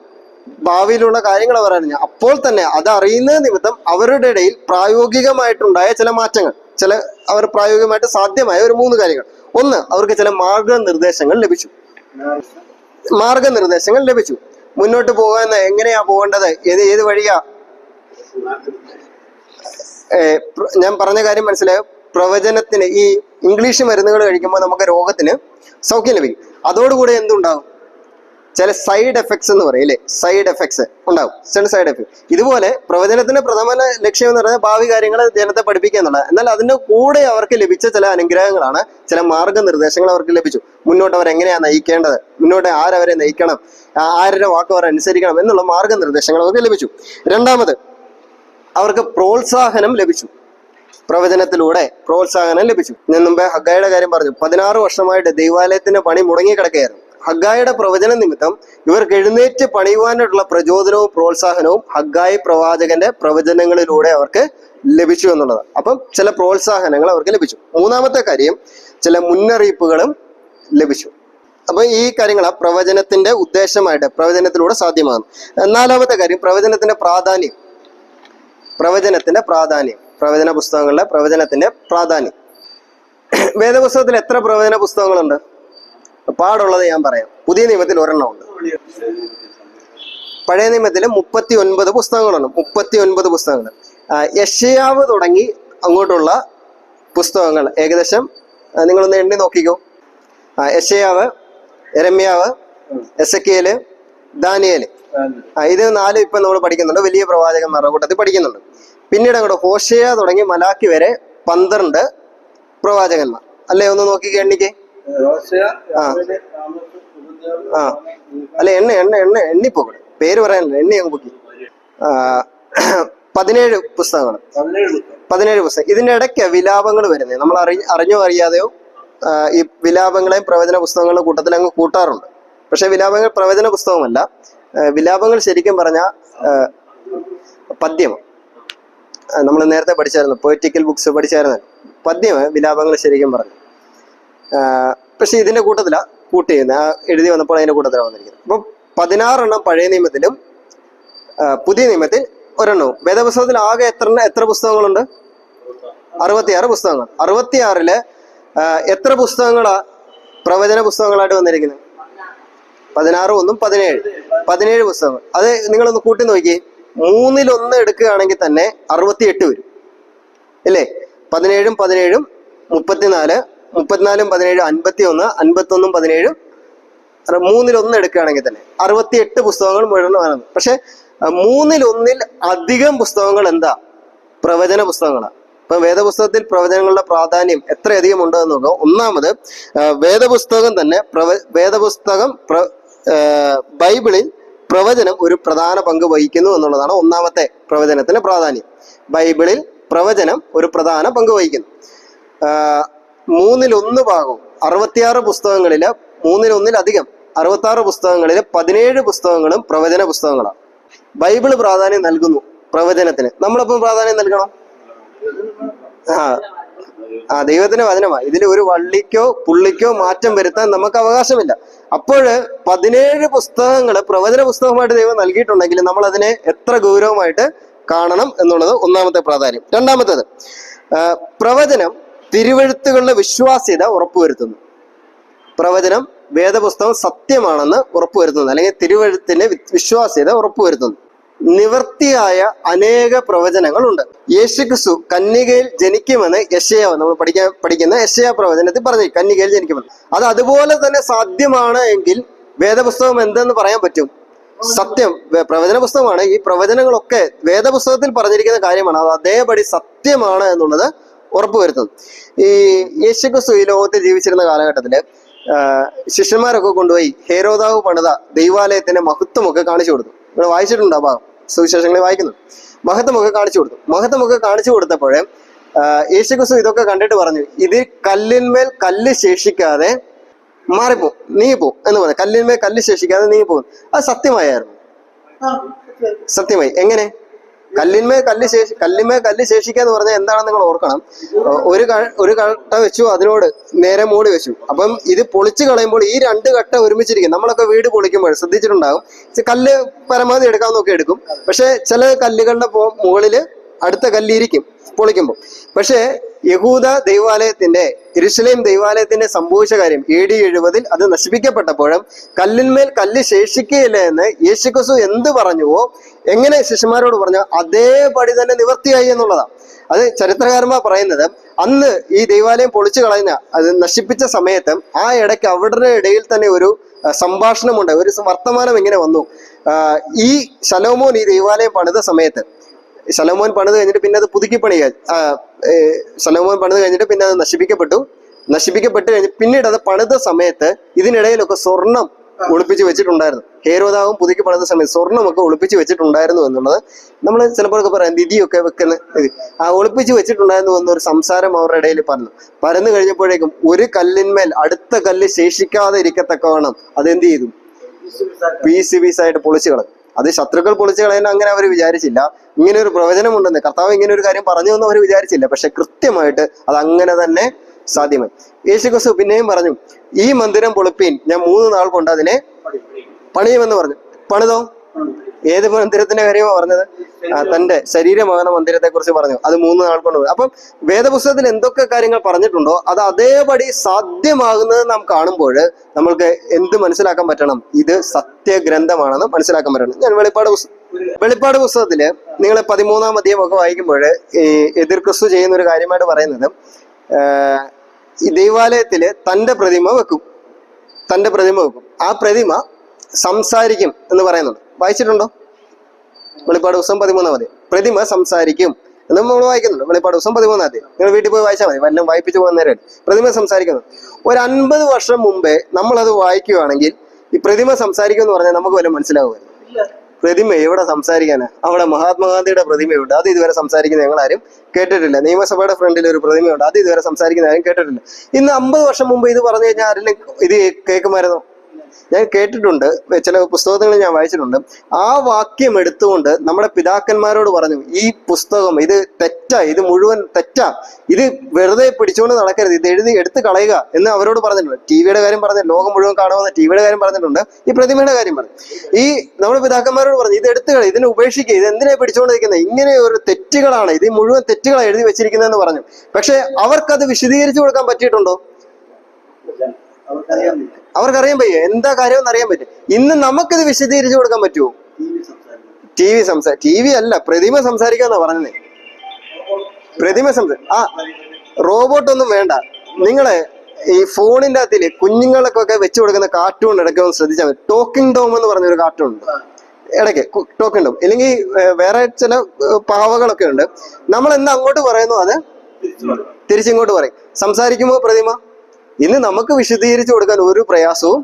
ഭാവിയിലുള്ള കാര്യങ്ങൾ അവർ അറിഞ്ഞു. അപ്പോൾ തന്നെ അത് അറിയുന്ന നിമിത്തം അവരുടെ ഇടയിൽ പ്രായോഗികമായിട്ടുണ്ടായ ചില മാറ്റങ്ങൾ, അവർ പ്രായോഗികമായിട്ട് സാധ്യമായ ഒരു 3 കാര്യങ്ങൾ. ഒന്ന്, അവർക്ക് ചില മാർഗനിർദ്ദേശങ്ങൾ ലഭിച്ചു. മുന്നോട്ട് പോകാൻ എങ്ങനെയാ പോകേണ്ടത്, ഏത് വഴിയാ? ഞാൻ പറഞ്ഞ കാര്യം മനസ്സിലായോ? പ്രവചനത്തിന് ഈ ഇംഗ്ലീഷ് മരുന്നുകൾ കഴിക്കുമ്പോൾ നമുക്ക് രോഗത്തിന് സൗഖ്യം ലഭിക്കും. അതോടുകൂടി എന്തുണ്ടാകും? ചില സൈഡ് എഫക്ട്സ് എന്ന് പറയും അല്ലേ, സൈഡ് എഫക്ട്സ് ഉണ്ടാവും, ചില സൈഡ് എഫക്ട്. ഇതുപോലെ പ്രവചനത്തിന്റെ പ്രഥമ ലക്ഷ്യം എന്ന് പറയുന്നത് ഭാവി കാര്യങ്ങൾ ജനത്തെ പഠിപ്പിക്കുക എന്നുള്ളത്. എന്നാൽ അതിന്റെ കൂടെ അവർക്ക് ലഭിച്ച ചില അനുഗ്രഹങ്ങളാണ്, ചില മാർഗനിർദ്ദേശങ്ങൾ അവർക്ക് ലഭിച്ചു. മുന്നോട്ട് അവർ എങ്ങനെയാണ് നയിക്കേണ്ടത്, മുന്നോട്ട് ആരവരെ നയിക്കണം, ആരുടെ വാക്ക് അവർ അനുസരിക്കണം എന്നുള്ള മാർഗനിർദ്ദേശങ്ങൾ അവർക്ക് ലഭിച്ചു. രണ്ടാമത്, അവർക്ക് പ്രോത്സാഹനം ലഭിച്ചു. പ്രവചനത്തിലൂടെ പ്രോത്സാഹനം ലഭിച്ചു. ഞാൻ മുമ്പേ ഹഗ്ഗായിയുടെ കാര്യം പറഞ്ഞു. 16 വർഷമായിട്ട് ദൈവാലയത്തിന്റെ പണി മുടങ്ങിക്കിടക്കുകയായിരുന്നു. ഹഗ്ഗായിയുടെ പ്രവചന നിമിത്തം ഇവർക്ക് എഴുന്നേറ്റ് പണിയുവാനായിട്ടുള്ള പ്രചോദനവും പ്രോത്സാഹനവും ഹഗ്ഗായി പ്രവാചകന്റെ പ്രവചനങ്ങളിലൂടെ അവർക്ക് ലഭിച്ചു എന്നുള്ളതാണ്. അപ്പം ചില പ്രോത്സാഹനങ്ങൾ അവർക്ക് ലഭിച്ചു. മൂന്നാമത്തെ കാര്യം, ചില മുന്നറിയിപ്പുകളും ലഭിച്ചു. അപ്പൊ ഈ കാര്യങ്ങൾ പ്രവചനത്തിന്റെ ഉദ്ദേശമായിട്ട് പ്രവചനത്തിലൂടെ സാധ്യമാകുന്നു. നാലാമത്തെ കാര്യം, പ്രവചനത്തിന്റെ പ്രാധാന്യം. പ്രവചന പുസ്തകങ്ങളിലെ പ്രവചനത്തിന്റെ പ്രാധാന്യം. വേദപുസ്തകത്തിൽ എത്ര പ്രവചന പുസ്തകങ്ങളുണ്ട്? പാടുള്ളത് ഞാൻ പറയാം. പുതിയ നിയമത്തിൽ ഒരെണ്ണമുണ്ട്. പഴയ നിയമത്തിൽ 39 പുസ്തകങ്ങളുണ്ട്. 39 പുസ്തകങ്ങൾ. യെശയ്യാവ് തുടങ്ങി അങ്ങോട്ടുള്ള പുസ്തകങ്ങൾ ഏകദേശം നിങ്ങളൊന്ന് എണ്ണി നോക്കിക്കോ. യെശയ്യാവ്, യെരമ്യാവ്, എസെക്കിയേല്, ദാനിയേല്. ഇത് 4 ഇപ്പൊ നമ്മൾ പഠിക്കുന്നുണ്ട്. വലിയ പ്രവാചകന്മാരുടെ കൂട്ടത്തിൽ പഠിക്കുന്നുണ്ട്. പിന്നീട് അങ്ങോട്ട് ഹോശേയ തുടങ്ങി മലാക്കി വരെ 12 പ്രവാചകന്മാർ അല്ലേ? ഒന്ന് നോക്കിക്കേ, എണ്ണിക്കേ. അല്ല, എണ്ണിപ്പോകണം, പേര് പറയാനല്ല, എണ്ണി അങ്ങ് പൊക്കി. 17 പുസ്തകങ്ങൾ. 17 പുസ്തകം. ഇതിന്റെ ഇടയ്ക്ക് വിലാപങ്ങൾ വരുന്നത് നമ്മൾ അറിഞ്ഞോ അറിയാതെയോ ഈ വിലാപങ്ങളെയും പ്രവചന പുസ്തകങ്ങളുടെ കൂട്ടത്തിൽ അങ്ങ് കൂട്ടാറുണ്ട്. പക്ഷെ വിലാപങ്ങൾ പ്രവചന പുസ്തകമല്ല. വിലാപങ്ങൾ ശരിക്കും പറഞ്ഞ പദ്യം. നമ്മൾ നേരത്തെ പഠിച്ചായിരുന്നു, പോയറ്റിക്കൽ ബുക്സ് പഠിച്ചായിരുന്നു. പദ്യം വിലാപങ്ങൾ ശരിക്കും പറഞ്ഞു. പക്ഷെ ഇതിന്റെ കൂട്ടത്തിലാ എഴുതി വന്നപ്പോൾ അതിന്റെ കൂട്ടത്തിലാണ് വന്നിരിക്കുന്നത്. അപ്പൊ 16 പഴയ നിയമത്തിലും പുതിയ നിയമത്തിൽ ഒരെണ്ണവും. വേദപുസ്തകത്തിൽ ആകെ എത്ര പുസ്തകങ്ങളുണ്ട്? 66 പുസ്തകങ്ങൾ. 66 എത്ര പുസ്തകങ്ങളാ പ്രവചന പുസ്തകങ്ങളായിട്ട് വന്നിരിക്കുന്നത്? 16 1 17 പുസ്തകങ്ങൾ. അത് നിങ്ങളൊന്ന് കൂട്ടി നോക്കി. 1/3 എടുക്കുകയാണെങ്കിൽ തന്നെ 68 വരും ഇല്ലേ? 17 34, 34 17 51, 51 17, 3/1 എടുക്കുകയാണെങ്കിൽ തന്നെ 68 പുസ്തകങ്ങൾ മുഴുവൻ വേണം. പക്ഷെ 3/1 അധികം പുസ്തകങ്ങൾ എന്താ? പ്രവചന പുസ്തകങ്ങളാണ്. ഇപ്പൊ വേദപുസ്തകത്തിൽ പ്രവചനങ്ങളുടെ പ്രാധാന്യം എത്രയധികം ഉണ്ടെന്ന് നോക്കാം. ഒന്നാമത്, ബൈബിളിൽ പ്രവചനം ഒരു പ്രധാന പങ്ക് വഹിക്കുന്നു എന്നുള്ളതാണ് ഒന്നാമത്തെ പ്രവചനത്തിന്റെ പ്രാധാന്യം. ബൈബിളിൽ പ്രവചനം ഒരു പ്രധാന പങ്ക് വഹിക്കുന്നു. 1/3 ഭാഗവും 66 പുസ്തകങ്ങളില് 1/1 അധികം 66 പുസ്തകങ്ങളില് 17 പുസ്തകങ്ങളും പ്രവചന പുസ്തകങ്ങളാണ്. ബൈബിള് പ്രാധാന്യം നൽകുന്നു പ്രവചനത്തിന്. നമ്മളപ്പം പ്രാധാന്യം നൽകണം. ദൈവത്തിന്റെ വചനമാണ്. ഇതിൽ ഒരു വള്ളിക്കോ പുള്ളിക്കോ മാറ്റം വരുത്താൻ നമുക്ക് അവകാശമില്ല. അപ്പോൾ 17 പുസ്തകങ്ങൾ പ്രവചന പുസ്തകമായിട്ട് ദൈവം നൽകിയിട്ടുണ്ടെങ്കിൽ നമ്മൾ അതിനെ എത്ര ഗൗരവമായിട്ട് കാണണം എന്നുള്ളത് ഒന്നാമത്തെ പ്രാധാന്യം. രണ്ടാമത്തേത്, പ്രവചനം തിരുവെഴുത്തുകളുടെ വിശ്വാസ്യത ഉറപ്പുവരുത്തുന്നു. പ്രവചനം വേദപുസ്തകം സത്യമാണെന്ന് ഉറപ്പുവരുത്തുന്നു, അല്ലെങ്കിൽ തിരുവെഴുത്തിന്റെ വിശ്വാസ്യത ഉറപ്പുവരുത്തുന്നു. നിവർത്തിയായ അനേക പ്രവചനങ്ങളുണ്ട്. യേശുക്രിസ്തു കന്യകയിൽ ജനിക്കുമെന്ന് യശയ്യാവ്, നമ്മൾ പഠിക്കുന്ന യശയ്യാ പ്രവചനത്തിൽ പറഞ്ഞു, കന്യകയിൽ ജനിക്കുമെന്ന്. അത് അതുപോലെ തന്നെ സാധ്യമാണ് എങ്കിൽ വേദപുസ്തകം എന്തെന്ന് പറയാൻ പറ്റും? സത്യം. പ്രവചന പുസ്തകമാണ്. ഈ പ്രവചനങ്ങളൊക്കെ വേദപുസ്തകത്തിൽ പറഞ്ഞിരിക്കുന്ന കാര്യമാണ്. അത് അതേപടി സത്യമാണ് എന്നുള്ളത് ഉറപ്പുവരുത്തുന്നു. ഈ യേശുക്രിസ്തു ഈ ലോകത്തിൽ ജീവിച്ചിരുന്ന കാലഘട്ടത്തില് ശിഷ്യന്മാരൊക്കെ കൊണ്ടുപോയി ഹേരോദാവ് പണിത ദൈവാലയത്തിന്റെ മഹത്വമൊക്കെ കാണിച്ചു കൊടുത്തു. നിങ്ങൾ വായിച്ചിട്ടുണ്ടോ? ഭാഗം സുവിശേഷങ്ങളിൽ വായിക്കുന്നു. മഹത്വമൊക്കെ കാണിച്ചു കൊടുത്തപ്പോഴേ യേശുക്രിസ്തു ഇതൊക്കെ കണ്ടിട്ട് പറഞ്ഞു, ഇത് കല്ലിന്മേൽ കല്ല് ശേഷിക്കാതെ മാറിപ്പോ, നീങ്ങിപ്പോ എന്ന് പറഞ്ഞു. കല്ലിന്മേൽ കല്ല് ശേഷിക്കാതെ നീങ്ങിപ്പോകും. അത് സത്യമായിരുന്നു. സത്യമായി. എങ്ങനെ? കല്ലിന്മേൽ കല്ല് ശേഷിക്കാന്ന് പറഞ്ഞാൽ എന്താണെന്ന് നിങ്ങൾ ഓർക്കണം. ഒരു കട്ട വെച്ചു, അതിനോട് നേരെ മൂടി വെച്ചു. അപ്പം ഇത് പൊളിച്ചു കളയുമ്പോൾ ഈ 2 കട്ട ഒരുമിച്ചിരിക്കും. നമ്മളൊക്കെ വീട് പൊളിക്കുമ്പോൾ ശ്രദ്ധിച്ചിട്ടുണ്ടാകും, കല്ല് പരമാവധി എടുക്കാവുന്നൊക്കെ എടുക്കും. പക്ഷെ ചില കല്ലുകളുടെ മുകളിൽ അടുത്ത കല്ലിരിക്കും പൊളിക്കുമ്പോൾ. പക്ഷേ യഹൂദ ദൈവാലയത്തിന്റെ, യെരുശലേം ദൈവാലയത്തിന്റെ സംഭവിച്ച കാര്യം AD 70 അത് നശിപ്പിക്കപ്പെട്ടപ്പോഴും കല്ലിന്മേൽ കല്ല് ശേഷിക്കുകയില്ല എന്ന് യേശുക്രിസ്തു എന്ത് പറഞ്ഞുവോ, എങ്ങനെ ശിഷ്യന്മാരോട് പറഞ്ഞു, അതേപടി തന്നെ നിവർത്തിയായി എന്നുള്ളതാണ്. അത് ചരിത്രകാരന്മാർ പറയുന്നത്, അന്ന് ഈ ദൈവാലയം പൊളിച്ചു കളയുന്ന, അത് നശിപ്പിച്ച സമയത്ത് ആ ഇടയ്ക്ക് അവരുടെ ഇടയിൽ തന്നെ ഒരു സംഭാഷണമുണ്ട്, ഒരു വർത്തമാനം ഇങ്ങനെ വന്നു. ഈ ശലോമോൻ ഈ ദൈവാലയം പണിത സമയത്ത്, ശലോമോൻ പണിത് കഴിഞ്ഞിട്ട് പിന്നെ അത് പുതുക്കി പണിയാ, ശലോമോൻ പണിത് കഴിഞ്ഞിട്ട് പിന്നെ അത് നശിപ്പിക്കപ്പെട്ട് കഴിഞ്ഞ് പിന്നീട് അത് പണിത സമയത്ത് ഇതിനിടയിലൊക്കെ സ്വർണം ഒളിപ്പിച്ച് വെച്ചിട്ടുണ്ടായിരുന്നു. ഹേരോദാവും പുതുക്കി പണിത സമയത്ത് സ്വർണ്ണമൊക്കെ ഒളിപ്പിച്ച് വെച്ചിട്ടുണ്ടായിരുന്നു എന്നുള്ളത് നമ്മൾ ചിലപ്പോഴൊക്കെ പറയാം. നിധിയൊക്കെ വെക്കുന്ന ആ ഒളിപ്പിച്ച് വെച്ചിട്ടുണ്ടായിരുന്നു എന്നൊരു സംസാരം അവരുടെ ഇടയിൽ പരന്നു കഴിഞ്ഞപ്പോഴേക്കും ഒരു കല്ലിന്മേൽ അടുത്ത കല്ല് ശേഷിക്കാതെ ഇരിക്കത്തക്കവണ്ണം അതെന്ത് ചെയ്തു? പീസായിട്ട് പൊളിച്ചു കളഞ്ഞു. അത് ശത്രുക്കൾ പൊളിച്ചു കളയാൻ അങ്ങനെ അവർ വിചാരിച്ചില്ല. ഇങ്ങനെ ഒരു പ്രവചനമുണ്ടെന്ന് കർത്താവ് ഇങ്ങനെ ഒരു കാര്യം പറഞ്ഞു എന്ന് അവർ വിചാരിച്ചില്ല. പക്ഷെ കൃത്യമായിട്ട് അത് അങ്ങനെ തന്നെ സാധ്യമായി. യേശുക്രിസ്തു പിന്നെയും പറഞ്ഞു, ഈ മന്ദിരം പൊളിപ്പീൻ, ഞാൻ 3 നാൾ കൊണ്ട് അതിനെ പണിയുമെന്ന് പറഞ്ഞു. പണിതോ? ഏത് മന്ദിരത്തിന്റെ കാര്യമാണ് പറഞ്ഞത്? തന്റെ ശരീരമാകുന്ന മന്ദിരത്തെ കുറിച്ച് പറഞ്ഞു. അത് 3 നാൾ കൊണ്ട്. അപ്പം വേദപുസ്തകത്തിൽ എന്തൊക്കെ കാര്യങ്ങൾ പറഞ്ഞിട്ടുണ്ടോ അത് അതേപടി സാധ്യമാകുന്നത് നാം കാണുമ്പോൾ നമ്മൾക്ക് എന്ത് മനസ്സിലാക്കാൻ പറ്റണം? ഇത് സത്യഗ്രന്ഥമാണെന്ന് മനസ്സിലാക്കാൻ പറ്റണം. ഞാൻ വെളിപ്പാട് പുസ്തകത്തില് നിങ്ങൾ 13-ാം അധ്യായമൊക്കെ വായിക്കുമ്പോൾ ഈ എതിർ ക്രിസ്തു ചെയ്യുന്ന ഒരു കാര്യമായിട്ട് പറയുന്നത്, ഈ ദൈവാലയത്തില് തന്റെ പ്രതിമ വെക്കും. ആ പ്രതിമ സംസാരിക്കും എന്ന് പറയുന്നുണ്ട്. വായിച്ചിട്ടുണ്ടോ? വെളിപ്പാട് പുസ്തകം 13-ാം അധ്യായം. പ്രതിമ സംസാരിക്കും എന്ന് നമ്മൾ വായിക്കുന്നുണ്ട്. വെളിപ്പാട് പുസ്തകം 13-ാം അധ്യായം. നിങ്ങൾ വീട്ടിൽ പോയി വായിച്ചാൽ മതി, വല്ലതും വായിപ്പിച്ചു പോകുന്ന നേരം. പ്രതിമ സംസാരിക്കുന്നു. ഒരു 50 വർഷം മുമ്പേ നമ്മളത് വായിക്കുകയാണെങ്കിൽ ഈ പ്രതിമ സംസാരിക്കും എന്ന് പറഞ്ഞാൽ നമുക്ക് വല്ലതും മനസ്സിലാവുമല്ലോ? പ്രതിമ എവിടെ സംസാരിക്കാനാ? അവിടെ മഹാത്മാഗാന്ധിയുടെ പ്രതിമയുണ്ട്, അത് ഇതുവരെ സംസാരിക്കുന്ന ഞങ്ങളാരും കേട്ടിട്ടില്ല. നിയമസഭയുടെ ഫ്രണ്ടിൽ ഒരു പ്രതിമയുണ്ട്, അത് ഇതുവരെ സംസാരിക്കുന്ന ആരും കേട്ടിട്ടില്ല. ഇന്ന് 50 വർഷം മുമ്പ് ഇത് പറഞ്ഞു കഴിഞ്ഞാൽ ആരെങ്കിലും ഇത് കേൾക്കുമായിരുന്നോ? ഞാൻ കേട്ടിട്ടുണ്ട്, ചില പുസ്തകങ്ങൾ ഞാൻ വായിച്ചിട്ടുണ്ട്. ആ വാക്യം എടുത്തുകൊണ്ട് നമ്മുടെ പിതാക്കന്മാരോട് പറഞ്ഞു, ഈ പുസ്തകം ഇത് തെറ്റാ, ഇത് മുഴുവൻ തെറ്റാ, ഇത് വെറുതെ പിടിച്ചുകൊണ്ട് നടക്കരുത്, ഇത് എടുത്ത് കളയുക എന്ന് അവരോട് പറഞ്ഞിട്ടുണ്ട്. ടിവിയുടെ കാര്യം പറഞ്ഞു, ലോകം മുഴുവൻ കാണുമെന്ന് ടിവിയുടെ കാര്യം പറഞ്ഞിട്ടുണ്ട്. ഈ പ്രതിമയുടെ കാര്യം പറഞ്ഞു, ഈ നമ്മുടെ പിതാക്കന്മാരോട് പറഞ്ഞു, ഇത് എടുത്ത് കളയുക, ഇതിനെ ഉപേക്ഷിക്കുക, ഇത് എന്തിനാ പിടിച്ചുകൊണ്ടിരിക്കുന്നത്, ഇങ്ങനെ ഒരു തെറ്റുകളാണ്, ഇത് മുഴുവൻ തെറ്റുകളാണ് എഴുതി വെച്ചിരിക്കുന്നതെന്ന് പറഞ്ഞു. പക്ഷെ അവർക്കത് വിശദീകരിച്ചു കൊടുക്കാൻ പറ്റിയിട്ടുണ്ടോ? അവർക്കറിയാൻ പറ്റുമോ എന്താ കാര്യമെന്ന് അറിയാൻ പറ്റും. ഇന്ന് നമുക്കിത് വിശദീകരിച്ചു കൊടുക്കാൻ പറ്റുമോ? ടി വി അല്ല, പ്രതിമ സംസാരിക്കാന്നാ പറഞ്ഞത്. പ്രതിമ റോബോട്ടൊന്നും വേണ്ട. നിങ്ങളെ ഈ ഫോണിന്റെ അകത്തില് കുഞ്ഞുങ്ങൾക്കൊക്കെ വെച്ചു കൊടുക്കുന്ന കാർട്ടൂൺ ഇടയ്ക്ക് ഒന്ന് ശ്രദ്ധിച്ചാൽ മതി. ടോക്കിംഗ് ടോം എന്ന് പറഞ്ഞൊരു കാർട്ടൂൺ ഉണ്ട് ഇടയ്ക്ക്, ടോക്കിംഗ് ടോം. ഇല്ലെങ്കിൽ വേറെ ചില പാവകളൊക്കെ ഉണ്ട്. നമ്മൾ എന്താ അങ്ങോട്ട് പറയുന്നു അത് തിരിച്ചിങ്ങോട്ട് പറയും. സംസാരിക്കുമോ പ്രതിമ? ഇന്ന് നമുക്ക് വിശദീകരിച്ചു കൊടുക്കാൻ ഒരു പ്രയാസവും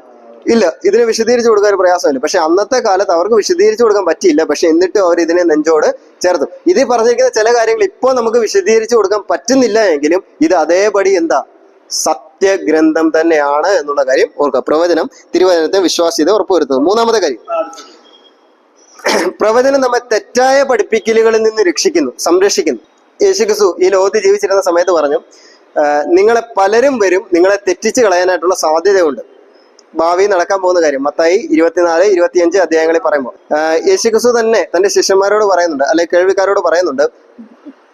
ഇല്ല. ഇതിനെ വിശദീകരിച്ചു കൊടുക്കാൻ ഒരു പ്രയാസമില്ല. പക്ഷെ അന്നത്തെ കാലത്ത് അവർക്ക് വിശദീകരിച്ചു കൊടുക്കാൻ പറ്റിയില്ല. പക്ഷെ എന്നിട്ടും അവർ ഇതിനെ നെഞ്ചോട് ചേർത്തു. ഇതിൽ പറഞ്ഞിരിക്കുന്ന ചില കാര്യങ്ങൾ ഇപ്പോൾ നമുക്ക് വിശദീകരിച്ചു കൊടുക്കാൻ പറ്റുന്നില്ല എങ്കിലും ഇത് അതേപടി എന്താ സത്യഗ്രന്ഥം തന്നെയാണ് എന്നുള്ള കാര്യം ഓർക്കുക. പ്രവചനം തിരുവചനത്തെ വിശ്വാസ്യത ഉറപ്പുവരുത്തുന്നു. 3-ാമത്തെ കാര്യം, പ്രവചനം നമ്മെ തെറ്റായ പഠിപ്പിക്കലുകളിൽ നിന്ന് സംരക്ഷിക്കുന്നു. യേശുക്രിസ്തു ഈ ലോകത്ത് ജീവിച്ചിരുന്ന സമയത്ത് പറഞ്ഞു, നിങ്ങളെ പലരും വരും നിങ്ങളെ തെറ്റിച്ച് കളയാനായിട്ടുള്ള സാധ്യതയുണ്ട്. ഭാവിയിൽ നടക്കാൻ പോകുന്ന കാര്യം മത്തായി 24, 25 അധ്യായങ്ങളിൽ പറയുമ്പോൾ യേശുക്രിസ്തു തന്നെ തന്റെ ശിഷ്യന്മാരോട് പറയുന്നുണ്ട്, അല്ലെങ്കിൽ കേൾവിക്കാരോട് പറയുന്നുണ്ട്,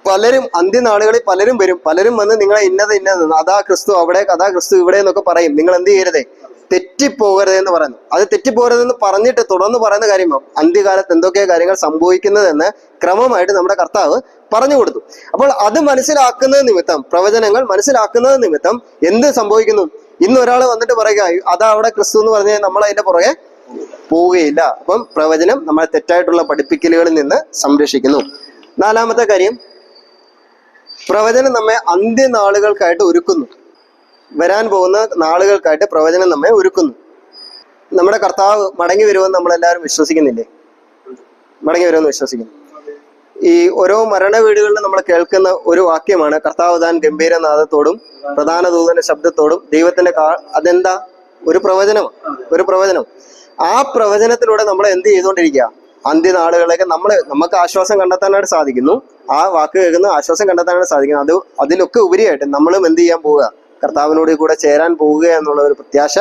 പലരും അന്ത്യനാളുകളിൽ പലരും വരും, പലരും വന്ന് നിങ്ങളെ ഇന്നത് അതാ ക്രിസ്തു അവിടെ, അതാ ക്രിസ്തു ഇവിടെ എന്നൊക്കെ പറയും. നിങ്ങൾ എന്ത് ചെയ്യരുതേ? തെറ്റിപ്പോകരുതെന്ന് പറയുന്നു. അത് തെറ്റിപ്പോകരുതെന്ന് പറഞ്ഞിട്ട് തുടർന്ന് പറയുന്ന കാര്യമോ അന്ത്യകാലത്ത് എന്തൊക്കെയാ കാര്യങ്ങൾ സംഭവിക്കുന്നതെന്ന് ക്രമമായിട്ട് നമ്മുടെ കർത്താവ് പറഞ്ഞു കൊടുത്തു. അപ്പോൾ അത് മനസ്സിലാക്കുന്നത് നിമിത്തം, പ്രവചനങ്ങൾ മനസ്സിലാക്കുന്നത് നിമിത്തം എന്ത് സംഭവിക്കുന്നു? ഇന്ന് ഒരാൾ വന്നിട്ട് പറയുക അതാ അവിടെ ക്രിസ്തു എന്ന് പറഞ്ഞാൽ നമ്മൾ അതിന്റെ പുറകെ പോവുകയില്ല. അപ്പം പ്രവചനം നമ്മളെ തെറ്റായിട്ടുള്ള പഠിപ്പിക്കലുകളിൽ നിന്ന് സംരക്ഷിക്കുന്നു. 4-ാമത്തെ കാര്യം, പ്രവചനം നമ്മെ അന്ത്യനാളുകൾക്കായിട്ട് ഒരുക്കുന്നു. വരാൻ പോകുന്ന നാളുകൾക്കായിട്ട് പ്രവചനം നമ്മെ ഒരുക്കുന്നു. നമ്മുടെ കർത്താവ് മടങ്ങി വരുമെന്ന് നമ്മളെല്ലാവരും വിശ്വസിക്കുന്നില്ലേ? മടങ്ങി വരുമെന്ന് വിശ്വസിക്കുന്നു. ഈ ഓരോ മരണ വീടുകളിലും നമ്മൾ കേൾക്കുന്ന ഒരു വാക്യമാണ്, കർത്താവ് താൻ ഗംഭീരനാദത്തോടും പ്രധാന ദൂതന്റെ ശബ്ദത്തോടും ദൈവത്തിന്റെ അതെന്താ? ഒരു പ്രവചനം. ആ പ്രവചനത്തിലൂടെ നമ്മൾ എന്ത് ചെയ്തുകൊണ്ടിരിക്കുക? അന്ത്യനാളുകളിലേക്ക് നമുക്ക് ആശ്വാസം കണ്ടെത്താനായിട്ട് സാധിക്കുന്നു. ആ വാക്ക് കേൾക്കുന്ന ആശ്വാസം കണ്ടെത്താനായിട്ട് സാധിക്കുന്നു. അതിലൊക്കെ ഉപരിയായിട്ട് നമ്മളും എന്ത് ചെയ്യാൻ പോവുക? കർത്താവിനോട് കൂടെ ചേരാൻ പോവുക എന്നുള്ള ഒരു പ്രത്യാശ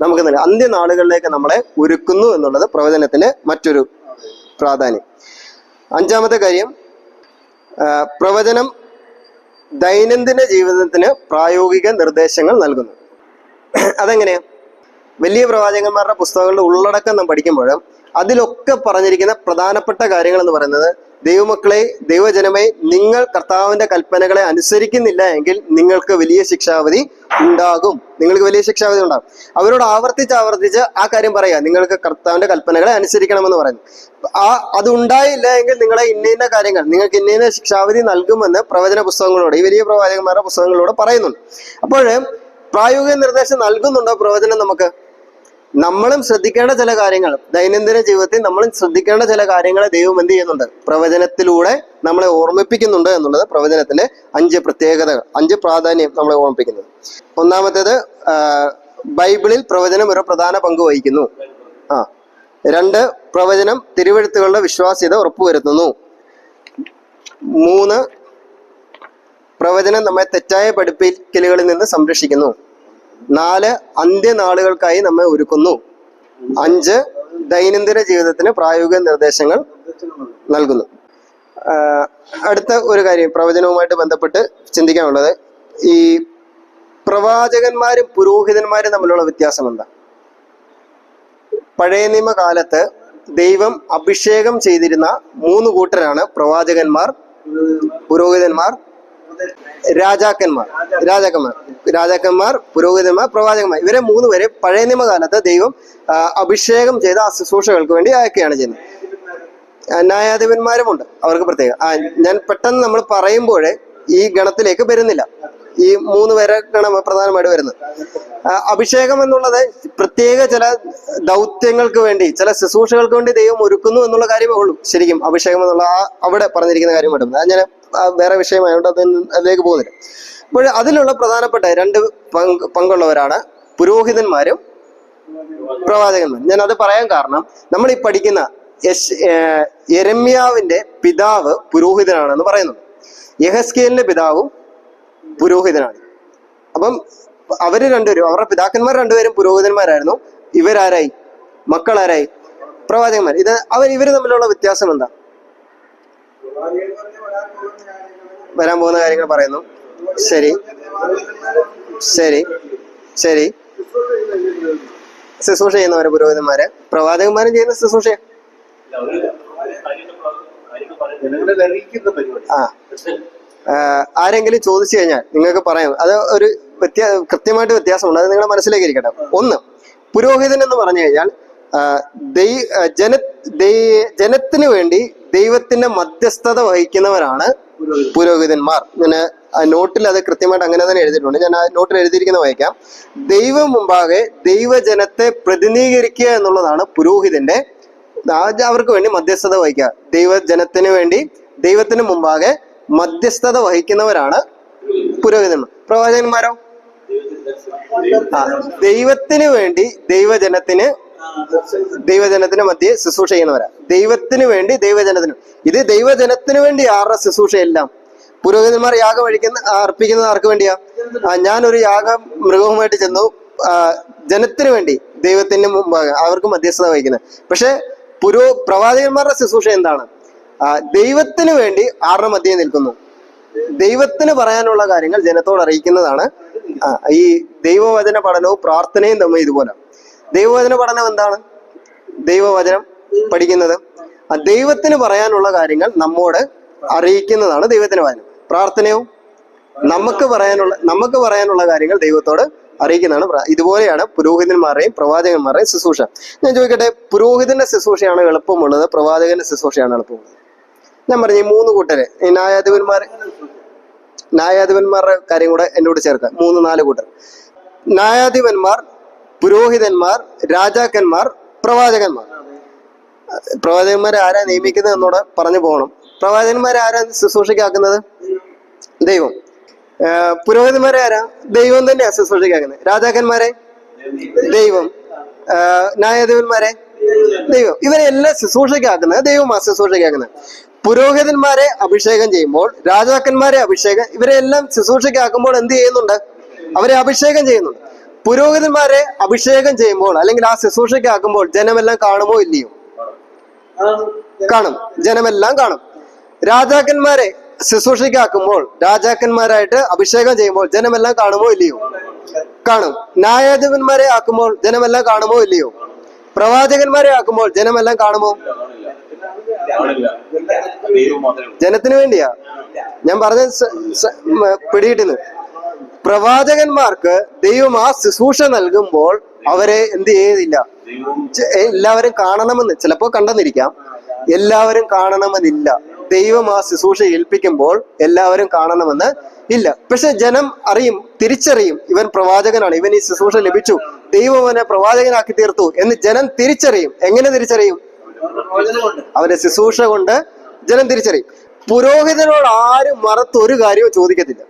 നമുക്ക് നൽകും. അന്ത്യനാളുകളിലേക്ക് നമ്മളെ ഒരുക്കുന്നു എന്നുള്ളത് പ്രവചനത്തിന്റെ മറ്റൊരു പ്രാധാന്യം. 5-ാമത്തെ കാര്യം, പ്രവചനം ദൈനംദിന ജീവിതത്തിന് പ്രായോഗിക നിർദ്ദേശങ്ങൾ നൽകുന്നു. അതെങ്ങനെയാ? വലിയ പ്രവാചകന്മാരുടെ പുസ്തകങ്ങളുടെ ഉള്ളടക്കം നാം പഠിക്കുമ്പോൾ അതിലൊക്കെ പറഞ്ഞിരിക്കുന്ന പ്രധാനപ്പെട്ട കാര്യങ്ങൾ എന്ന് പറയുന്നത്, ദൈവമക്കളെ, ദൈവജനമേ, നിങ്ങൾ കർത്താവിന്റെ കൽപ്പനകളെ അനുസരിക്കുന്നില്ല എങ്കിൽ നിങ്ങൾക്ക് വലിയ ശിക്ഷാവധി ഉണ്ടാകും. അവരോട് ആവർത്തിച്ച് ആ കാര്യം പറയാ, നിങ്ങൾക്ക് കർത്താവിന്റെ കൽപ്പനകളെ അനുസരിക്കണമെന്ന് പറയുന്നു. അത് ഉണ്ടായില്ല എങ്കിൽ നിങ്ങളെ ഇന്ന കാര്യങ്ങൾ, നിങ്ങൾക്ക് ഇന്ന ശിക്ഷാവധി നൽകുമെന്ന് പ്രവചന പുസ്തകങ്ങളോട്, ഈ വലിയ പ്രവാചകന്മാരുടെ പുസ്തകങ്ങളോട് പറയുന്നുണ്ട്. അപ്പോൾ പ്രായോഗിക നിർദ്ദേശം നൽകുന്നുണ്ടോ പ്രവചനം? നമുക്ക് നമ്മളും ശ്രദ്ധിക്കേണ്ട ചില കാര്യങ്ങൾ, ദൈനംദിന ജീവിതത്തിൽ നമ്മളും ശ്രദ്ധിക്കേണ്ട ചില കാര്യങ്ങളെ ദൈവം എന്ത് ചെയ്യുന്നുണ്ട്? പ്രവചനത്തിലൂടെ നമ്മളെ ഓർമ്മിപ്പിക്കുന്നുണ്ട് എന്നുള്ളത് പ്രവചനത്തിന്റെ 5 പ്രത്യേകതകൾ, 5 പ്രാധാന്യം നമ്മളെ ഓർമ്മിപ്പിക്കുന്നത്. ഒന്നാമത്തേത്, ബൈബിളിൽ പ്രവചനം ഒരു പ്രധാന പങ്ക് വഹിക്കുന്നു. 2, പ്രവചനം തിരുവെഴുത്തുകളുടെ വിശ്വാസ്യത ഉറപ്പുവരുത്തുന്നു. 3, പ്രവചനം നമ്മെ തെറ്റായ പഠിപ്പിക്കലുകളിൽ നിന്ന് സംരക്ഷിക്കുന്നു. 4, അന്ത്യനാളുകൾക്കായി നമ്മെ ഒരുക്കുന്നു. 5, ദൈനംദിന ജീവിതത്തിന് പ്രായോഗിക നിർദ്ദേശങ്ങൾ നൽകുന്നു. അടുത്ത ഒരു കാര്യം പ്രവചനവുമായിട്ട് ബന്ധപ്പെട്ട് ചിന്തിക്കാനുള്ളത്, ഈ പ്രവാചകന്മാരും പുരോഹിതന്മാരും തമ്മിലുള്ള വ്യത്യാസം എന്താ? പഴയ നിയമകാലത്ത് ദൈവം അഭിഷേകം ചെയ്തിരുന്ന 3 കൂട്ടരാണ് പ്രവാചകന്മാർ, പുരോഹിതന്മാർ, രാജാക്കന്മാർ, പുരോഹിതന്മാർ, പ്രവാചകന്മാർ. ഇവരെ 3 പേരെ പഴയ നിയമകാലത്ത് ദൈവം അഭിഷേകം ചെയ്ത ആ ശുശ്രൂഷകൾക്ക് വേണ്ടി അയക്കുകയാണ് ചെയ്യുന്നത്. ന്യായാധിപന്മാരുമുണ്ട്, അവർക്ക് പ്രത്യേകം. ഞാൻ പെട്ടെന്ന് നമ്മൾ പറയുമ്പോഴേ ഈ ഗണത്തിലേക്ക് വരുന്നില്ല. ഈ 3 പേരെ ഗണം പ്രധാനമായിട്ട് വരുന്നത്. അഭിഷേകം എന്നുള്ളത് പ്രത്യേക ചില ദൗത്യങ്ങൾക്ക് വേണ്ടി, ചില ശുശ്രൂഷകൾക്ക് വേണ്ടി ദൈവം ഒരുക്കുന്നു എന്നുള്ള കാര്യമേ ഉള്ളൂ. ശരിക്കും അഭിഷേകം എന്നുള്ള അവിടെ പറഞ്ഞിരിക്കുന്ന കാര്യമായിട്ട് അത് ഞാൻ വേറെ വിഷയമായതുകൊണ്ട് അതിലേക്ക് പോകുന്നില്ല. അപ്പോൾ അതിലുള്ള പ്രധാനപ്പെട്ട 2 പങ്കുള്ളവരാണ് പുരോഹിതന്മാരും പ്രവാചകന്മാരും. ഞാൻ അത് പറയാൻ കാരണം, നമ്മൾ ഈ പഠിക്കുന്ന യെരമ്യാവിന്റെ പിതാവ് പുരോഹിതനാണെന്ന് പറയുന്നു. യെഹെസ്കേലിന്റെ പിതാവും പുരോഹിതനാണ്. അപ്പം അവര് 2 പേരും, അവരുടെ പിതാക്കന്മാർ 2 പേരും പുരോഹിതന്മാരായിരുന്നു. ഇവരാരായി? മക്കളാരായി? പ്രവാചകന്മാർ. ഇവര് തമ്മിലുള്ള വ്യത്യാസം എന്താ? വരാൻ പോകുന്ന കാര്യങ്ങൾ പറയുന്നു. ശരി, ശുശ്രൂഷ ചെയ്യുന്നവരെ പുരോഹിതന്മാര്, പ്രവാചകന്മാരും ചെയ്യുന്ന ശുശ്രൂഷ. ആരെങ്കിലും ചോദിച്ചു കഴിഞ്ഞാൽ നിങ്ങൾക്ക് പറയാം. അത് ഒരു കൃത്യമായിട്ട് വ്യത്യാസമുണ്ട്. അത് നിങ്ങളുടെ മനസ്സിലേക്ക് ഇരിക്കട്ടെ. 1, പുരോഹിതൻ എന്ന് പറഞ്ഞു കഴിഞ്ഞാൽ ജനത്തിന് വേണ്ടി ദൈവത്തിന്റെ മധ്യസ്ഥത വഹിക്കുന്നവരാണ് പുരോഹിതന്മാർ. ഞാൻ നോട്ടിൽ അത് കൃത്യമായിട്ട് അങ്ങനെ തന്നെ എഴുതിയിട്ടുണ്ട്. ഞാൻ ആ നോട്ടിൽ എഴുതിയിരിക്കുന്ന വായിക്കാം. ദൈവം മുമ്പാകെ ദൈവജനത്തെ പ്രതിനിധീകരിക്കുക എന്നുള്ളതാണ് പുരോഹിതന്റെ, അവർക്ക് വേണ്ടി മധ്യസ്ഥത വഹിക്കുക. ദൈവജനത്തിന് വേണ്ടി ദൈവത്തിന് മുമ്പാകെ മധ്യസ്ഥത വഹിക്കുന്നവരാണ് പുരോഹിതന്മാർ. പ്രവാചകന്മാരോ? ദൈവത്തിന് വേണ്ടി ദൈവജനത്തിന് മധ്യേ ശുശ്രൂഷ ചെയ്യുന്നവരാ. ദൈവത്തിന് വേണ്ടി ദൈവജനത്തിന്. ഇത് ദൈവജനത്തിന് വേണ്ടി ആരുടെ ശുശ്രൂഷയെല്ലാം? പുരോഹിതന്മാർ യാഗം അർപ്പിക്കുന്നത് ആർക്ക് വേണ്ടിയാ? ഞാനൊരു യാഗം മൃഗവുമായിട്ട് ചെന്നു, ജനത്തിന് വേണ്ടി, ദൈവത്തിന് മുമ്പാകെ അവർക്ക് മധ്യസ്ഥത വഹിക്കുന്നത്. പക്ഷെ പ്രവാചകന്മാരുടെ ശുശ്രൂഷ എന്താണ്? ദൈവത്തിന് വേണ്ടി ആരുടെ മധ്യേ നിൽക്കുന്നു? ദൈവത്തിന് പറയാനുള്ള കാര്യങ്ങൾ ജനത്തോട് അറിയിക്കുന്നതാണ്. ഈ ദൈവവചന പഠനവും പ്രാർത്ഥനയും തമ്മിൽ ഇതുപോലെ. ദൈവവചന പഠനം എന്താണ്? ദൈവവചനം പഠിക്കുന്നത്, ദൈവത്തിന് പറയാനുള്ള കാര്യങ്ങൾ നമ്മോട് അറിയിക്കുന്നതാണ് ദൈവത്തിന് വചനം. പ്രാർത്ഥനയോ നമുക്ക് പറയാനുള്ള കാര്യങ്ങൾ ദൈവത്തോട് അറിയിക്കുന്നതാണ്. ഇതുപോലെയാണ് പുരോഹിതന്മാരുടെയും പ്രവാചകന്മാരുടെയും ശുശ്രൂഷ. ഞാൻ ചോദിക്കട്ടെ, പുരോഹിതന്റെ ശുശ്രൂഷയാണ് എളുപ്പമുള്ളത്, പ്രവാചകന്റെ ശുശ്രൂഷയാണ് എളുപ്പമുള്ളത്? ഞാൻ പറഞ്ഞു ഈ 3 കൂട്ടര്, ഈ ന്യായാധിപന്മാരുടെ കാര്യം കൂടെ എന്നോട് ചേർക്കാം. 3-4 കൂട്ടർ: ന്യായാധിപന്മാർ, പുരോഹിതന്മാർ, രാജാക്കന്മാർ, പ്രവാചകന്മാർ. പ്രവാചകന്മാരെ ആരാ നിയമിക്കുന്നത് എന്നോട് പറഞ്ഞു പോകണം. പ്രവാചകന്മാരെ ആരാ ശുശ്രൂഷയ്ക്കാക്കുന്നത്? ദൈവം. പുരോഹിതന്മാരെ ആരാ? ദൈവം തന്നെയാ ശുശ്രൂഷയ്ക്കാക്കുന്നത്. രാജാക്കന്മാരെ ദൈവം, ന്യായാധിപന്മാരെ ദൈവം. ഇവരെല്ലാം ശുശ്രൂഷയ്ക്കാക്കുന്നത് ദൈവമാ ശുശ്രൂഷയ്ക്കാക്കുന്നത്. പുരോഹിതന്മാരെ അഭിഷേകം ചെയ്യുമ്പോൾ, രാജാക്കന്മാരെ ഇവരെല്ലാം ശുശ്രൂഷയ്ക്കാക്കുമ്പോൾ എന്ത് ചെയ്യുന്നുണ്ട്? അവരെ അഭിഷേകം ചെയ്യുന്നുണ്ട്. പുരോഹിതന്മാരെ അഭിഷേകം ചെയ്യുമ്പോൾ അല്ലെങ്കിൽ ആ ശുശ്രൂഷയ്ക്കാക്കുമ്പോൾ ജനമെല്ലാം കാണുമോ ഇല്ലയോ? കാണും, ജനമെല്ലാം കാണും. രാജാക്കന്മാരെ ശുശ്രൂഷയ്ക്കാക്കുമ്പോൾ, രാജാക്കന്മാരായിട്ട് അഭിഷേകം ചെയ്യുമ്പോൾ ജനമെല്ലാം കാണുമോ ഇല്ലയോ? കാണും. ന്യായാധിപന്മാരെ ആക്കുമ്പോൾ ജനമെല്ലാം കാണുമോ ഇല്ലയോ? പ്രവാചകന്മാരെ ആക്കുമ്പോൾ ജനമെല്ലാം കാണുമോ? ജനത്തിന് വേണ്ടിയാ ഞാൻ പറഞ്ഞ പിടിയിട്ടിന്ന്. പ്രവാചകന്മാർക്ക് ദൈവം ആ ശുശ്രൂഷ നൽകുമ്പോൾ അവരെ എന്ത് ചെയ്തില്ല? എല്ലാവരും കാണണമെന്ന്, ചിലപ്പോ കണ്ടെന്നിരിക്കാം, എല്ലാവരും കാണണമെന്നില്ല. ദൈവം ആ ശുശ്രൂഷ ഏൽപ്പിക്കുമ്പോൾ എല്ലാവരും കാണണമെന്ന് ഇല്ല. പക്ഷെ ജനം അറിയും, തിരിച്ചറിയും, ഇവൻ പ്രവാചകനാണ്, ഇവൻ ഈ ശുശ്രൂഷ ലഭിച്ചു, ദൈവം അവനെ പ്രവാചകനാക്കി തീർത്തു എന്ന് ജനം തിരിച്ചറിയും. എങ്ങനെ തിരിച്ചറിയും? അവന്റെ ശുശ്രൂഷ കൊണ്ട് ജനം തിരിച്ചറിയും. പുരോഹിതനോട് ആരും മറത്തൊരു കാര്യവും ചോദിക്കത്തില്ല.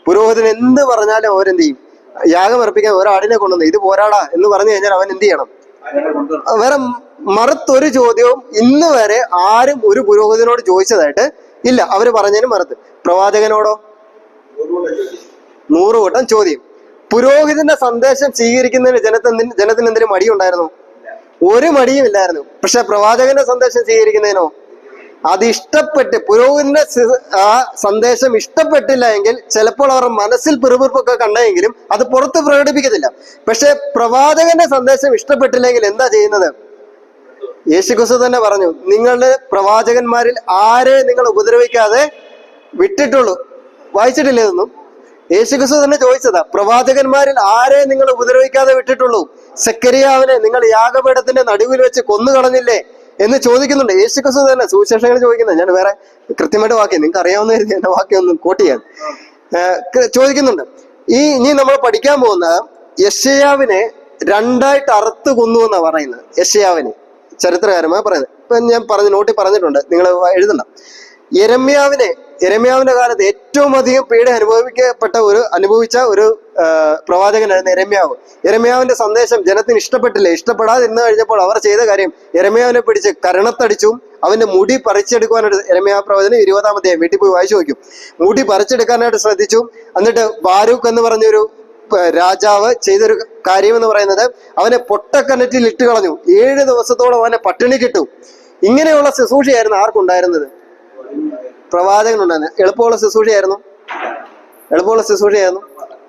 പുരോഹിതൻ എന്ത് പറഞ്ഞാലും അവരെന്ത് ചെയ്യും? യാഗം അർപ്പിക്കാൻ ഒരാടിനെ കൊണ്ടുവന്ന് ഇത് പോരാടാ എന്ന് പറഞ്ഞു കഴിഞ്ഞാൽ അവൻ എന്ത് ചെയ്യണം? വേറെ മറുത്തൊരു ചോദ്യവും ഇന്ന് വരെ ആരും ഒരു പുരോഹിതനോട് ചോദിച്ചതായിട്ട് ഇല്ല. അവര് പറഞ്ഞതിന് മറുത്ത്. പ്രവാചകനോടോ 100 വട്ടം ചോദ്യം. പുരോഹിതന്റെ സന്ദേശം സ്വീകരിക്കുന്നതിന് ജനത്തിന് എന്തിനു മടിയുണ്ടായിരുന്നു? ഒരു മടിയും ഇല്ലായിരുന്നു. പക്ഷെ പ്രവാചകന്റെ സന്ദേശം സ്വീകരിക്കുന്നതിനോ അത് ഇഷ്ടപ്പെട്ട് പുരോഹിതന്റെ ആ സന്ദേശം ഇഷ്ടപ്പെട്ടില്ല എങ്കിൽ ചിലപ്പോൾ അവർ മനസ്സിൽ പിറുപിറുപ്പൊക്കെ കണ്ടെങ്കിലും അത് പുറത്ത് പ്രകടിപ്പിക്കത്തില്ല. പക്ഷെ പ്രവാചകന്റെ സന്ദേശം ഇഷ്ടപ്പെട്ടില്ലെങ്കിൽ എന്താ ചെയ്യുന്നത്? യേശുക്രിസ്തു തന്നെ പറഞ്ഞു, നിങ്ങളുടെ പ്രവാചകന്മാരിൽ ആരെ നിങ്ങൾ ഉപദ്രവിക്കാതെ വിട്ടിട്ടുള്ളൂ. വായിച്ചിട്ടില്ലേ ഇതൊന്നും? യേശുക്രിസ്തു തന്നെ ചോദിച്ചതാ, പ്രവാചകന്മാരിൽ ആരെ നിങ്ങൾ ഉപദ്രവിക്കാതെ വിട്ടിട്ടുള്ളൂ? സെക്കരിയാവിനെ നിങ്ങൾ യാഗപീഠത്തിന്റെ നടുവിൽ വെച്ച് കൊന്നുകളഞ്ഞില്ലേ എന്ന് ചോദിക്കുന്നുണ്ട്. യേശുക്രിസ്തു തന്നെ സുവിശേഷങ്ങൾ ചോദിക്കുന്നത്. ഞാൻ വേറെ കൃത്യമായിട്ട് വാക്യം നിങ്ങൾക്ക് അറിയാവുന്ന എന്റെ വാക്യം ഒന്നും കോട്ട് ചെയ്യാൻ ചോദിക്കുന്നുണ്ട്. ഇനി നമ്മൾ പഠിക്കാൻ പോകുന്നത് യെശയ്യാവിനെ 2 അറുത്ത് കൊന്നു എന്നാ പറയുന്നത്. യെശയ്യാവിനെ ചരിത്രകാരന്മാർ പറയുന്നത്. ഇപ്പൊ ഞാൻ നോട്ടിൽ പറഞ്ഞിട്ടുണ്ട്, നിങ്ങൾ എഴുതണ്ട. യെരമ്യാവിന്റെ കാലത്ത് ഏറ്റവും അധികം പീഡ അനുഭവിച്ച ഒരു പ്രവാചകനായിരുന്നു യെരമ്യാവിന്റെ സന്ദേശം ജനത്തിന് ഇഷ്ടപ്പെടാതിരുന്നു കഴിഞ്ഞപ്പോൾ അവർ ചെയ്ത കാര്യം, യെരമ്യാവിനെ പിടിച്ച് കരണത്തടിച്ചു. അവന്റെ മുടി പറിച്ചെടുക്കുവാനായിട്ട് യെരമ്യാ പ്രവചനം 20-ാം അധ്യായം വീട്ടിൽ പോയി വായിച്ചു നോക്കും. മുടി പറിച്ചെടുക്കാനായിട്ട് ശ്രദ്ധിച്ചു. എന്നിട്ട് ബാരൂക്ക് എന്ന് പറഞ്ഞൊരു രാജാവ് ചെയ്തൊരു കാര്യം എന്ന് പറയുന്നത്, അവനെ പൊട്ടക്കിണറ്റിൽ ഇട്ട് കളഞ്ഞു. 7 ദിവസത്തോളം അവനെ പട്ടിണി കിട്ടും. ഇങ്ങനെയുള്ള ശുശ്രൂഷയായിരുന്നു ആർക്കുണ്ടായിരുന്നത്? പ്രവാചകനുണ്ടായിരുന്നു. എളുപ്പമുള്ള ശുശ്രൂഷയായിരുന്നു?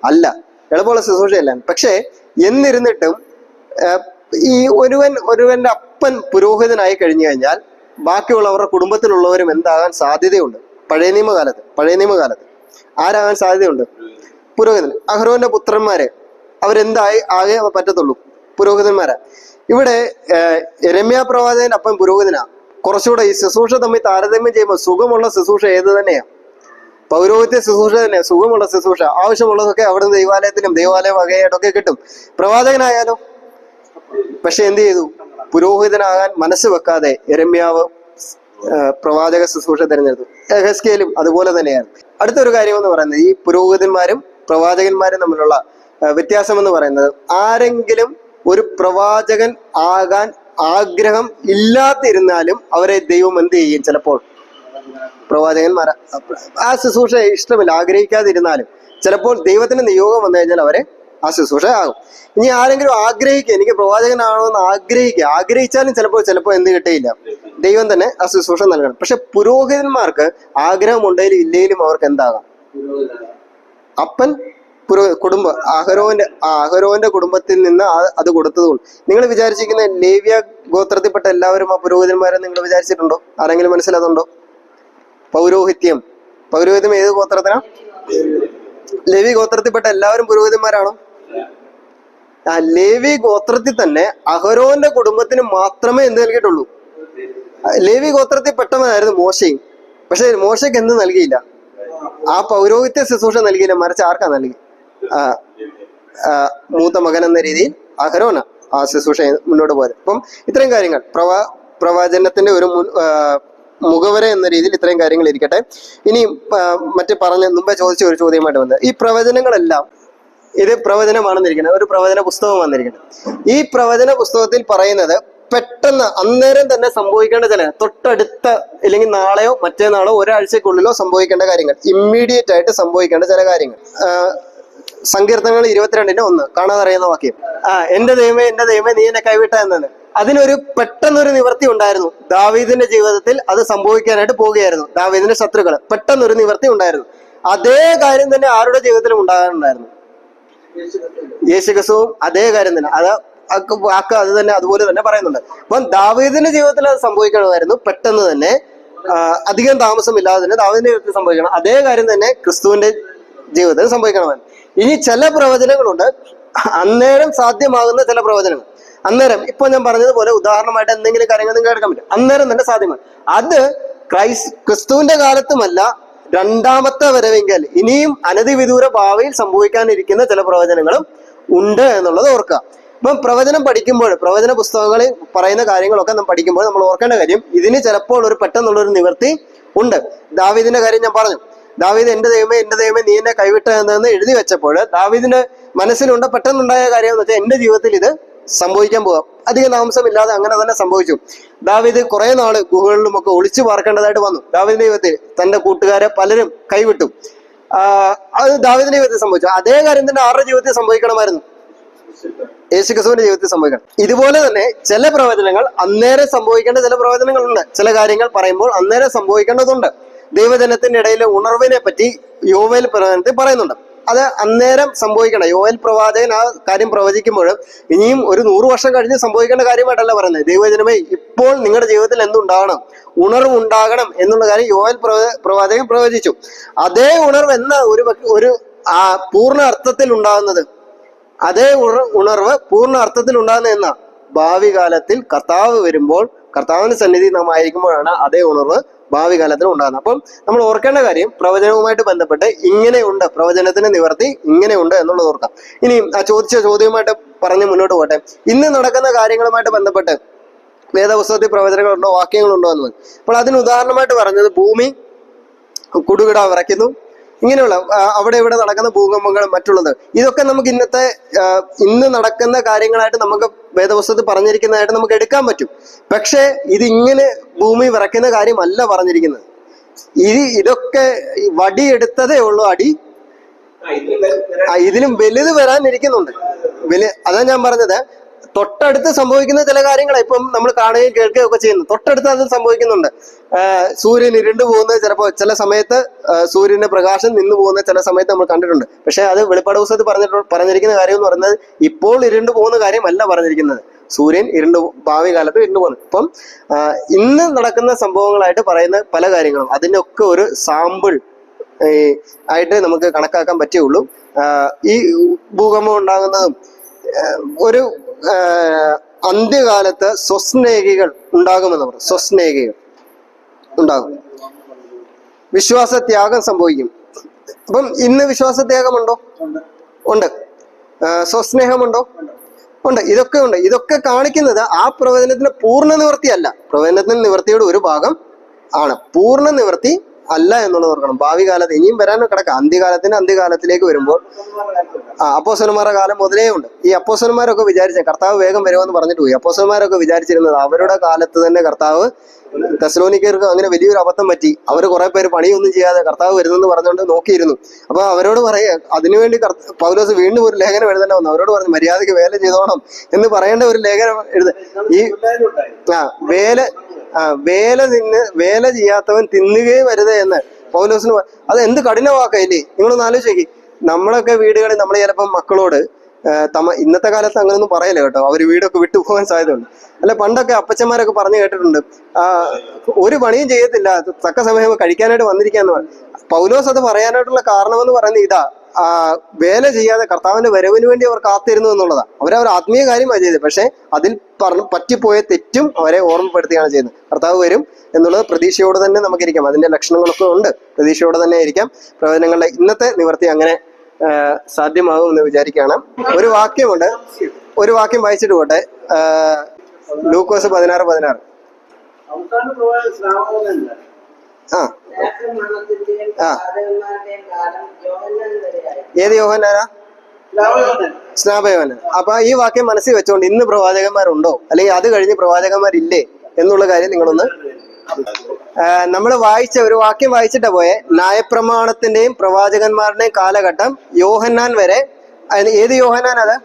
അല്ല, എളുപ്പമുള്ള ശുശ്രൂഷയല്ല. പക്ഷേ എന്നിരുന്നിട്ടും ഈ ഒരുവന്റെ അപ്പൻ പുരോഹിതനായി കഴിഞ്ഞു കഴിഞ്ഞാൽ ബാക്കിയുള്ളവരുടെ കുടുംബത്തിലുള്ളവരും എന്താകാൻ സാധ്യതയുണ്ട്? പഴയ നിയമകാലത്ത് ആരാകാൻ സാധ്യതയുണ്ട്? പുരോഹിതൻ. അഹരോന്റെ പുത്രന്മാരെ അവരെന്തായി ആകെ പറ്റത്തുള്ളൂ? പുരോഹിതന്മാരാ. ഇവിടെ യെരമ്യാ പ്രവാചകന്റെ അപ്പൻ പുരോഹിതനാ. കുറച്ചുകൂടെ ഈ ശുശ്രൂഷ തമ്മിൽ താരതമ്യം ചെയ്യുമ്പോൾ സുഖമുള്ള ശുശ്രൂഷ ഏത് തന്നെയാ? പൗരോഹിത്യ ശുശ്രൂഷ തന്നെ സുഖമുള്ള ശുശ്രൂഷ. ആവശ്യമുള്ളതൊക്കെ അവിടുന്ന് ദൈവാലയ വകയായിട്ടൊക്കെ കിട്ടും. പ്രവാചകനായാലോ? പക്ഷെ എന്ത് ചെയ്തു? പുരോഹിതനാകാൻ മനസ്സ് വെക്കാതെ യെരമ്യാവ് പ്രവാചക ശുശ്രൂഷ തിരഞ്ഞെടുത്തു. യെഹെസ്കേലും അതുപോലെ തന്നെയാണ്. അടുത്തൊരു കാര്യം എന്ന് പറയുന്നത്, ഈ പുരോഹിതന്മാരും പ്രവാചകന്മാരും തമ്മിലുള്ള വ്യത്യാസം എന്ന് പറയുന്നത്, ആരെങ്കിലും ഒരു പ്രവാചകൻ ആകാൻ ആഗ്രഹം ഇല്ലാതിരുന്നാലും അവരെ ദൈവം എന്ത് ചെയ്യും? ചിലപ്പോൾ പ്രവാചകന്മാരെ ആ ശുശ്രൂഷ ഇഷ്ടമില്ല, ആഗ്രഹിക്കാതിരുന്നാലും ചിലപ്പോൾ ദൈവത്തിന്റെ നിയോഗം വന്നു കഴിഞ്ഞാൽ അവരെ ആ ശുശ്രൂഷ ആകും. ഇനി ആരെങ്കിലും എനിക്ക് പ്രവാചകനാണോന്ന് ആഗ്രഹിച്ചാലും ചിലപ്പോൾ എന്ത് കിട്ടിയില്ല, ദൈവം തന്നെ ആ ശുശ്രൂഷ നൽകണം. പക്ഷെ പുരോഹിതന്മാർക്ക് ആഗ്രഹം ഉണ്ടെങ്കിലും ഇല്ലെങ്കിലും അവർക്ക് എന്താകാം? അപ്പൻ കുടുംബം അഹരോന്റെ കുടുംബത്തിൽ നിന്ന് അത് കൊടുത്തതുകൊണ്ട്. നിങ്ങൾ വിചാരിച്ചിരിക്കുന്ന ലേവ്യ ഗോത്രത്തിൽപ്പെട്ട എല്ലാവരും ആ പുരോഹിതന്മാരെ നിങ്ങൾ വിചാരിച്ചിട്ടുണ്ടോ? ആരെങ്കിലും മനസ്സിലതുണ്ടോ? പൗരോഹിത്യം ഏത് ഗോത്രത്തിനാ? ലേവി ഗോത്രത്തിൽപ്പെട്ട എല്ലാവരും പുരോഹിതന്മാരാണോ? ലേവി ഗോത്രത്തിൽ തന്നെ അഹരോന്റെ കുടുംബത്തിന് മാത്രമേ എന്ത് നൽകിയിട്ടുള്ളൂ? ലേവി ഗോത്രത്തിൽ പെട്ടവനായിരുന്നു മോശയും. പക്ഷെ മോശയ്ക്ക് എന്ത് നൽകിയില്ല? ആ പൗരോഹിത്യ ശുശ്രൂഷ നൽകിയില്ല. മറിച്ച് ആർക്കാ നൽകി? മൂത്ത മകൻ എന്ന രീതിയിൽ അഹരോന ആ ശുശ്രൂഷ മുന്നോട്ട് പോയത്. അപ്പം ഇത്രയും കാര്യങ്ങൾ പ്രവാചനത്തിന്റെ ഒരു മുഖവര എന്ന രീതിയിൽ ഇത്രയും കാര്യങ്ങൾ ഇരിക്കട്ടെ. ഇനി മുമ്പേ ചോദിച്ച ഒരു ചോദ്യമായിട്ട് വന്നത്, ഈ പ്രവചനങ്ങളെല്ലാം ഇത് പ്രവചനമാണെന്നിരിക്കുന്നത്, ഒരു പ്രവചന പുസ്തകം വന്നിരിക്കുന്നത്. ഈ പ്രവചന പുസ്തകത്തിൽ പറയുന്നത് പെട്ടെന്ന് അന്നേരം തന്നെ സംഭവിക്കേണ്ട ചില തൊട്ടടുത്ത അല്ലെങ്കിൽ നാളെയോ മറ്റന്നാളോ ഒരാഴ്ചക്കുള്ളിലോ സംഭവിക്കേണ്ട കാര്യങ്ങൾ, ഇമ്മീഡിയറ്റ് ആയിട്ട് സംഭവിക്കേണ്ട ചില കാര്യങ്ങൾ. സങ്കീർത്തനങ്ങൾ 22:1 കാണാതറിയുന്ന വാക്യം, എന്റെ ദൈവമേ നീ എന്നെ കൈവിട്ട എന്നാണ്. അതിനൊരു പെട്ടെന്നൊരു നിവർത്തി ഉണ്ടായിരുന്നു. ദാവീദിന്റെ ജീവിതത്തിൽ അത് സംഭവിക്കാനായിട്ട് പോവുകയായിരുന്നു. ദാവീദിന്റെ ശത്രുക്കൾ പെട്ടെന്നൊരു നിവർത്തി ഉണ്ടായിരുന്നു. അതേ കാര്യം തന്നെ ആരുടെ ജീവിതത്തിലും ഉണ്ടാകാനുണ്ടായിരുന്നു? യേശുക്രിസ്തുവും അതേ കാര്യം തന്നെ അത് തന്നെ അതുപോലെ തന്നെ പറയുന്നുണ്ട്. അപ്പം ദാവീദിന്റെ ജീവിതത്തിൽ അത് സംഭവിക്കണമായിരുന്നു പെട്ടെന്ന് തന്നെ, അധികം താമസമില്ലാതെ തന്നെ ദാവീദിന്റെ ജീവിതത്തിൽ സംഭവിക്കണം. അതേ കാര്യം തന്നെ ക്രിസ്തുവിന്റെ ജീവിതത്തിൽ സംഭവിക്കണമായിരുന്നു. ഇനി ചില പ്രവചനങ്ങളുണ്ട് അന്നേരം സാധ്യമാകുന്ന ചില പ്രവചനങ്ങൾ. അന്നേരം ഇപ്പൊ ഞാൻ പറഞ്ഞതുപോലെ ഉദാഹരണമായിട്ട് എന്തെങ്കിലും കാര്യങ്ങൾ നിങ്ങൾക്ക് എടുക്കാൻ പറ്റും, അന്നേരം തന്നെ സാധ്യമാണ്. അത് ക്രിസ്തുവിന്റെ കാലത്തുമല്ല, രണ്ടാമത്തെ വരവെങ്കിൽ ഇനിയും അനധിവിദൂര ഭാവിയിൽ സംഭവിക്കാനിരിക്കുന്ന ചില പ്രവചനങ്ങളും ഉണ്ട് എന്നുള്ളത് ഓർക്കുക. അപ്പം പ്രവചനം പഠിക്കുമ്പോൾ, പ്രവചന പുസ്തകങ്ങളിൽ പറയുന്ന കാര്യങ്ങളൊക്കെ നമ്മൾ പഠിക്കുമ്പോൾ നമ്മൾ ഓർക്കേണ്ട കാര്യം, ഇതിന് ചിലപ്പോൾ ഒരു പെട്ടെന്നുള്ളൊരു നിവൃത്തി ഉണ്ട്. ദാവീദിന്റെ കാര്യം ഞാൻ പറഞ്ഞു. ദാവീദ് എന്റെ ദൈവമേ നീ എന്നെ കൈവിട്ടതെന്ന് എഴുതി വെച്ചപ്പോൾ ദാവീദിന്റെ മനസ്സിലുണ്ട് പെട്ടെന്നുണ്ടായ കാര്യം എന്ന് വെച്ചാൽ എന്റെ ജീവിതത്തിൽ ഇത് സംഭവിക്കാൻ പോകാം. അധികം താമസമില്ലാതെ അങ്ങനെ തന്നെ സംഭവിച്ചു. ദാവീദ് കുറെ നാള് ഗുഹകളിലുമൊക്കെ ഒളിച്ചു പാർക്കേണ്ടതായിട്ട് വന്നു. ദാവീദിന്റെ ജീവിതത്തിൽ തന്റെ കൂട്ടുകാരെ പലരും കൈവിട്ടു. അത് ദാവീദിന്റെ ജീവിതത്തിൽ സംഭവിച്ചു. അതേ കാര്യം തന്നെ ആരുടെ ജീവിതത്തിൽ സംഭവിക്കണമായിരുന്നു? യേശുക്രിസ്തുവിന്റെ ജീവിതത്തിൽ സംഭവിക്കണം. ഇതുപോലെ തന്നെ ചില പ്രവചനങ്ങൾ അന്നേരം സംഭവിക്കേണ്ട ചില പ്രവചനങ്ങളുണ്ട്. ചില കാര്യങ്ങൾ പറയുമ്പോൾ അന്നേരം സംഭവിക്കേണ്ടതുണ്ട്. ദൈവജനത്തിന്റെ ഇടയിലെ ഉണർവിനെ പറ്റി യോവേൽ പ്രവചനത്തിൽ പറയുന്നുണ്ട്. അത് അന്നേരം സംഭവിക്കണം. യോവേൽ പ്രവാചകൻ ആ കാര്യം പ്രവചിക്കുമ്പോഴും ഇനിയും ഒരു 100 വർഷം കഴിഞ്ഞ് സംഭവിക്കേണ്ട കാര്യമായിട്ടല്ല പറയുന്നത്. ദൈവജനമേ, ഇപ്പോൾ നിങ്ങളുടെ ജീവിതത്തിൽ എന്തുണ്ടാകണം? ഉണർവ് ഉണ്ടാകണം എന്നുള്ള കാര്യം യോവേൽ പ്രവാചകൻ പ്രവചിച്ചു. അതേ ഉണർവ് എന്ന ഒരു പൂർണ്ണ അർത്ഥത്തിൽ ഉണ്ടാകുന്നത്, അതേ ഉണർവ് പൂർണ്ണ അർത്ഥത്തിൽ ഉണ്ടാകുന്നത് എന്നാ ഭാവി കാലത്തിൽ കർത്താവ് വരുമ്പോൾ, കർത്താവിന്റെ സന്നിധി നാം ആയിരിക്കുമ്പോഴാണ് അതേ ഉണർവ് ഭാവി കാലത്തിൽ ഉണ്ടാകുന്നത്. അപ്പം നമ്മൾ ഓർക്കേണ്ട കാര്യം, പ്രവചനവുമായിട്ട് ബന്ധപ്പെട്ട് ഇങ്ങനെയുണ്ട്, പ്രവചനത്തിന് നിവർത്തി ഇങ്ങനെയുണ്ട് എന്നുള്ളത് ഓർക്കാം. ഇനി ആ ചോദിച്ച ചോദ്യവുമായിട്ട് പറഞ്ഞ് മുന്നോട്ട് പോട്ടെ. ഇന്ന് നടക്കുന്ന കാര്യങ്ങളുമായിട്ട് ബന്ധപ്പെട്ട് വേദപുസ്തകത്തിൽ പ്രവചനങ്ങളുണ്ടോ, വാക്യങ്ങളുണ്ടോ എന്ന്. അപ്പോൾ അതിന് ഉദാഹരണമായിട്ട് പറഞ്ഞത് ഭൂമി കുടുകിട വിറയ്ക്കുന്നു, ഇങ്ങനെയുള്ള അവിടെ ഇവിടെ നടക്കുന്ന ഭൂകമ്പങ്ങളും മറ്റുള്ളത്. ഇതൊക്കെ നമുക്ക് ഇന്ന് നടക്കുന്ന കാര്യങ്ങളായിട്ട് നമുക്ക് വേദപുസ്തകത്തിൽ പറഞ്ഞിരിക്കുന്നതായിട്ട് നമുക്ക് എടുക്കാൻ പറ്റും. പക്ഷെ ഇതിങ്ങനെ ഭൂമി വിറയ്ക്കുന്ന കാര്യമല്ല പറഞ്ഞിരിക്കുന്നത്. ഇതൊക്കെ വടിയെടുത്തതേ ഉള്ളൂ അടി. ഇതിലും വലുത് വരാനിരിക്കുന്നുണ്ട്. അതാ ഞാൻ പറഞ്ഞത്, തൊട്ടടുത്ത് സംഭവിക്കുന്ന ചില കാര്യങ്ങളെ ഇപ്പം നമ്മൾ കാണുകയും കേൾക്കുകയും ഒക്കെ ചെയ്യുന്നു. തൊട്ടടുത്ത് അത് സംഭവിക്കുന്നുണ്ട്. സൂര്യൻ ഇരുണ്ടു പോകുന്നത് ചിലപ്പോൾ ചില സമയത്ത്, സൂര്യന്റെ പ്രകാശം നിന്നു പോകുന്ന ചില സമയത്ത് നമ്മൾ കണ്ടിട്ടുണ്ട്. പക്ഷെ അത് വെളിപ്പാട് പുസ്തകത്തിൽ പറഞ്ഞിരിക്കുന്ന കാര്യം എന്ന് പറയുന്നത് ഇപ്പോൾ ഇരുണ്ടു പോകുന്ന കാര്യമല്ല പറഞ്ഞിരിക്കുന്നത്. സൂര്യൻ ഭാവി കാലത്ത് ഇരുണ്ടു പോകുന്നത്. അപ്പം ഇന്ന് നടക്കുന്ന സംഭവങ്ങളായിട്ട് പറയുന്ന പല കാര്യങ്ങളും അതിന്റെ ഒക്കെ ഒരു സാമ്പിൾ ആയിട്ട് നമുക്ക് കണക്കാക്കാൻ പറ്റുള്ളൂ. ഈ ഭൂകമ്പം ഉണ്ടാകുന്നതും ഒരു അന്ത്യകാലത്ത് സ്വസ്നേഹികൾ ഉണ്ടാകുമെന്ന് പറയും. സ്വസ്നേഹികൾ ഉണ്ടാകും, വിശ്വാസത്യാഗം സംഭവിക്കും. അപ്പം ഇന്ന് വിശ്വാസത്യാഗമുണ്ടോ? ഉണ്ട്. സ്വസ്നേഹമുണ്ടോ? ഉണ്ട്. ഇതൊക്കെ ഉണ്ട്. ഇതൊക്കെ കാണിക്കുന്നത് ആ പ്രവചനത്തിന്റെ പൂർണ്ണ നിവൃത്തിയല്ല. പ്രവചനത്തിന്റെ നിവൃത്തിയുടെ ഒരു ഭാഗം ആണ്, പൂർണ്ണ നിവൃത്തി അല്ല എന്നുള്ളത് ഓർക്കണം. ഭാവി കാലത്ത് ഇനിയും വരാനും കിടക്കാം. അന്ത്യകാലത്തിലേക്ക് വരുമ്പോൾ അപ്പോസ്തലന്മാരുടെ കാലം മുതലേ ഉണ്ട്. ഈ അപ്പോസ്തലന്മാരൊക്കെ വിചാരിച്ച കർത്താവ് വേഗം വരുമെന്ന് പറഞ്ഞിട്ട് പോയി. അപ്പോസ്തലന്മാരൊക്കെ വിചാരിച്ചിരുന്നത് അവരുടെ കാലത്ത് തന്നെ കർത്താവ്, തെസ്സലോനിക്കർക്ക് അങ്ങനെ വലിയൊരു അബദ്ധം പറ്റി. അവർ കുറെ പേര് പണിയൊന്നും ചെയ്യാതെ കർത്താവ് വരുന്നെന്ന് പറഞ്ഞുകൊണ്ട് നോക്കിയിരുന്നു. അപ്പൊ അവരോട് പറയുക, അതിനുവേണ്ടി പൗലോസ് വീണ്ടും ഒരു ലേഖനം എഴുതേണ്ട വന്നു. അവരോട് പറഞ്ഞു, മര്യാദയ്ക്ക് വേല ചെയ്തോണം എന്ന് പറയേണ്ട ഒരു ലേഖനം വേല ചെയ്യാത്തവൻ തിന്നുകയും വരുത് എന്ന് പൗലോസിന്. അത് എന്ത് കഠിന വാക്കല്ലേ? നിങ്ങളൊന്ന് ആലോചിച്ച്. നമ്മളൊക്കെ വീടുകളിൽ നമ്മൾ ചിലപ്പം മക്കളോട് ഇന്നത്തെ കാലത്ത് അങ്ങനൊന്നും പറയല കേട്ടോ, അവര് വീടൊക്കെ വിട്ടുപോകാൻ സാധ്യതയുണ്ട്. അല്ല, പണ്ടൊക്കെ അപ്പച്ചന്മാരൊക്കെ പറഞ്ഞു കേട്ടിട്ടുണ്ട്, ഒരു പണിയും ചെയ്യത്തില്ല, തക്ക സമയം കഴിക്കാനായിട്ട് വന്നിരിക്കാന്ന് പറഞ്ഞു. പൗലോസ് അത് പറയാനായിട്ടുള്ള കാരണമെന്ന് പറയുന്നത് ഇതാ, വേല ചെയ്യാതെ കർത്താവിന്റെ വരവിന് വേണ്ടി അവർ കാത്തിരുന്നു എന്നുള്ളതാണ്. അവരവർ ആത്മീയ കാര്യമാണ് ചെയ്തത്. പക്ഷെ അതിൽ പറ്റിപ്പോയ തെറ്റും അവരെ ഓർമ്മപ്പെടുത്തുകയാണ് ചെയ്യുന്നത്. കർത്താവ് വരും എന്നുള്ളത് പ്രതീക്ഷയോടെ തന്നെ നമുക്കിരിക്കാം. അതിന്റെ ലക്ഷണങ്ങളൊക്കെ ഉണ്ട്. പ്രതീക്ഷയോടെ തന്നെ ഇരിക്കാം. പ്രവചനങ്ങളുടെ ഇന്നത്തെ നിവൃത്തി അങ്ങനെ സാധ്യമാകും എന്ന് വിചാരിക്കുകയാണ്. ഒരു വാക്യമുണ്ട്, ഒരു വാക്യം വായിച്ചിട്ട് പോട്ടെ. ലൂക്കോസ് 16:16. ഏത് യോഹന്നാനാ? സ്നാപയോഹന്നാൻ. അപ്പൊ ഈ വാക്യം മനസ്സിൽ വെച്ചോണ്ട് ഇന്ന് പ്രവാചകന്മാരുണ്ടോ അല്ലെങ്കിൽ അത് കഴിഞ്ഞ് പ്രവാചകന്മാരില്ലേ എന്നുള്ള കാര്യം നിങ്ങളൊന്ന്, നമ്മൾ വായിച്ച ഒരു വാക്യം വായിച്ചിട്ടാ പോയെ. ന്യായപ്രമാണത്തിന്റെയും പ്രവാചകന്മാരുടെയും കാലഘട്ടം യോഹന്നാൻ വരെ. ഏത് യോഹന്നാൻ? അത്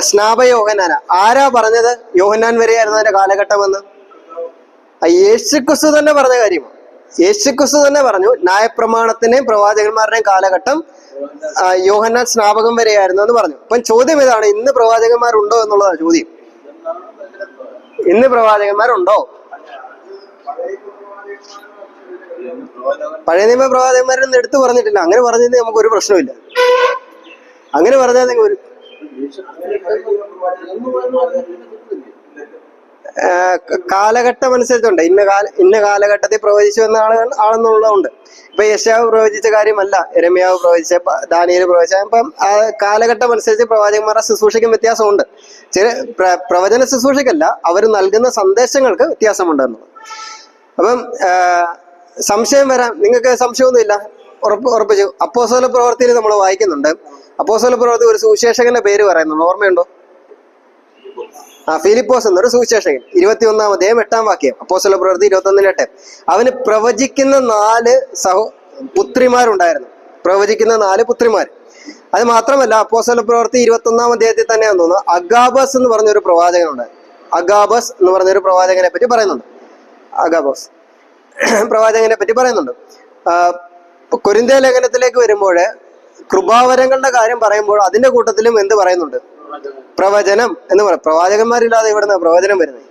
സ്നാപയോഹന്നാന. ആരാ പറഞ്ഞത് യോഹന്നാൻ വരെയായിരുന്നു അതിന്റെ കാലഘട്ടം എന്ന്? യേശുക്രിസ്തു തന്നെ പറഞ്ഞ കാര്യമാണ്. യേശുക്രിസ്തു തന്നെ പറഞ്ഞു ന്യായപ്രമാണത്തിന്റെയും പ്രവാചകന്മാരുടെയും കാലഘട്ടം യോഹന്നാൻ സ്നാപകം വരെയായിരുന്നു എന്ന് പറഞ്ഞു. അപ്പം ചോദ്യം ഇതാണ്, ഇന്ന് പ്രവാചകന്മാരുണ്ടോ എന്നുള്ളതാണ് ചോദ്യം. ഇന്ന് പ്രവാചകന്മാരുണ്ടോ? പഴയ നിയമ പ്രവാചകന്മാരൊന്നും എടുത്തു പറഞ്ഞിട്ടില്ല. അങ്ങനെ പറഞ്ഞത് നമുക്ക് ഒരു പ്രശ്നമില്ല. അങ്ങനെ പറഞ്ഞാൽ ഒരു കാലഘട്ടം അനുസരിച്ചുണ്ട്. ഇന്ന കാലഘട്ടത്തിൽ പ്രവചിച്ചു എന്ന ആളെന്നുള്ളതുണ്ട്. ഇപ്പൊ യെശയ്യാവ് പ്രവചിച്ച കാര്യമല്ല യിരെമ്യാവ് പ്രവചിച്ച, ദാനിയേൽ പ്രവചിച്ച. അപ്പം ആ കാലഘട്ടം അനുസരിച്ച് പ്രവാചകന്മാരുടെ ശുശ്രൂഷയ്ക്കും വ്യത്യാസമുണ്ട്. പ്രവചന ശുശ്രൂഷയ്ക്കല്ല, അവർ നൽകുന്ന സന്ദേശങ്ങൾക്ക് വ്യത്യാസമുണ്ട് എന്നുള്ളത്. അപ്പം സംശയം വരാം, നിങ്ങൾക്ക് സംശയമൊന്നുമില്ല, ഉറപ്പിച്ചു. അപ്പോസ്തല പ്രവൃത്തിയിൽ നമ്മൾ വായിക്കുന്നുണ്ട്. അപ്പോസ്തല പ്രവൃത്തി ഒരു സുവിശേഷകന്റെ പേര് പറയുന്നുണ്ട്, ഓർമ്മയുണ്ടോ? ഫിലിപ്പോസ് എന്നൊരു സുവിശേഷകൻ, 21-ാം അധ്യായം 8-ാം വാക്യം, അപ്പോസ്തല പ്രവൃത്തി 21:8. അവന് പ്രവചിക്കുന്ന 4 പുത്രിമാരുണ്ടായിരുന്നു. പ്രവചിക്കുന്ന 4 പുത്രിമാർ. അത് മാത്രമല്ല, അപ്പോസ്തല പ്രവൃത്തി 21-ാം അധ്യായത്തിൽ തന്നെയാണെന്ന് തോന്നുന്നു അഗാബസ് എന്ന് പറഞ്ഞൊരു പ്രവാചകനുണ്ട്. അഗാബസ് എന്ന് പറഞ്ഞൊരു പ്രവാചകനെ പറ്റി പറയുന്നുണ്ട്. അഗാബസ് പ്രവാചകനെ പറ്റി പറയുന്നുണ്ട്. കൊരിന്ത്യ ലേഖനത്തിലേക്ക് വരുമ്പോൾ കൃപാവരങ്ങളുടെ കാര്യം പറയുമ്പോൾ അതിന്റെ കൂട്ടത്തിലും എന്ത് പറയുന്നുണ്ട്? പ്രവചനം എന്ന് പറയും. പ്രവാചകന്മാരില്ലാതെ ഇവിടുന്ന് പ്രവചനം വരുന്നത്.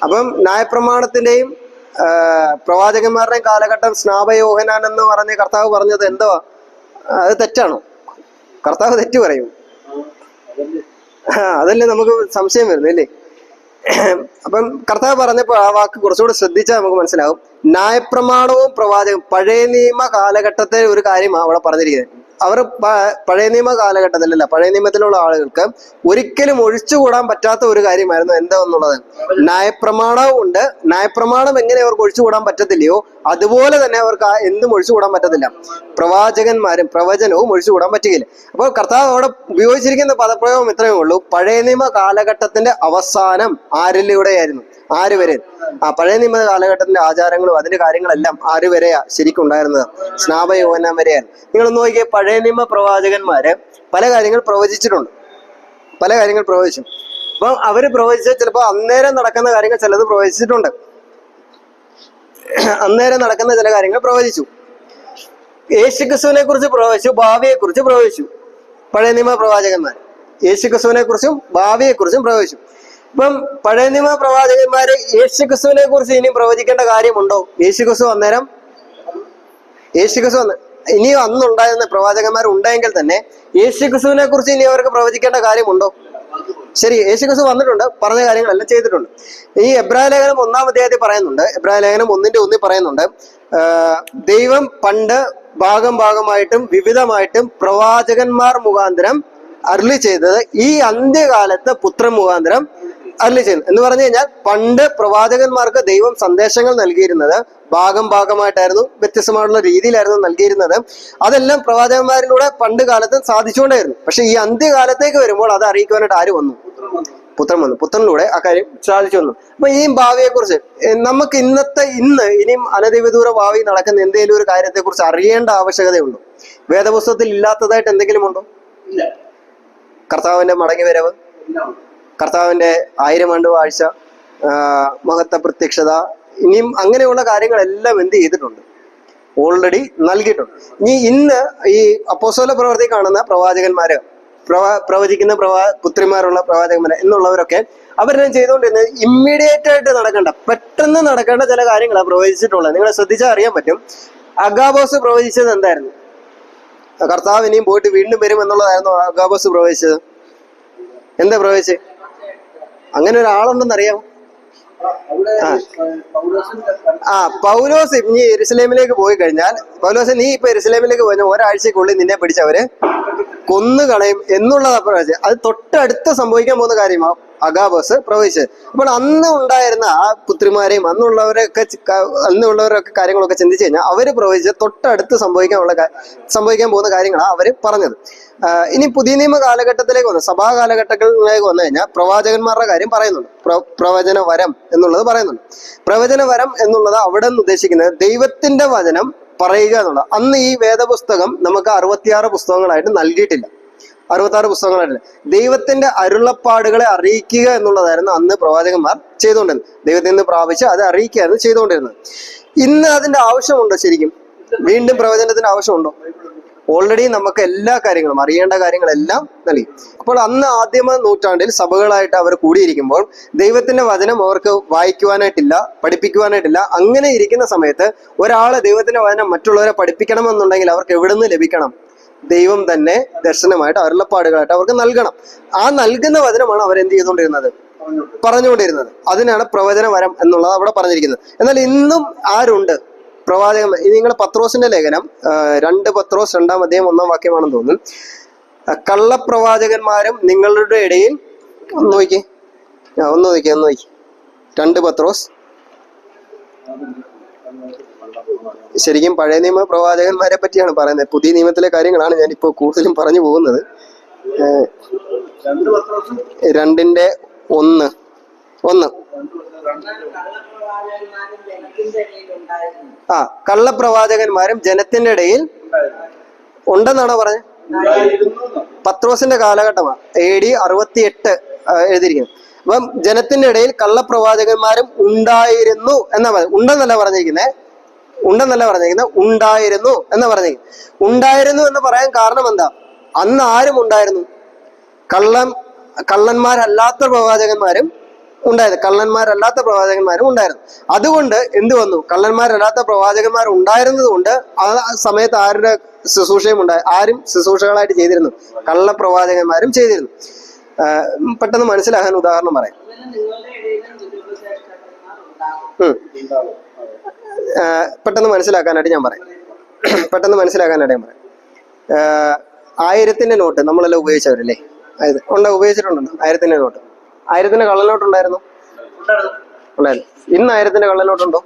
അപ്പം ന്യായപ്രമാണത്തിന്റെയും പ്രവാചകന്മാരുടെയും കാലഘട്ടം സ്നാപയോഹനാൻ എന്ന് പറഞ്ഞ് കർത്താവ് പറഞ്ഞത് എന്തുവാ? അത് തെറ്റാണോ? കർത്താവ് തെറ്റ് പറയും. അതല്ലേ നമുക്ക് സംശയം വരുന്നത്, അല്ലേ? അപ്പം കർത്താവ് പറഞ്ഞപ്പോൾ ആ വാക്ക് കുറച്ചുകൂടി ശ്രദ്ധിച്ചാൽ നമുക്ക് മനസ്സിലാവും. ന്യായപ്രമാണവും പ്രവാചകം പഴയ നിയമ കാലഘട്ടത്തെ ഒരു കാര്യമാണ് അവിടെ പറഞ്ഞിരിക്കുന്നത്. അവർ പഴയ നിയമ കാലഘട്ടത്തിലല്ല, പഴയ നിയമത്തിലുള്ള ആളുകൾക്ക് ഒരിക്കലും ഒഴിച്ചുകൂടാൻ പറ്റാത്ത ഒരു കാര്യമായിരുന്നു എന്താന്നുള്ളത്. ന്യായപ്രമാണവും ഉണ്ട്. ന്യായപ്രമാണം എങ്ങനെ അവർക്ക് ഒഴിച്ചുകൂടാൻ പറ്റത്തില്ലയോ അതുപോലെ തന്നെ അവർക്ക് എന്തും ഒഴിച്ചുകൂടാൻ പറ്റത്തില്ല. പ്രവാചകന്മാരും പ്രവചനവും ഒഴിച്ചുകൂടാൻ പറ്റുകയില്ല. അപ്പോൾ കർത്താവ് അവിടെ ഉപയോഗിച്ചിരിക്കുന്ന പദപ്രയോഗം ഇത്രയേ ഉള്ളൂ. പഴയ നിയമ കാലഘട്ടത്തിന്റെ അവസാനം ആരിലൂടെയായിരുന്നു? ആര് വരെ? പഴയ നിയമ കാലഘട്ടത്തിന്റെ ആചാരങ്ങളും അതിന്റെ കാര്യങ്ങളെല്ലാം ആര് വരെയാ ശരിക്കും ഉണ്ടായിരുന്നത്? സ്നാപയോഹന്നാൻ വരെയാണ്. നിങ്ങൾ നോക്കിയേ, പഴയ നിയമ പ്രവാചകന്മാര് പല കാര്യങ്ങൾ പ്രവചിച്ചിട്ടുണ്ട്. പല കാര്യങ്ങൾ പ്രവചിച്ചു. അപ്പൊ അവര് പ്രവചിച്ച ചിലപ്പോൾ അന്നേരം നടക്കുന്ന കാര്യങ്ങൾ ചിലത് പ്രവചിച്ചിട്ടുണ്ട്. അന്നേരം നടക്കുന്ന ചില കാര്യങ്ങൾ പ്രവചിച്ചു. യേശുക്രിസ്തുവിനെ കുറിച്ച് പ്രവചിച്ചു, ഭാവിയെ കുറിച്ച് പ്രവചിച്ചു. പഴയ നിയമ പ്രവാചകന്മാർ യേശുക്രിസ്തുവിനെ കുറിച്ചും ഭാവിയെ കുറിച്ചും പ്രവചിച്ചു. ഇപ്പം പഴയ നിയമ പ്രവാചകന്മാര് യേശുക്രിസ്തുവിനെ കുറിച്ച് ഇനിയും പ്രവചിക്കേണ്ട കാര്യമുണ്ടോ? യേശുക്രിസ്തു ഇനിയും അന്നുണ്ടായിരുന്ന പ്രവാചകന്മാർ ഉണ്ടെങ്കിൽ തന്നെ യേശുക്രിസ്തുവിനെ കുറിച്ച് ഇനി അവർക്ക് പ്രവചിക്കേണ്ട കാര്യമുണ്ടോ? ശരി, യേശുക്രിസ്തു വന്നിട്ടുണ്ട്, പറഞ്ഞ കാര്യങ്ങളെല്ലാം ചെയ്തിട്ടുണ്ട്. ഈ എബ്രായ ലേഖനം 1-ാം അധ്യായത്തിൽ പറയുന്നുണ്ട്. എബ്രായ ലേഖനം 1:1 പറയുന്നുണ്ട്, ദൈവം പണ്ട് ഭാഗമായിട്ടും വിവിധമായിട്ടും പ്രവാചകന്മാർ മുഖാന്തരം അരുളി ചെയ്തത് ഈ അന്ത്യകാലത്ത് പുത്രൻ മുഖാന്തരം അരുളി ചെയ്യുന്നു എന്ന് പറഞ്ഞു കഴിഞ്ഞാൽ, പണ്ട് പ്രവാചകന്മാർക്ക് ദൈവം സന്ദേശങ്ങൾ നൽകിയിരുന്നത് ഭാഗമായിട്ടായിരുന്നു, വ്യത്യസ്തമായിട്ടുള്ള രീതിയിലായിരുന്നു നൽകിയിരുന്നത്. അതെല്ലാം പ്രവാചകന്മാരിലൂടെ പണ്ട് കാലത്ത് സാധിച്ചുകൊണ്ടായിരുന്നു. പക്ഷെ ഈ അന്ത്യകാലത്തേക്ക് വരുമ്പോൾ അത് അറിയിക്കുവാനായിട്ട് ആര് വന്നു? പുത്രൻ വന്നു. പുത്രനിലൂടെ ആ കാര്യം സാധിച്ചു വന്നു. അപ്പൊ ഈ ഭാവിയെ കുറിച്ച് നമുക്ക് ഇനിയും അനധിവിദൂര ഭാവി നടക്കുന്ന എന്തെങ്കിലും ഒരു കാര്യത്തെ കുറിച്ച് അറിയേണ്ട ആവശ്യകതയുണ്ടോ? വേദപുസ്തകത്തിൽ ഇല്ലാത്തതായിട്ട് എന്തെങ്കിലും ഉണ്ടോ? കർത്താവിന്റെ മടങ്ങി വരവ്, കർത്താവിന്റെ 1000 ആണ്ട് വാഴ്ച, മഹത്വ പ്രത്യക്ഷത, ഇനിയും അങ്ങനെയുള്ള കാര്യങ്ങളെല്ലാം എന്ത് ചെയ്തിട്ടുണ്ട്? ഓൾറെഡി നൽകിയിട്ടുണ്ട്. ഇന്ന് ഈ അപ്പോസ്തല പ്രവൃത്തി കാണുന്ന പ്രവാചകന്മാര്, പ്രവചിക്കുന്ന പുത്രിമാരുള്ള പ്രവാചകന്മാര് എന്നുള്ളവരൊക്കെ അവരെല്ലാം ചെയ്തുകൊണ്ടിരുന്നത് ഇമ്മീഡിയറ്റ് ആയിട്ട് പെട്ടെന്ന് നടക്കേണ്ട ചില കാര്യങ്ങളാണ് പ്രവചിച്ചിട്ടുള്ളത്. നിങ്ങൾ ശ്രദ്ധിച്ചാൽ അറിയാൻ പറ്റും. അഗാബോസ് പ്രവചിച്ചത് എന്തായിരുന്നു? കർത്താവ് ഇനിയും പോയിട്ട് വീണ്ടും വരും എന്നുള്ളതായിരുന്നു അഗാബോസ് പ്രവചിച്ചത്. എന്താ പ്രവചിച്ചത്? അങ്ങനെ ഒരാളുണ്ടെന്ന് അറിയാമോ? പൗലോസ് ഇനി യെരുശലേമിലേക്ക് പോയി കഴിഞ്ഞാൽ, പൗലോസ് നീ ഇപ്പൊ യെരുശലേമിലേക്ക് പോയി ഒരാഴ്ചക്കുള്ളിൽ നിന്നെ പിടിച്ചവര് കൊന്നുകളയും എന്നുള്ളതാ പ്രവചിച്ചത്. അത് തൊട്ടടുത്ത് സംഭവിക്കാൻ പോകുന്ന കാര്യമാണ് അഗാബോസ് പ്രവചിച്ചത്. അപ്പോൾ അന്ന് ഉണ്ടായിരുന്ന ആ പുത്രിമാരെയും അന്നുള്ളവരൊക്കെ കാര്യങ്ങളൊക്കെ ചിന്തിച്ചു കഴിഞ്ഞാൽ അവര് പ്രവചിച്ചത് തൊട്ടടുത്ത് സംഭവിക്കാൻ പോകുന്ന കാര്യങ്ങളാണ് അവര് പറഞ്ഞത്. ഇനി പുതിയ നിയമ കാലഘട്ടത്തിലേക്ക് വന്നു, സഭാ കാലഘട്ടങ്ങളിലേക്ക് വന്നു കഴിഞ്ഞാൽ പ്രവാചകന്മാരുടെ കാര്യം പറയുന്നുണ്ട്. പ്രവചന വരം എന്നുള്ളത് പറയുന്നുണ്ട്. പ്രവചന വരം എന്നുള്ളത് അവിടെ നിന്ന് ഉദ്ദേശിക്കുന്നത് ദൈവത്തിന്റെ വചനം പറയുക എന്നുള്ളത്. അന്ന് ഈ വേദപുസ്തകം നമുക്ക് 66 പുസ്തകങ്ങളായിട്ട് നൽകിയിട്ടില്ല. 66 പുസ്തകങ്ങളായിട്ടില്ല. ദൈവത്തിന്റെ അരുളപ്പാടുകളെ അറിയിക്കുക എന്നുള്ളതായിരുന്നു അന്ന് പ്രവാചകന്മാർ ചെയ്തുകൊണ്ടിരുന്നത്. ദൈവത്തിൽ നിന്ന് പ്രാപിച്ച് അത് അറിയിക്കുകയായിരുന്നു ചെയ്തുകൊണ്ടിരുന്നത്. ഇന്ന് അതിന്റെ ആവശ്യമുണ്ടോ? ശരിക്കും വീണ്ടും പ്രവചനത്തിന്റെ ആവശ്യമുണ്ടോ? ഓൾറെഡി നമുക്ക് എല്ലാ കാര്യങ്ങളും അറിയേണ്ട കാര്യങ്ങളെല്ലാം നൽകി. അപ്പോൾ അന്ന് ആദ്യമ നൂറ്റാണ്ടിൽ സഭകളായിട്ട് അവർ കൂടിയിരിക്കുമ്പോൾ ദൈവത്തിന്റെ വചനം അവർക്ക് വായിക്കുവാനായിട്ടില്ല, പഠിപ്പിക്കുവാനായിട്ടില്ല. അങ്ങനെ ഇരിക്കുന്ന സമയത്ത് ഒരാളെ ദൈവത്തിന്റെ വചനം മറ്റുള്ളവരെ പഠിപ്പിക്കണമെന്നുണ്ടെങ്കിൽ അവർക്ക് എവിടെ നിന്ന് ലഭിക്കണം? ദൈവം തന്നെ ദർശനമായിട്ട് അരുളപ്പാടുകളായിട്ട് അവർക്ക് നൽകണം. ആ നൽകുന്ന വചനമാണ് അവരെന്ത് ചെയ്തുകൊണ്ടിരുന്നത്, പറഞ്ഞുകൊണ്ടിരുന്നത്. അതിനാണ് പ്രവചന വരം എന്നുള്ളത് അവിടെ പറഞ്ഞിരിക്കുന്നത്. എന്നാൽ ഇന്നും ആരുണ്ട് പ്രവാചകൻ? നിങ്ങൾ പത്രോസിന്റെ ലേഖനം 2 പത്രോസ് 2-ാം അധ്യായം 1-ാം വാക്യമാണെന്ന് തോന്നുന്നു. കള്ളപ്രവാചകന്മാരും നിങ്ങളുടെ ഇടയിൽ ഒന്ന് നോക്കി 2 പത്രോസ്. ശരിക്കും പഴയ നിയമ പ്രവാചകന്മാരെ പറ്റിയാണ് പറയുന്നത്. പുതിയ നിയമത്തിലെ കാര്യങ്ങളാണ് ഞാനിപ്പോ കൂടുതലും പറഞ്ഞു പോകുന്നത്. 2:1 കള്ളപ്രവാചകന്മാരും ജനത്തിന്റെ ഇടയിൽ ഉണ്ടെന്നാണോ പറഞ്ഞത്? പത്രോസിന്റെ കാലഘട്ടമാണ്, AD 68 എഴുതിയിരിക്കുന്നത്. അപ്പം ജനത്തിന്റെ ഇടയിൽ കള്ളപ്രവാചകന്മാരും ഉണ്ടായിരുന്നു എന്നാ പറഞ്ഞത്. ഉണ്ടെന്നല്ല പറഞ്ഞിരിക്കുന്നത്, ഉണ്ടായിരുന്നു എന്നാ പറഞ്ഞിരിക്കുന്നത്. ഉണ്ടായിരുന്നു എന്ന് പറയാൻ കാരണം എന്താ? അന്ന് ആരും ഉണ്ടായിരുന്നു? കള്ളന്മാരല്ലാത്ത പ്രവാചകന്മാരും ഉണ്ടായിരുന്നു. അതുകൊണ്ട് എന്ത് വന്നു? കള്ളന്മാരല്ലാത്ത പ്രവാചകന്മാർ ഉണ്ടായിരുന്നത് കൊണ്ട് ആ സമയത്ത് ആരുടെ ശുശ്രൂഷയും ആരും ശുശ്രൂഷകളായിട്ട് ചെയ്തിരുന്നു? കള്ളപ്രവാചകന്മാരും ചെയ്തിരുന്നു. പെട്ടെന്ന് മനസ്സിലാക്കാൻ ഉദാഹരണം പറയാം. പെട്ടെന്ന് മനസ്സിലാക്കാനായിട്ട് ഞാൻ പറയാം. 1000-ന്റെ നോട്ട് നമ്മളെല്ലാം ഉപയോഗിച്ചവരല്ലേ? ഉപയോഗിച്ചിട്ടുണ്ടല്ലോ 1000-ന്റെ നോട്ട്. 1000-ന്റെ കള്ളനോട്ട് ഉണ്ടായിരുന്നു? ഇന്ന് 1000-ന്റെ കള്ളനോട്ടുണ്ടോ?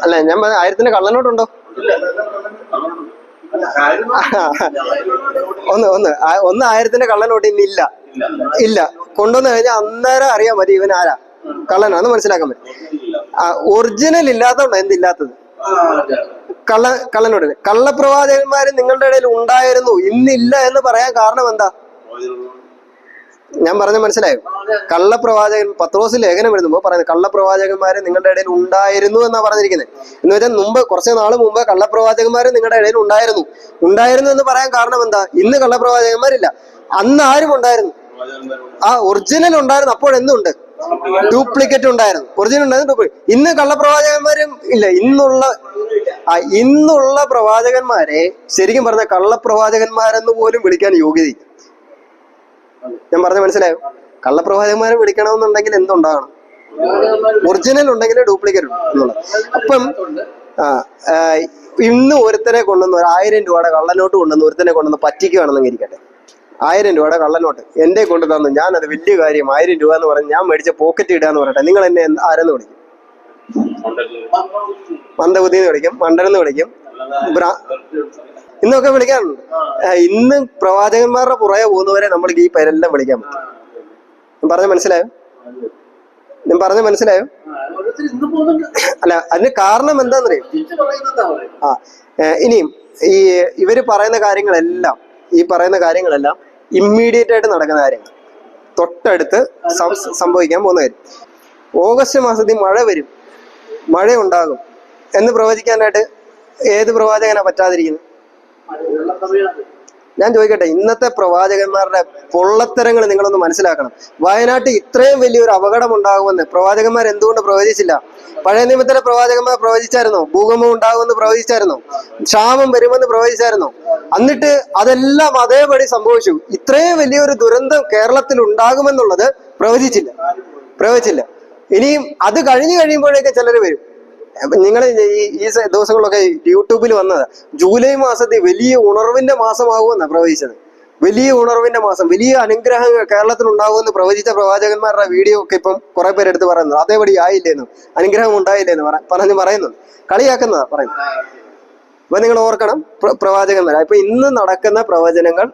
അല്ല, ഞാൻ 1000-ന്റെ കള്ളനോട്ടുണ്ടോ? ഒന്ന് 1000-ന്റെ കള്ളനോട്ട് ഇല്ല. കൊണ്ടുവന്നു കഴിഞ്ഞാൽ അന്നേരം അറിയാൻ പറ്റും ഇവൻ ആരാ, കള്ളനാന്ന് മനസ്സിലാക്കാൻ പറ്റും. ഒറിജിനൽ ഇല്ലാത്തതുകൊണ്ട് എന്തില്ലാത്തത്? കള്ളനോട്ട്. കള്ളപ്രവാചകന്മാര് നിങ്ങളുടെ ഇടയിൽ ഉണ്ടായിരുന്നു, ഇന്നില്ല എന്ന് പറയാൻ കാരണം എന്താ? ഞാൻ പറഞ്ഞ മനസ്സിലായോ? കള്ളപ്രവാചകൻ പത്രോസ് ലേഖനം എഴുതുമ്പോൾ പറയുന്നത് കള്ളപ്രവാചകന്മാര് നിങ്ങളുടെ ഇടയിൽ ഉണ്ടായിരുന്നു എന്നാ പറഞ്ഞിരിക്കുന്നത്. എന്ന് വെച്ചാൽ കുറച്ച് നാൾ മുമ്പ് കള്ളപ്രവാചകന്മാര് നിങ്ങളുടെ ഇടയിൽ ഉണ്ടായിരുന്നു എന്ന് പറയാൻ കാരണം എന്താ? ഇന്ന് കള്ളപ്രവാചകന്മാരില്ല, അന്ന് ആരും ഉണ്ടായിരുന്നു. ഒറിജിനൽ ഉണ്ടായിരുന്നു. അപ്പോഴെന്തുണ്ട്? ഡ്യൂപ്ലിക്കേറ്റ് ഉണ്ടായിരുന്നു. ഒറിജിനൽ ഉണ്ടായിരുന്നു, ഡ്യൂപ്ലിക്കേറ്റ്. ഇന്ന് കള്ളപ്രവാചകന്മാരും ഇല്ല. ഇന്നുള്ള പ്രവാചകന്മാരെ ശരിക്കും പറഞ്ഞ കള്ളപ്രവാചകന്മാരെന്ന് പോലും വിളിക്കാൻ യോഗ്യതയില്ല. ഞാൻ പറഞ്ഞ മനസ്സിലായോ? കള്ളപ്രവാചകന്മാരെ വിളിക്കണമെന്നുണ്ടെങ്കിൽ എന്തുണ്ടാകണം? ഒറിജിനൽ ഉണ്ടെങ്കിൽ ഡ്യൂപ്ലിക്കേറ്റ് എന്നുള്ളത്. അപ്പം ഇന്ന് ഒരുത്തനെ കൊണ്ടുവന്ന് 1000 രൂപയുടെ കള്ളനോട്ട് കൊണ്ടുവന്ന് ഒരുത്തനെ കൊണ്ടുവന്ന് പറ്റിക്കുകയാണെന്ന് ഇരിക്കട്ടെ. 1000 രൂപയുടെ കള്ളനോട്ട് എന്റെ കൊണ്ട് തന്നു, ഞാനത് വലിയ കാര്യം 1000 രൂപ എന്ന് പറഞ്ഞ് ഞാൻ മേടിച്ച പോക്കറ്റ് ഇടാന്ന് പറയട്ടെ. നിങ്ങൾ എന്നെ ആരെന്ന് വിളിക്കും? മന്ദബുദ്ധി എന്ന് വിളിക്കും, മണ്ടനെന്ന് വിളിക്കും, ഇന്നൊക്കെ വിളിക്കാറുണ്ട്. ഇന്ന് പ്രവാചകന്മാരുടെ പുറകെ പോകുന്നവരെ നമ്മൾക്ക് ഈ പേരെല്ലാം വിളിക്കാൻ പറ്റും. ഞാൻ പറഞ്ഞ മനസ്സിലായോ? അല്ല, അതിന് കാരണം എന്താന്നറിയോ? ഇനിയും ഇവര് പറയുന്ന കാര്യങ്ങളെല്ലാം ഇമ്മീഡിയറ്റ് ആയിട്ട് നടക്കുന്ന കാര്യങ്ങൾ, തൊട്ടടുത്ത് സംഭവിക്കാൻ പോകുന്ന കാര്യം. ഓഗസ്റ്റ് മാസത്തിൽ മഴ ഉണ്ടാകും എന്ന് പ്രവചിക്കാനായിട്ട് ഏത് പ്രവാചകനാ പറ്റാതിരിക്കുന്നത്? ഞാൻ ചോദിക്കട്ടെ, ഇന്നത്തെ പ്രവാചകന്മാരുടെ പൊള്ളത്തരങ്ങൾ നിങ്ങളൊന്ന് മനസ്സിലാക്കണം. വയനാട്ടിൽ ഇത്രയും വലിയൊരു അപകടം ഉണ്ടാകുമെന്ന് പ്രവാചകന്മാർ എന്തുകൊണ്ട് പ്രവചിച്ചില്ല? പഴയ നിയമത്തിലെ പ്രവാചകന്മാർ പ്രവചിച്ചായിരുന്നോ? ഭൂകമ്പം ഉണ്ടാകുമെന്ന് പ്രവചിച്ചായിരുന്നോ? ക്ഷാമം വരുമെന്ന് പ്രവചിച്ചായിരുന്നോ? എന്നിട്ട് അതെല്ലാം അതേപടി സംഭവിച്ചു. ഇത്രയും വലിയൊരു ദുരന്തം കേരളത്തിൽ ഉണ്ടാകുമെന്നുള്ളത് പ്രവചിച്ചില്ല. ഇനിയും അത് കഴിയുമ്പോഴേക്ക് ചിലർ വരും. നിങ്ങൾ ഈ ദിവസങ്ങളിലൊക്കെ യൂട്യൂബിൽ വന്നത് ജൂലൈ മാസത്തിൽ വലിയ ഉണർവിന്റെ മാസമാകുമെന്നാണ് പ്രവചിച്ചത്. വലിയ ഉണർവിന്റെ മാസം, വലിയ അനുഗ്രഹങ്ങൾ കേരളത്തിൽ ഉണ്ടാകുമെന്ന് പ്രവചിച്ച പ്രവാചകന്മാരുടെ വീഡിയോ ഒക്കെ ഇപ്പം കുറെ പേരെടുത്ത് പറയുന്നത് അതേപടി ആയില്ലേന്നു, അനുഗ്രഹം ഉണ്ടായില്ലേന്ന് പറയുന്നു, കളിയാക്കുന്നതാ പറയുന്നത്. അപ്പൊ നിങ്ങൾ ഓർക്കണം, പ്രവാചകന്മാർ ഇപ്പൊ ഇന്ന് നടക്കുന്ന പ്രവചനങ്ങൾ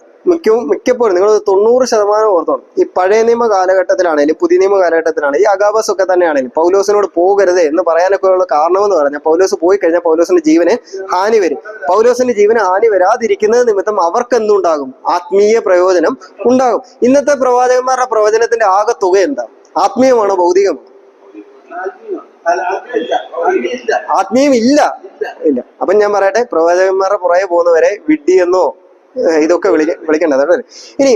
മിക്കപ്പോഴും നിങ്ങൾ 90% ഓർത്തോണം. ഈ പഴയ നിയമ കാലഘട്ടത്തിലാണെങ്കിലും പുതിയ നിയമ കാലഘട്ടത്തിലാണെങ്കിലും ഈ അഗാബസ് ഒക്കെ തന്നെയാണെങ്കിലും പൗലോസിനോട് പോകരുത് എന്ന് പറയാനൊക്കെ ഉള്ള കാരണമെന്ന് പറഞ്ഞാൽ പൗലോസ് പോയി കഴിഞ്ഞാൽ പൗലോസിന്റെ ജീവന് ഹാനി വരും. പൗലോസിന്റെ ജീവന് ഹാനി വരാതിരിക്കുന്നത് നിമിത്തം അവർക്ക് എന്തുണ്ടാകും? ആത്മീയ പ്രയോജനം ഉണ്ടാകും. ഇന്നത്തെ പ്രവാചകന്മാരുടെ പ്രവചനത്തിന്റെ ആകെ തുക എന്താ? ആത്മീയമാണോ ഭൗതികമാണോ? ആത്മീയം ഇല്ല. അപ്പൊ ഞാൻ പറയട്ടെ, പ്രവാചകന്മാരുടെ പുറകെ പോകുന്നവരെ വിഡ്ഢിയെന്നോ ഇതൊക്കെ വിളിക്കേണ്ടത്. ഇനി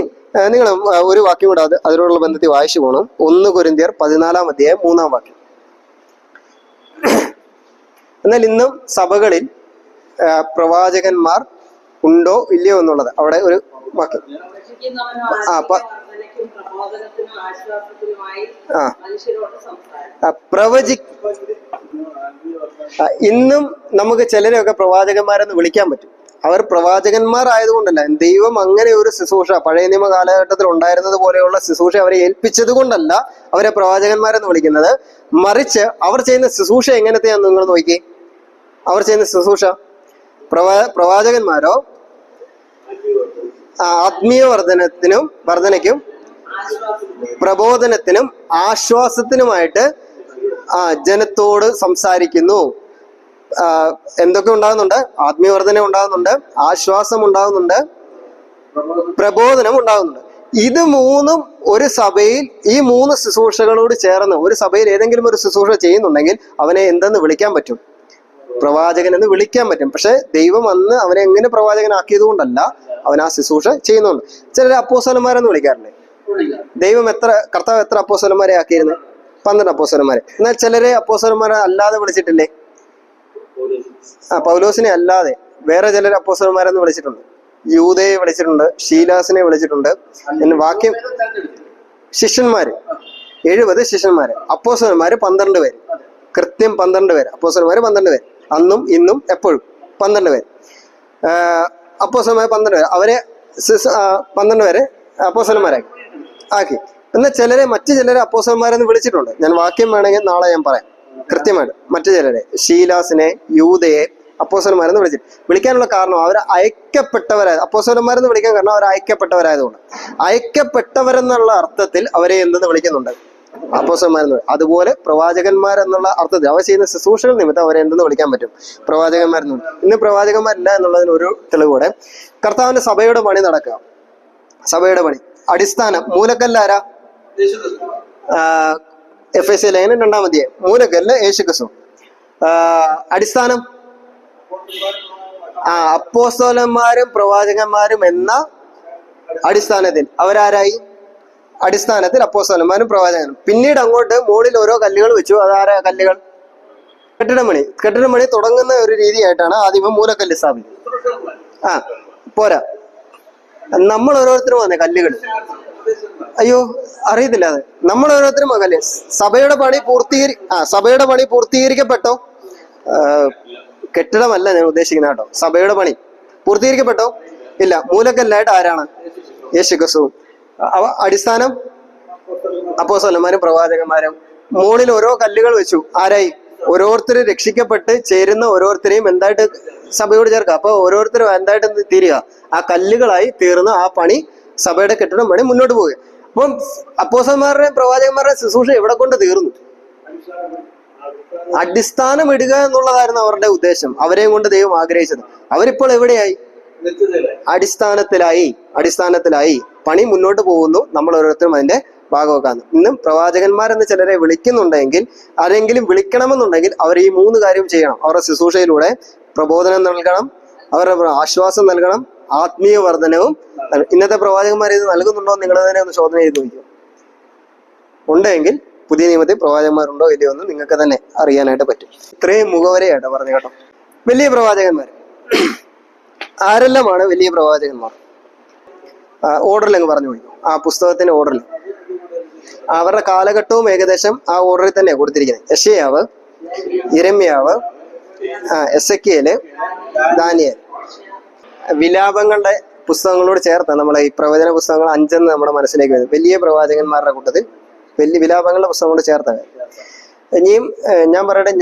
നിങ്ങൾ ഒരു വാക്യം കൂടെ അതിനോടുള്ള ബന്ധത്തിൽ വായിച്ചു പോകണം. 1 കൊരിന്ത്യർ 14-ാം അധ്യായം 3-ാം വാക്യം. എന്നാൽ ഇന്നും സഭകളിൽ പ്രവാചകന്മാർ ഉണ്ടോ ഇല്ലയോ എന്നുള്ളത് അവിടെ ഒരു വാക്യം. ഇന്നും നമുക്ക് ചിലരെയൊക്കെ പ്രവാചകന്മാരെന്ന് വിളിക്കാൻ പറ്റും. അവർ പ്രവാചകന്മാർ ആയതുകൊണ്ടല്ല, ദൈവം അങ്ങനെ ഒരു ശുശ്രൂഷ പഴയ നിയമ കാലഘട്ടത്തിൽ ഉണ്ടായിരുന്നത് പോലെയുള്ള ശുശ്രൂഷ അവരെ ഏൽപ്പിച്ചത് കൊണ്ടല്ല അവരെ പ്രവാചകന്മാരെന്ന് വിളിക്കുന്നത്. മറിച്ച് അവർ ചെയ്യുന്ന ശുശ്രൂഷ എങ്ങനത്തെയാന്ന് നിങ്ങൾ നോക്കി. അവർ ചെയ്യുന്ന ശുശ്രൂഷ പ്രവാചകന്മാരോ ആത്മീയ വർധനയ്ക്കും പ്രബോധനത്തിനും ആശ്വാസത്തിനുമായിട്ട് ജനത്തോട് സംസാരിക്കുന്നു. എന്തൊക്കെ ഉണ്ടാകുന്നുണ്ട്? ആത്മീയവർദ്ധന ഉണ്ടാകുന്നുണ്ട്, ആശ്വാസം ഉണ്ടാകുന്നുണ്ട്, പ്രബോധനം ഉണ്ടാകുന്നുണ്ട്. ഇത് മൂന്നും ഒരു സഭയിൽ, ഈ മൂന്ന് ശുശ്രൂഷകളോട് ചേർന്ന് ഒരു സഭയിൽ ഏതെങ്കിലും ഒരു ശുശ്രൂഷ ചെയ്യുന്നുണ്ടെങ്കിൽ അവനെ എന്തെന്ന് വിളിക്കാൻ പറ്റും? പ്രവാചകൻ എന്ന് വിളിക്കാൻ പറ്റും. പക്ഷെ ദൈവം അന്ന് അവനെ എങ്ങനെ പ്രവാചകനാക്കിയത് കൊണ്ടല്ല, അവൻ ആ ശുശ്രൂഷ ചെയ്യുന്നുണ്ട്. ചിലർ അപ്പോസ്തലന്മാരെന്ന് വിളിക്കാറില്ലേ? കർത്താവ് എത്ര അപ്പോസ്തലന്മാരെ ആക്കിയിരുന്നു? 12 അപ്പോസ്തലന്മാരെ. എന്നാൽ ചിലരെ അപ്പോസ്തലന്മാരെ അല്ലാതെ വിളിച്ചിട്ടില്ലേ? പൗലോസിനെ അല്ലാതെ വേറെ ചിലർ അപ്പോസ്തലന്മാരെന്ന് വിളിച്ചിട്ടുണ്ട്. യൂദയെ വിളിച്ചിട്ടുണ്ട്, ശീലാസിനെ വിളിച്ചിട്ടുണ്ട്. വാക്യം ശിഷ്യന്മാര് 70 ശിഷ്യന്മാര്, അപ്പോസ്തലന്മാര് 12 പേര്, കൃത്യം 12 പേര്. അപ്പോസ്തലന്മാര് 12 പേര്, അന്നും ഇന്നും എപ്പോഴും 12 പേര്. അപ്പോസ്തലന്മാര് 12 പേര്, അവരെ 12 പേരെ അപ്പോസ്തലന്മാരാക്കി ആക്കി. എന്നാൽ മറ്റു ചിലരെ അപ്പോസ്തലന്മാരെന്ന് വിളിച്ചിട്ടുണ്ട്. ഞാൻ വാക്യം വേണമെങ്കിൽ നാളെ ഞാൻ പറയാം കൃത്യമായിട്ട്. മറ്റു ചിലരെ, ശീലാസിനെ, യൂദയെ അപ്പോസ്തലന്മാരെന്ന് വിളിക്കാനുള്ള കാരണം അവർ അയക്കപ്പെട്ടവരായത്. അപ്പോസ്തലന്മാരെന്ന് വിളിക്കാൻ കാരണം അവർ അയക്കപ്പെട്ടവരായതുകൊണ്ട്. അയക്കപ്പെട്ടവരെന്നുള്ള അർത്ഥത്തിൽ അവരെ എന്തെന്ന് വിളിക്കുന്നുണ്ട്? അപ്പോസ്തലന്മാരെന്ന്. അതുപോലെ പ്രവാചകന്മാരെന്നുള്ള അർത്ഥത്തിൽ അവർ ചെയ്യുന്ന ശുശ്രൂഷകൾ നിമിത്തം അവരെ എന്തെന്ന് വിളിക്കാൻ പറ്റും? പ്രവാചകന്മാരെന്ന്. ഇന്ന് പ്രവാചകന്മാരില്ല എന്നുള്ളതിന് ഒരു തെളിവൂടെ. കർത്താവിന്റെ സഭയുടെ പണി നടക്കുക. സഭയുടെ പണി അടിസ്ഥാനം മൂലക്കല്ലാരാ? എഫെസ്യ ലേഖനം 2-ാം അധ്യായം. മൂലക്കല്ല് യേശുക്രിസ്തു. അടിസ്ഥാനം അപ്പോസ്തലന്മാരും പ്രവാചകന്മാരും എന്ന അടിസ്ഥാനത്തിൽ അവരാരായി? അടിസ്ഥാനത്തിൽ അപ്പോസ്തലന്മാരും പ്രവാചകനും. പിന്നീട് അങ്ങോട്ട് മുകളിൽ ഓരോ കല്ലുകൾ വെച്ചു. അതാരാ കല്ലുകൾ? കെട്ടിടമണി തുടങ്ങുന്ന ഒരു രീതിയായിട്ടാണ് ആദ്യമേ മൂലക്കല്ല് സ്ഥാപിക്കുന്നത്. പോരാ, നമ്മൾ ഓരോരുത്തരും വന്നേ കല്ലുകൾ. അയ്യോ അറിയത്തില്ല. അത് നമ്മൾ ഓരോരുത്തരും കല്ല്. സഭയുടെ പണി പൂർത്തീകരിക്കപ്പെട്ടോ? കെട്ടിടമല്ല ഞാൻ ഉദ്ദേശിക്കുന്ന കേട്ടോ. സഭയുടെ പണി പൂർത്തീകരിക്കപ്പെട്ടോ? ഇല്ല. മൂലക്കല്ലായിട്ട് ആരാണ്? യേശുക്രിസ്തു. അടിസ്ഥാനം അപ്പോസ്തലന്മാരും പ്രവാചകന്മാരും. മുകളിൽ ഓരോ കല്ലുകൾ വെച്ചു. ആരായി? ഓരോരുത്തരും രക്ഷിക്കപ്പെട്ട് ചേരുന്ന ഓരോരുത്തരെയും എന്തായിട്ട് സഭയോട് ചേർക്കുക. അപ്പൊ ഓരോരുത്തരും എന്തായിട്ട് തീരുക? ആ കല്ലുകളായി തീർന്ന ആ പണി, സഭയുടെ കെട്ടിടം പണി മുന്നോട്ട് പോവുക. അപ്പം അപ്പോസ്തലന്മാരുടെയും പ്രവാചകന്മാരുടെയും ശുശ്രൂഷ എവിടെ കൊണ്ട് തീർന്നു? അടിസ്ഥാനം ഇടുക എന്നുള്ളതായിരുന്നു അവരുടെ ഉദ്ദേശം. അവരെയും കൊണ്ട് ദൈവം ആഗ്രഹിച്ചത്. അവരിപ്പോൾ എവിടെയായി? അടിസ്ഥാനത്തിലായി പണി മുന്നോട്ട് പോകുന്നു. നമ്മൾ ഓരോരുത്തരും അതിന്റെ ഭാഗമാക്കാന്ന്. ഇന്നും പ്രവാചകന്മാരെന്ന് ചിലരെ വിളിക്കുന്നുണ്ടെങ്കിൽ, ആരെങ്കിലും വിളിക്കണമെന്നുണ്ടെങ്കിൽ അവർ ഈ 3 കാര്യം ചെയ്യണം. അവരുടെ ശുശ്രൂഷയിലൂടെ പ്രബോധനം നൽകണം, അവരുടെ ആശ്വാസം നൽകണം, ആത്മീയ വർധനവും. ഇന്നത്തെ പ്രവാചകന്മാർ ഇത് നൽകുന്നുണ്ടോ? നിങ്ങൾ തന്നെ ഒന്ന് ശോധന ചെയ്ത് നോക്കിയോ. ഉണ്ടെങ്കിൽ പുതിയ നിയമത്തിൽ പ്രവാചകന്മാരുണ്ടോ ഇല്ലയോ എന്ന് നിങ്ങൾക്ക് തന്നെ അറിയാനായിട്ട് പറ്റും. ഇത്രയും മുഖവരെയാട്ടോ പറഞ്ഞു കേട്ടോ. വലിയ പ്രവാചകന്മാർ ആരെല്ലാമാണ്? വലിയ പ്രവാചകന്മാർ ഓർഡറിൽ അങ്ങ് പറഞ്ഞു പോയി. ആ പുസ്തകത്തിന്റെ ഓർഡറിൽ അവരുടെ കാലഘട്ടവും ഏകദേശം ആ ഓർഡറിൽ തന്നെയാണ് കൊടുത്തിരിക്കുന്നത്. യെശയ്യാവ്, യിരെമ്യാവ്, എസെക്കിയേല്, ദാനിയേൽ. വിലാപങ്ങളുടെ പുസ്തകങ്ങളോട് ചേർത്ത് നമ്മൾ ഈ പ്രവചന പുസ്തകങ്ങൾ 5 നമ്മുടെ മനസ്സിലേക്ക് വരുന്നത്. വലിയ പ്രവാചകന്മാരുടെ കൂട്ടത്തിൽ വലിയ വിലാപങ്ങളുടെ പുസ്തകങ്ങളോട് ചേർത്താണ്. ഇനിയും ഞാൻ പറയുന്നത്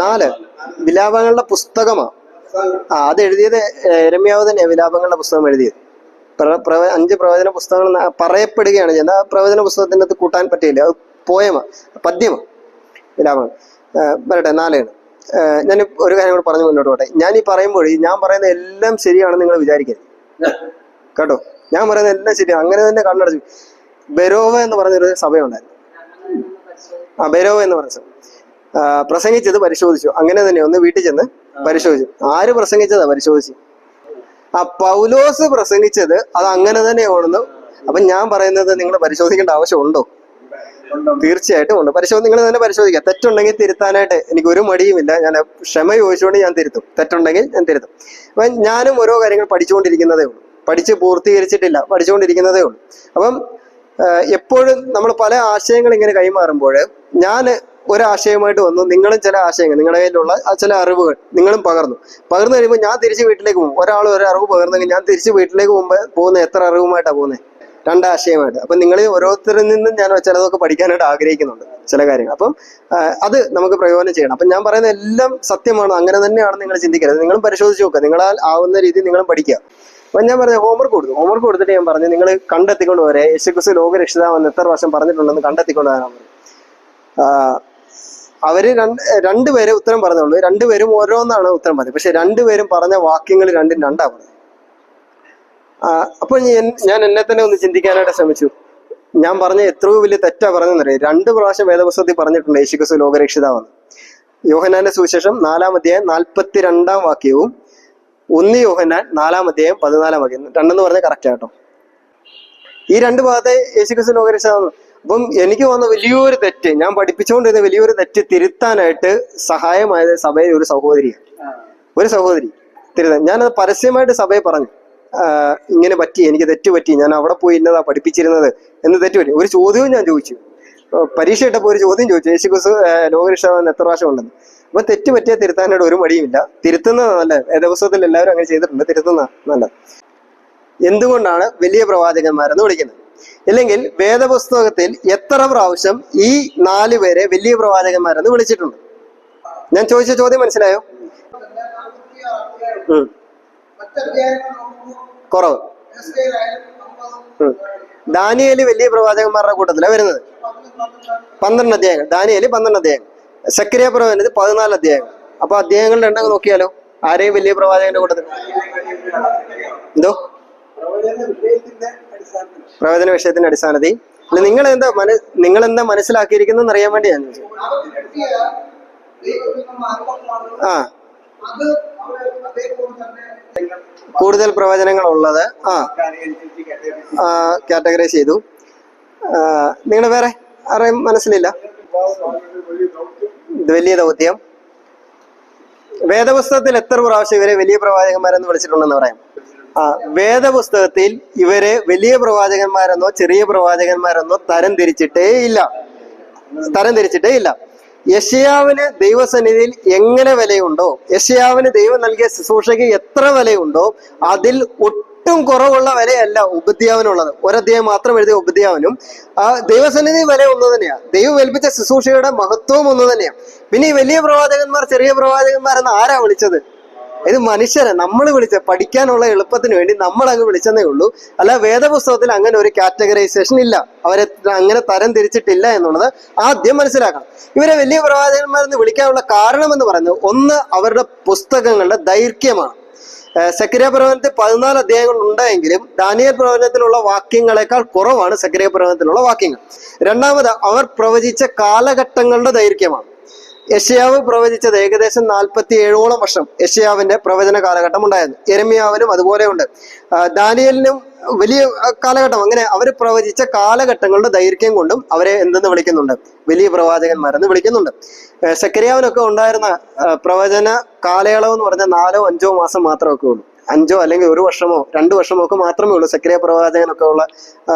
4 വിലാപങ്ങളുടെ പുസ്തകമാണ്. അത് എഴുതിയത് യിരെമ്യാവ് തന്നെ. വിലാപങ്ങളുടെ പുസ്തകം എഴുതിയത് 5 പ്രവചന പുസ്തകങ്ങൾ പറയപ്പെടുകയാണ് ചെയ്യുന്നത്. ആ പ്രവചന പുസ്തകത്തിൻ്റെ അത് കൂട്ടാൻ പറ്റിയില്ല. അത് പദ്യമാണ് വിലാപങ്ങൾ. വരട്ടെ, 4 ഞാൻ ഒരു കാര്യം കൂടെ പറഞ്ഞു മുന്നോട്ട് പോട്ടെ. ഞാൻ ഈ പറയുമ്പോൾ ഞാൻ പറയുന്ന എല്ലാം ശരിയാണെന്ന് നിങ്ങൾ വിചാരിക്കരുത് കേട്ടോ. ഞാൻ പറയുന്നത് എല്ലാം ശരിയാണ്. അങ്ങനെ തന്നെ കണ്ണടച്ചു. ബെരോവ എന്ന് പറഞ്ഞൊരു സഭയുണ്ടായിരുന്നു. ബെരോവ എന്ന് പറഞ്ഞ സഭ പ്രസംഗിച്ചത് പരിശോധിച്ചു. അങ്ങനെ തന്നെ ഒന്ന് വീട്ടിൽ ചെന്ന് പരിശോധിച്ചു. ആര് പ്രസംഗിച്ചതാ പരിശോധിച്ചു? പൗലോസ് പ്രസംഗിച്ചത് അത് അങ്ങനെ തന്നെയാണെന്ന്. അപ്പൊ ഞാൻ പറയുന്നത് നിങ്ങൾ പരിശോധിക്കേണ്ട ആവശ്യമുണ്ടോ? തീർച്ചയായിട്ടും ഉണ്ട്. നിങ്ങൾ തന്നെ പരിശോധിക്കുക. തെറ്റുണ്ടെങ്കിൽ തിരുത്താനായിട്ട് എനിക്ക് ഒരു മടിയുമില്ല. ഞാൻ ക്ഷമ ചോദിച്ചുകൊണ്ട് ഞാൻ തിരുത്തും. തെറ്റുണ്ടെങ്കിൽ ഞാൻ തിരുത്തും. അപ്പൊ ഞാനും ഓരോ കാര്യങ്ങൾ പഠിച്ചുകൊണ്ടിരിക്കുന്നതേ ഉള്ളൂ. പഠിച്ച് പൂർത്തീകരിച്ചിട്ടില്ല, പഠിച്ചുകൊണ്ടിരിക്കുന്നതേ ഉള്ളൂ. അപ്പം എപ്പോഴും നമ്മൾ പല ആശയങ്ങൾ ഇങ്ങനെ കൈമാറുമ്പോൾ ഞാൻ ഒരാശയമായിട്ട് വന്നു, നിങ്ങളും ചില ആശയങ്ങൾ, നിങ്ങളുടെ കയ്യിലുള്ള ചില അറിവുകൾ നിങ്ങളും പകർന്നു കഴിയുമ്പോൾ ഞാൻ തിരിച്ച് വീട്ടിലേക്ക് പോകും. ഒരാൾ ഒരു അറിവ് പകർന്നെങ്കിൽ ഞാൻ തിരിച്ച് വീട്ടിലേക്ക് പോകുന്ന എത്ര അറിവുമായിട്ടാണ് പോകുന്നത്? രണ്ടാശയമായിട്ട്. അപ്പം നിങ്ങൾ ഓരോരുത്തരിൽ നിന്നും ഞാൻ ചിലതൊക്കെ പഠിക്കാനായിട്ട് ആഗ്രഹിക്കുന്നുണ്ട്, ചില കാര്യങ്ങൾ. അപ്പം അത് നമുക്ക് പ്രയോജനം ചെയ്യണം. അപ്പം ഞാൻ പറയുന്ന എല്ലാം സത്യമാണ്, അങ്ങനെ തന്നെയാണ് നിങ്ങൾ ചിന്തിക്കരുത്. നിങ്ങളും പരിശോധിച്ച് നോക്കുക, നിങ്ങളാൽ ആവുന്ന രീതിയിൽ നിങ്ങളും പഠിക്കുക. അപ്പം ഞാൻ പറഞ്ഞ ഹോംവർക്ക് കൊടുത്തിട്ട് ഞാൻ പറഞ്ഞു, നിങ്ങൾ കണ്ടെത്തിക്കൊണ്ട് വരെ യേശുക്രിസ്തു ലോകരക്ഷിതാവെന്ന് എത്ര വർഷം പറഞ്ഞിട്ടുണ്ടെന്ന് കണ്ടെത്തിക്കൊണ്ട് വരാൻ പറഞ്ഞു. അവര് രണ്ടുപേരെ ഉത്തരം പറഞ്ഞുള്ളൂ. രണ്ടുപേരും ഓരോന്നാണ് ഉത്തരം പറഞ്ഞത്. പക്ഷെ രണ്ടുപേരും പറഞ്ഞ വാക്യങ്ങൾ രണ്ടാ പറഞ്ഞത്. അപ്പോൾ ഞാൻ എന്നെ തന്നെ ഒന്ന് ചിന്തിക്കാനായിട്ട് ശ്രമിച്ചു. ഞാൻ പറഞ്ഞ എത്രയോ വലിയ തെറ്റാ പറഞ്ഞെന്നറിയാം. 2 പ്രാവശ്യം വേദപുസ്തകത്തിൽ പറഞ്ഞിട്ടുണ്ട് യേശുക്രിസ്തു ലോകരക്ഷിതാവെന്ന്. യോഹന്നാന്റെ സുവിശേഷം 4-ാം അധ്യായം 42-ാം വാക്യവും 1 യോഹന്നാൻ 4-ാം അധ്യായം 14-ാം വാക്യം. 2 എന്ന് പറഞ്ഞാൽ കറക്റ്റ് ആട്ടോ. ഈ 2 ഭാഗത്തെ യേശുക്രിസ്തു ലോകരക്ഷിതാവെന്ന്. അപ്പം എനിക്ക് വന്ന വലിയൊരു തെറ്റ്, ഞാൻ പഠിപ്പിച്ചുകൊണ്ടിരുന്ന വലിയൊരു തെറ്റ് തിരുത്താനായിട്ട് സഹായമായത് സഭയിൽ ഒരു സഹോദരി തിരുത്താൻ. ഞാനത് പരസ്യമായിട്ട് സഭയെ പറഞ്ഞു, ഇങ്ങനെ പറ്റി, എനിക്ക് തെറ്റ് പറ്റി, ഞാൻ അവിടെ പോയി ഇന്നതാ പഠിപ്പിച്ചിരുന്നത് എന്ന് തെറ്റുപറ്റി. ഒരു ചോദ്യവും ഞാൻ ചോദിച്ചു, പരീക്ഷ ഇട്ടപ്പോൾ ഒരു ചോദ്യം ചോദിച്ചു, യേശുക്രിസ്തു ലോകരക്ഷിതാവെന്ന് എത്ര പ്രാവശ്യം ഉണ്ടെന്ന്. അപ്പൊ തെറ്റ് പറ്റിയാൽ തിരുത്താനായിട്ട് ഒരു മടിയുമില്ല. തിരുത്തുന്നത് നല്ല, വേദപുസ്തകത്തിൽ എല്ലാവരും അങ്ങനെ ചെയ്തിട്ടുണ്ട്, തിരുത്തുന്ന നല്ല. എന്തുകൊണ്ടാണ് വലിയ പ്രവാചകന്മാരെന്ന് വിളിക്കുന്നത്? ഇല്ലെങ്കിൽ വേദപുസ്തകത്തിൽ എത്ര പ്രാവശ്യം ഈ 4 പേരെ വലിയ പ്രവാചകന്മാരെന്ന് വിളിച്ചിട്ടുണ്ട്? ഞാൻ ചോദിച്ച ചോദ്യം മനസ്സിലായോ? കുറവ്. ദാനിയേല് വലിയ പ്രവാചകന്മാരുടെ കൂട്ടത്തിലാണ് വരുന്നത്. 12 അധ്യായങ്ങൾ. ദാനിയേല് 12 അധ്യായങ്ങൾ. സക്കറിയ പ്രവചനത്തിൽ 14 അധ്യായങ്ങൾ. അപ്പൊ അധ്യായങ്ങളുടെ എണ്ണം നോക്കിയാലോ, ആരെയും വലിയ പ്രവാചകന്റെ കൂട്ടത്തിൽ? എന്തോ പ്രവചന വിഷയത്തിന്റെ അടിസ്ഥാനത്തിൽ. അല്ല, നിങ്ങൾ എന്താ മനസ്സിലാക്കിയിരിക്കുന്ന അറിയാൻ വേണ്ടി ഞാൻ ചോദിച്ചു. കൂടുതൽ പ്രവചനങ്ങൾ ഉള്ളത് കാറ്റഗറൈസ് ചെയ്തു. നിങ്ങൾ വേറെ ആരെയും മനസ്സിലില്ല? വലിയ ദൗത്യം. വേദപുസ്തകത്തിൽ എത്ര പ്രാവശ്യം ഇവരെ വലിയ പ്രവാചകന്മാരെന്ന് വിളിച്ചിട്ടുണ്ടെന്ന് പറയാം? വേദപുസ്തകത്തിൽ ഇവരെ വലിയ പ്രവാചകന്മാരെന്നോ ചെറിയ പ്രവാചകന്മാരെന്നോ തരം തിരിച്ചിട്ടേ ഇല്ല. യെശയ്യാവിന് ദൈവസന്നിധിയിൽ എങ്ങനെ വിലയുണ്ടോ, യെശയ്യാവിന് ദൈവം നൽകിയ ശുശ്രൂഷയ്ക്ക് എത്ര വിലയുണ്ടോ, അതിൽ ഒട്ടും കുറവുള്ള വിലയല്ല ഉബദ്യാവിനുള്ളത്. ഒരധ്യായം മാത്രം എഴുതിയ ഉബദ്യാവിനും ദൈവസന്നിധി വില ഒന്ന് തന്നെയാണ്. ദൈവം ഏൽപ്പിച്ച ശുശ്രൂഷയുടെ മഹത്വവും ഒന്ന് തന്നെയാണ്. പിന്നെ ഈ വലിയ പ്രവാചകന്മാർ ചെറിയ പ്രവാചകന്മാരെന്ന് ആരാ വിളിച്ചത്? ഇത് മനുഷ്യരെ നമ്മൾ പഠിക്കാനുള്ള എളുപ്പത്തിന് വേണ്ടി നമ്മൾ അങ്ങ് വിളിച്ചെന്നേ ഉള്ളൂ. അല്ല, വേദപുസ്തകത്തിൽ അങ്ങനെ ഒരു കാറ്റഗറൈസേഷൻ ഇല്ല, അവരെ അങ്ങനെ തരം തിരിച്ചിട്ടില്ല എന്നുള്ളത് ആദ്യം മനസ്സിലാക്കണം. ഇവരെ വലിയ പ്രവാചകന്മാരെന്ന് വിളിക്കാനുള്ള കാരണം എന്ന് പറയുന്നത്, ഒന്ന് അവരുടെ പുസ്തകങ്ങളുടെ ദൈർഘ്യമാണ്. സക്കറിയ പ്രവചനത്തിൽ 14 അധ്യായങ്ങൾ ഉണ്ടായെങ്കിലും ദാനിയേൽ പ്രവചനത്തിലുള്ള വാക്യങ്ങളെക്കാൾ കുറവാണ് സക്കറിയ പ്രവചനത്തിലുള്ള വാക്യങ്ങൾ. രണ്ടാമത്, അവർ പ്രവചിച്ച കാലഘട്ടങ്ങളുടെ ദൈർഘ്യമാണ്. യെശയ്യാവ് പ്രവചിച്ചത് ഏകദേശം 47ഓളം വർഷം യെശയ്യാവിന്റെ പ്രവചന കാലഘട്ടം ഉണ്ടായിരുന്നു. യെരമ്യാവിനും അതുപോലെ ഉണ്ട്. ദാനിയേലിനും വലിയ കാലഘട്ടം. അങ്ങനെ അവർ പ്രവചിച്ച കാലഘട്ടങ്ങളുടെ ദൈർഘ്യം കൊണ്ടും അവരെ എന്തെന്ന് വിളിക്കുന്നുണ്ട്? വലിയ പ്രവാചകന്മാരെന്ന് വിളിക്കുന്നുണ്ട്. സക്കറിയാവിനൊക്കെ ഉണ്ടായിരുന്ന പ്രവചന കാലയളവ് എന്ന് പറഞ്ഞാൽ 4-5 മാസം മാത്രമൊക്കെ ഉള്ളൂ. 5 അല്ലെങ്കിൽ 1 വർഷമോ 2 വർഷമോ ഒക്കെ മാത്രമേ ഉള്ളൂ സക്കറിയ പ്രവാചകനൊക്കെ ഉള്ള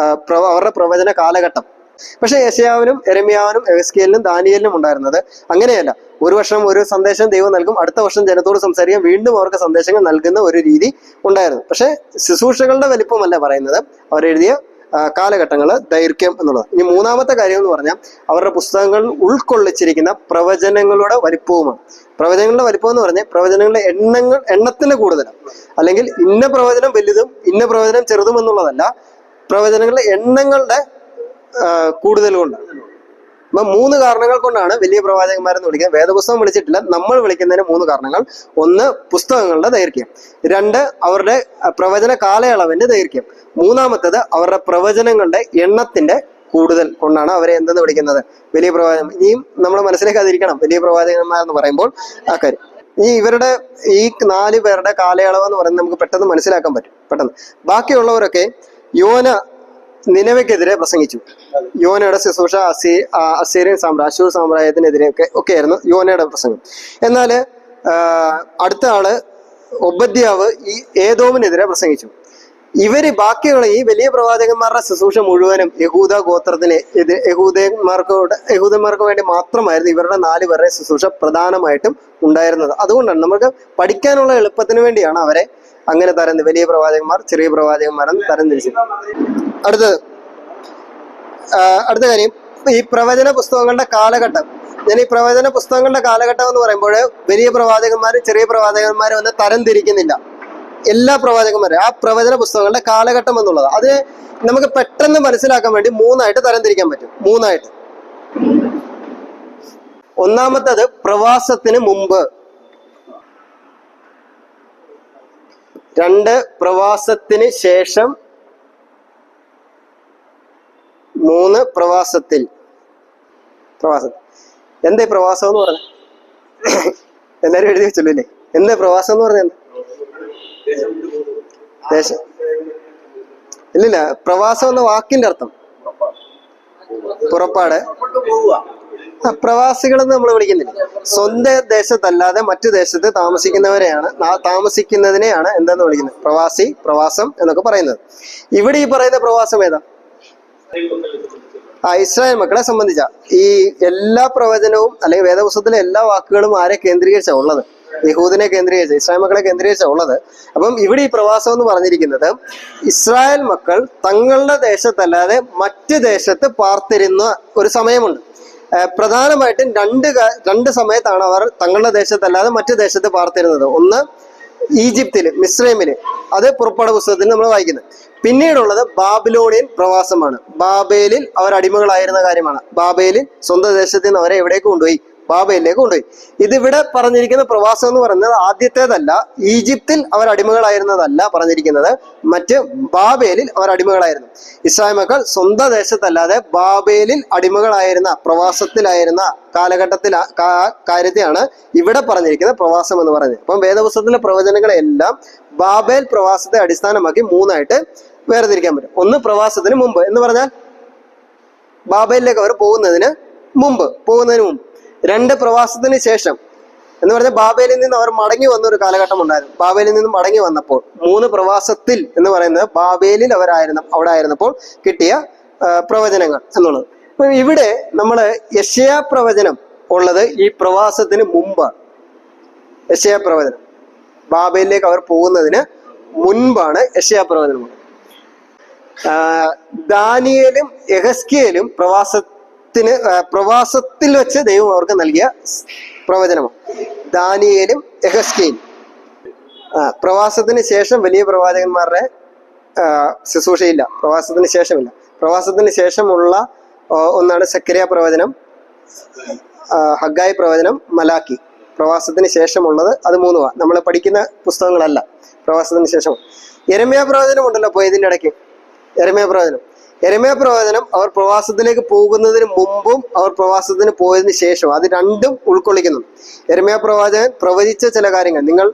അവരുടെ പ്രവചന കാലഘട്ടം. പക്ഷെ യെശയ്യാവിനും യെരമ്യാവിനും എഹെസ്കേലിനും ദാനിയേലിനും ഉണ്ടായിരുന്നത് അങ്ങനെയല്ല. 1 വർഷം ഒരു സന്ദേശം ദൈവം നൽകും, അടുത്ത വർഷം ജനത്തോട് സംസാരിക്കാൻ വീണ്ടും അവർക്ക് സന്ദേശങ്ങൾ നൽകുന്ന ഒരു രീതി ഉണ്ടായിരുന്നു. പക്ഷെ ശുശ്രൂഷകളുടെ വലിപ്പമല്ല പറയുന്നത്, അവരെഴുതിയ കാലഘട്ടങ്ങൾ, ദൈർഘ്യം എന്നുള്ളത്. ഇനി മൂന്നാമത്തെ കാര്യം എന്ന് പറഞ്ഞാൽ അവരുടെ പുസ്തകങ്ങൾ ഉൾക്കൊള്ളിച്ചിരിക്കുന്ന പ്രവചനങ്ങളുടെ വലിപ്പവുമാണ്. പ്രവചനങ്ങളുടെ വലിപ്പം എന്ന് പറഞ്ഞാൽ പ്രവചനങ്ങളുടെ എണ്ണത്തിന് കൂടുതലാണ്. അല്ലെങ്കിൽ ഇന്ന പ്രവചനം വലുതും ഇന്ന പ്രവചനം ചെറുതും എന്നുള്ളതല്ല, പ്രവചനങ്ങളുടെ എണ്ണങ്ങളുടെ കൂടുതൽ കൊണ്ടാണ്. അപ്പൊ 3 കാരണങ്ങൾ കൊണ്ടാണ് വലിയ പ്രവാചകന്മാരെന്ന് വിളിക്കുന്നത്. വേദപുസ്തകം വിളിച്ചിട്ടില്ല, നമ്മൾ വിളിക്കുന്നതിന് 3 കാരണങ്ങൾ. 1, പുസ്തകങ്ങളുടെ ദൈർഘ്യം. 2, അവരുടെ പ്രവചന കാലയളവിന്റെ ദൈർഘ്യം. 3-മത്തേത് അവരുടെ പ്രവചനങ്ങളുടെ എണ്ണത്തിന്റെ കൂടുതൽ കൊണ്ടാണ് അവരെ എന്തെന്ന് വിളിക്കുന്നത്? വലിയ പ്രവാചകൻ. ഇനിയും നമ്മൾ മനസ്സിലാക്കാതിരിക്കണം വലിയ പ്രവാചകന്മാരെന്ന് പറയുമ്പോൾ ആ കാര്യം. ഇവരുടെ ഈ 4 പേരുടെ കാലയളവ് എന്ന് പറയുന്നത് നമുക്ക് പെട്ടെന്ന് മനസ്സിലാക്കാൻ പറ്റും. പെട്ടെന്ന് ബാക്കിയുള്ളവരൊക്കെ യോന നിനവയ്ക്കെതിരെ പ്രസംഗിച്ചു. യോനയുടെ ശുശ്രൂഷ അസീറിയൻ അശൂർ സാമ്രാജ്യത്തിനെതിരെ ഒക്കെയായിരുന്നു യോനയുടെ പ്രസംഗം. എന്നാൽ അടുത്ത ആള് ഒബദ്യാവ് ഈ ഏദോമിനെതിരെ പ്രസംഗിച്ചു. ബാക്കിയുള്ള ഈ വലിയ പ്രവാചകന്മാരുടെ ശുശ്രൂഷ മുഴുവനും യഹൂദ ഗോത്രത്തിന് യഹൂദന്മാർക്ക് വേണ്ടി മാത്രമായിരുന്നു ഇവരുടെ 4 പേരുടെ ശുശ്രൂഷ പ്രധാനമായിട്ടും ഉണ്ടായിരുന്നത്. അതുകൊണ്ടാണ് നമുക്ക് പഠിക്കാനുള്ള എളുപ്പത്തിന് വേണ്ടിയാണ് അവരെ അങ്ങനെ വലിയ പ്രവാചകന്മാർ, ചെറിയ പ്രവാചകന്മാരെന്ന് തരംതിരിച്ചത്. അടുത്ത കാര്യം, ഈ പ്രവചന പുസ്തകങ്ങളുടെ കാലഘട്ടം. ഞാൻ ഈ പ്രവചന പുസ്തകങ്ങളുടെ കാലഘട്ടം എന്ന് പറയുമ്പോൾ വലിയ പ്രവാചകന്മാരും ചെറിയ പ്രവാചകന്മാരും ഒന്ന് തരംതിരിക്കുന്നില്ല. എല്ലാ പ്രവാചകന്മാരും ആ പ്രവചന പുസ്തകങ്ങളുടെ കാലഘട്ടം എന്നുള്ളത് അത് നമുക്ക് പെട്ടെന്ന് മനസ്സിലാക്കാൻ വേണ്ടി 3ആയിട്ട് തരംതിരിക്കാൻ പറ്റും. 3ആയിട്ട്. ഒന്നാമത്തത് പ്രവാസത്തിന് മുമ്പ്, 2 പ്രവാസത്തിന് ശേഷം, 3 പ്രവാസത്തിൽ. എന്താ പ്രവാസം എന്ന് പറഞ്ഞ എല്ലാരും എഴുതി വെച്ചല്ലോ അല്ലേ? എന്താ പ്രവാസം എന്ന് പറഞ്ഞ ദേശം? ഇല്ലില്ല, പ്രവാസം എന്ന വാക്കിന്റെ അർത്ഥം പുറപ്പാട്. പ്രവാസികളെന്ന് നമ്മൾ വിളിക്കുന്നില്ല. സ്വന്തം ദേശത്തല്ലാതെ മറ്റു ദേശത്ത് താമസിക്കുന്നതിനെയാണ് എന്താന്ന് വിളിക്കുന്നത്? പ്രവാസി, പ്രവാസം എന്നൊക്കെ പറയുന്നത്. ഇവിടെ ഈ പറയുന്ന പ്രവാസം ഏതാ? ഇസ്രായേൽ മക്കളെ സംബന്ധിച്ച ഈ എല്ലാ പ്രവചനവും അല്ലെങ്കിൽ വേദപുസ്തകത്തിലെ എല്ലാ വാക്കുകളും ആരെ കേന്ദ്രീകരിച്ചാ ഉള്ളത്? യഹൂദിനെ കേന്ദ്രീകരിച്ച, ഇസ്രായേൽ മക്കളെ കേന്ദ്രീകരിച്ചാ ഉള്ളത്. അപ്പം ഇവിടെ ഈ പ്രവാസം എന്ന് പറഞ്ഞിരിക്കുന്നത് ഇസ്രായേൽ മക്കൾ തങ്ങളുടെ ദേശത്തല്ലാതെ മറ്റ് ദേശത്ത് പാർത്തിരുന്ന ഒരു സമയമുണ്ട്. പ്രധാനമായിട്ടും രണ്ട് സമയത്താണ് അവർ തങ്ങളുടെ ദേശത്തല്ലാതെ മറ്റു ദേശത്ത് പാർത്തിരുന്നത്. ഒന്ന് ഈജിപ്തില്, മിസ്രൈമില്, അത് പുറപ്പാട് പുസ്തകത്തിൽ നമ്മൾ വായിക്കുന്നത്. പിന്നീടുള്ളത് ബാബിലോണിയൻ പ്രവാസമാണ്. ബാബേലിൽ അവർ അടിമകളായിരുന്ന കാര്യമാണ്. ബാബേലിൽ സ്വന്തം ദേശത്ത് നിന്ന് അവരെ എവിടേക്ക് കൊണ്ടുപോയി? ബാബേലിലേക്ക് കൊണ്ടുപോയി. ഇതിവിടെ പറഞ്ഞിരിക്കുന്ന പ്രവാസം എന്ന് പറയുന്നത് ആദ്യത്തേതല്ല, ഈജിപ്തിൽ അവർ അടിമകളായിരുന്നതല്ല പറഞ്ഞിരിക്കുന്നത്, മറ്റ് ബാബേലിൽ അവർ അടിമകളായിരുന്നു. ഇസ്രായേൽ മക്കൾ സ്വന്തം ദേശത്തല്ലാതെ ബാബേലിൽ അടിമകളായിരുന്ന, പ്രവാസത്തിലായിരുന്ന കാര്യത്തെയാണ് ഇവിടെ പറഞ്ഞിരിക്കുന്ന പ്രവാസം എന്ന് പറയുന്നത്. അപ്പം വേദപുസ്തകത്തിലെ പ്രവചനങ്ങളെല്ലാം ബാബേൽ പ്രവാസത്തെ അടിസ്ഥാനമാക്കി 3ആയിട്ട് വേർതിരിക്കാൻ പറ്റും. ഒന്ന് പ്രവാസത്തിന് മുമ്പ് എന്ന് പറഞ്ഞാൽ ബാബേലിലേക്ക് അവർ പോകുന്നതിന് മുമ്പ്. 2 പ്രവാസത്തിന് ശേഷം എന്ന് പറഞ്ഞാൽ ബാബേലിൽ നിന്ന് അവർ മടങ്ങി വന്ന ഒരു കാലഘട്ടം ഉണ്ടായിരുന്നു. ബാബേലിൽ നിന്ന് മടങ്ങി വന്നപ്പോൾ. 3 പ്രവാസത്തിൽ എന്ന് പറയുന്നത് ബാബേലിൽ അവിടെ ആയിരുന്നപ്പോൾ കിട്ടിയ പ്രവചനങ്ങൾ എന്നുള്ളത്. അപ്പൊ ഇവിടെ നമ്മള് യെശയ്യാ പ്രവചനം ഉള്ളത് ഈ പ്രവാസത്തിന് മുമ്പാണ്. യെശയ്യാ പ്രവചനം ബാബേലിലേക്ക് അവർ പോകുന്നതിന് മുൻപാണ് യെശയ്യാ പ്രവചനം. ദാനിയേലും യെഹെസ്കേലും പ്രവാസത്തിൽ വെച്ച് ദൈവം അവർക്ക് നൽകിയ പ്രവചനമാണ്. ദാനിയേലും യെഹെസ്കേലും പ്രവാസത്തിന് ശേഷം വലിയ പ്രവാചകന്മാരുടെ ശുശ്രൂഷയില്ല. പ്രവാസത്തിന് ശേഷമില്ല. പ്രവാസത്തിന് ശേഷമുള്ള ഒന്നാണ് സെക്കര്യാ പ്രവചനം, ഹഗ്ഗായി പ്രവചനം, മലാക്കി. പ്രവാസത്തിന് ശേഷമുള്ളത് അത് 3 നമ്മൾ പഠിക്കുന്ന പുസ്തകങ്ങളല്ല. പ്രവാസത്തിന് ശേഷം യെരമ്യാ പ്രവചനം ഉണ്ടല്ലോ ഇതിന്റെ ഇടയ്ക്ക്. യെരമ്യാ പ്രവചനം അവർ പ്രവാസത്തിലേക്ക് പോകുന്നതിന് മുമ്പും അവർ പ്രവാസത്തിന് പോയതിനു ശേഷം, അത് രണ്ടും ഉൾക്കൊള്ളിക്കുന്നു. യെരമ്യാ പ്രവാചകൻ പ്രവചിച്ച ചില കാര്യങ്ങൾ, നിങ്ങൾ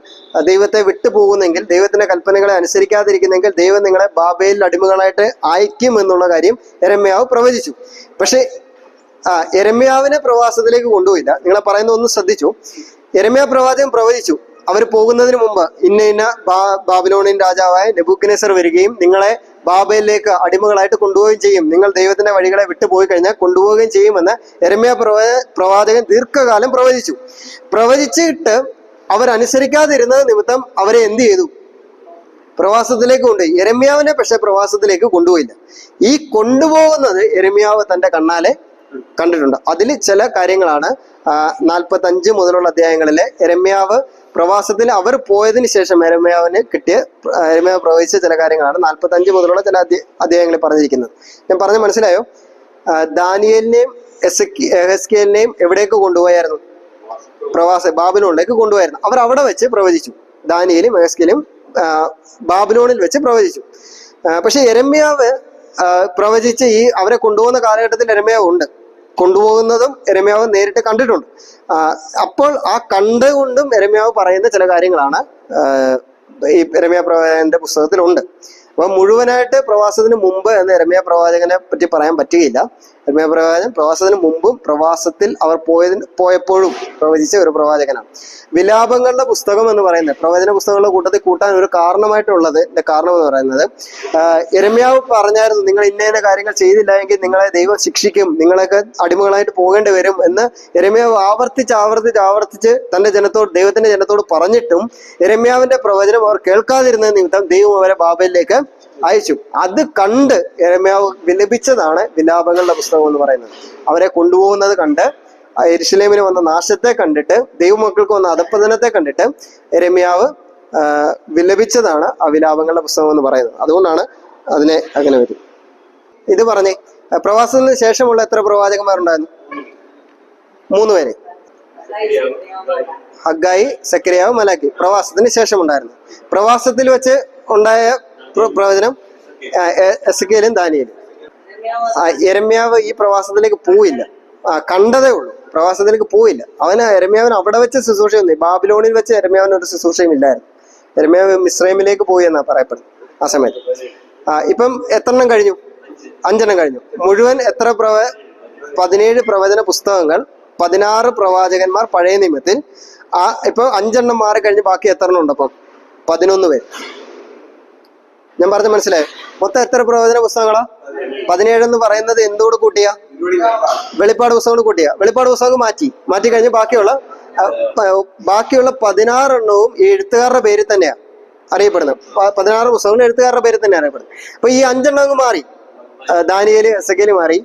ദൈവത്തെ വിട്ടുപോകുന്നെങ്കിൽ, ദൈവത്തിന്റെ കൽപ്പനകളെ അനുസരിക്കാതിരിക്കുന്നെങ്കിൽ ദൈവം നിങ്ങളെ ബാബേലിൽ അടിമകളായിട്ട് അയക്കും എന്നുള്ള കാര്യം യെരമ്യാവ് പ്രവചിച്ചു. പക്ഷെ യെരമ്യാവിനെ പ്രവാസത്തിലേക്ക് കൊണ്ടുപോയില്ല. നിങ്ങളെ പറയുന്ന ഒന്ന് ശ്രദ്ധിച്ചു. യെരമ്യാ പ്രവാചകൻ പ്രവചിച്ചു അവർ പോകുന്നതിന് മുമ്പ് ഇന്ന ബാബിലോണിയൻ രാജാവായ നെബൂഖദ്നേസർ വരികയും നിങ്ങളെ ബാബേലിലേക്ക് അടിമകളായിട്ട് കൊണ്ടുപോവുകയും ചെയ്യും, നിങ്ങൾ ദൈവത്തിന്റെ വഴികളെ വിട്ടുപോയി കഴിഞ്ഞാൽ കൊണ്ടുപോവുകയും ചെയ്യുമെന്ന് യെരമ്യാ പ്രവാചകൻ ദീർഘകാലം പ്രവചിച്ചിട്ട് അവരനുസരിക്കാതിരുന്നത് നിമിത്തം അവരെ എന്ത് ചെയ്തു? പ്രവാസത്തിലേക്ക് കൊണ്ടുപോയി. യെരമ്യാവിനെ പക്ഷെ പ്രവാസത്തിലേക്ക് കൊണ്ടുപോയില്ല. ഈ കൊണ്ടുപോകുന്നത് യെരമ്യാവ് തന്റെ കണ്ണാലെ കണ്ടിട്ടുണ്ട്. അതിൽ ചില കാര്യങ്ങളാണ് 45 മുതലുള്ള അധ്യായങ്ങളിലെ യെരമ്യാവ് പ്രവാസത്തിൽ അവർ പോയതിനു ശേഷം യെരമ്യാവ് പ്രവചിച്ച ചില കാര്യങ്ങളാണ് 45 മുതലുള്ള ചില അധ്യായങ്ങളിൽ പറഞ്ഞിരിക്കുന്നത്. ഞാൻ പറഞ്ഞ മനസ്സിലായോ? ദാനിയേലിനെയും യെഹെസ്കേലിനെയും എവിടേക്ക് കൊണ്ടുപോയായിരുന്നു? ബാബിലോണിലേക്ക് കൊണ്ടുപോയായിരുന്നു. അവർ അവിടെ വെച്ച് പ്രവചിച്ചു. ദാനിയേലും യെഹെസ്കേലും ബാബിലോണിൽ വെച്ച് പ്രവചിച്ചു. പക്ഷെ യെരമ്യാവ് പ്രവചിച്ച് അവരെ കൊണ്ടുപോകുന്ന കാലഘട്ടത്തിൽ യെരമ്യാവ് ഉണ്ട്. കൊണ്ടുപോകുന്നതും യെരമ്യാവ് നേരിട്ട് കണ്ടിട്ടുണ്ട്. അപ്പോൾ ആ കണ്ടുകൊണ്ടും യെരമ്യാവ് പറയുന്ന ചില കാര്യങ്ങളാണ് ഈ യെരമ്യാ പ്രവചനന്റെ പുസ്തകത്തിലുണ്ട്. അപ്പൊ മുഴുവനായിട്ട് പ്രവാസത്തിന് മുമ്പ് എന്ന് യിരെമ്യാ പ്രവാചകനെ പറ്റി പറയാൻ പറ്റുകയില്ല. യിരെമ്യാ പ്രവാചകൻ പ്രവാസത്തിന് മുമ്പും പ്രവാസത്തിൽ അവർ പോയപ്പോഴും പ്രവചിച്ച ഒരു പ്രവാചകനാണ്. വിലാപങ്ങളുടെ പുസ്തകം എന്ന് പറയുന്നത് പ്രവചന പുസ്തകങ്ങളുടെ കൂട്ടത്തിൽ കൂട്ടാൻ ഒരു കാരണമായിട്ടുള്ളത് കാരണം എന്ന് പറയുന്നത്, യിരെമ്യാവ് പറഞ്ഞായിരുന്നു നിങ്ങൾ ഇന്ന കാര്യങ്ങൾ ചെയ്തില്ല എങ്കിൽ നിങ്ങളെ ദൈവം ശിക്ഷിക്കും, നിങ്ങളൊക്കെ അടിമകളായിട്ട് പോകേണ്ടി വരും എന്ന് യിരെമ്യാവ് ആവർത്തിച്ച് തന്റെ ജനത്തോട്, ദൈവത്തിന്റെ ജനത്തോട് പറഞ്ഞിട്ടും യിരെമ്യാവിന്റെ പ്രവചനം അവർ കേൾക്കാതിരുന്ന നിമിത്തം ദൈവം അവരെ ബാബേലിലേക്ക് അയച്ചു. അത് കണ്ട് യിരെമ്യാവ് വിലപിച്ചതാണ് വിലാപങ്ങളുടെ പുസ്തകം എന്ന് പറയുന്നത്. അവരെ കൊണ്ടുപോകുന്നത് കണ്ട്, യെരൂശലേമിന് വന്ന നാശത്തെ കണ്ടിട്ട്, ദൈവമക്കൾക്ക് വന്ന അധപ്പതനത്തെ കണ്ടിട്ട് യിരെമ്യാവ് വിലപിച്ചതാണ് ആ വിലാപങ്ങളുടെ പുസ്തകം എന്ന് പറയുന്നത്. അതുകൊണ്ടാണ് അതിനെ അങ്ങനെ വരും. ഇത് പറഞ്ഞേ, പ്രവാസത്തിന് ശേഷമുള്ള എത്ര പ്രവാചകന്മാരുണ്ടായിരുന്നു? 3 പേര്. ഹഗ്ഗായി, സെക്കര്യാവ്, മലാക്കി. പ്രവാസത്തിന് ശേഷം ഉണ്ടായിരുന്നു. പ്രവാസത്തിൽ വെച്ച് ഉണ്ടായ പ്രവചനം എസെക്കിയേലും ദാനിയേലും. യിരെമ്യാവ് ഈ പ്രവാസത്തിലേക്ക് പോയില്ല, കണ്ടതേ ഉള്ളൂ, പ്രവാസത്തിലേക്ക് പോയില്ല. യിരെമ്യാവിന് അവിടെ വെച്ച് ശുശ്രൂഷ ഒന്നും, ബാബിലോണിൽ വെച്ച് യിരെമ്യാവിന് ഒരു ശുശ്രൂഷയും ഇല്ലായിരുന്നു. യിരെമ്യാവ് മിസ്രൈമിലേക്ക് പോയി എന്നാ പറയപ്പെടുന്നത് ആ സമയത്ത്. ഇപ്പം എത്രണ്ണം കഴിഞ്ഞു? 5 എണ്ണം കഴിഞ്ഞു. മുഴുവൻ എത്ര 17 പ്രവചന പുസ്തകങ്ങൾ, 16 പ്രവാചകന്മാർ പഴയ നിയമത്തിൽ. ഇപ്പൊ 5 എണ്ണം മാറി കഴിഞ്ഞ് ബാക്കി എത്ര എണ്ണം ഉണ്ട്? അപ്പം 11 പേര്. ഞാൻ പറഞ്ഞ മനസ്സിലായോ? മൊത്തം എത്ര പ്രവചന പുസ്തകങ്ങളാ? 17 എന്ന് പറയുന്നത് എന്തുകൂടെ കൂട്ടിയ? വെളിപ്പാട് പുസ്തകം കൂട്ടിയ. വെളിപ്പാട് പുസ്തകം മാറ്റി കഴിഞ്ഞ് ബാക്കിയുള്ള 16 എണ്ണവും എഴുത്തുകാരുടെ പേരിൽ തന്നെയാണ് അറിയപ്പെടുന്നത്. 16 പുസ്തകങ്ങളും എഴുത്തുകാരുടെ പേരിൽ തന്നെ അറിയപ്പെടുന്നത്. അപ്പൊ ഈ 5 എണ്ണം അങ്ങ് മാറി. ദാനിയേല്, എസെക്കിയേല് മാറി,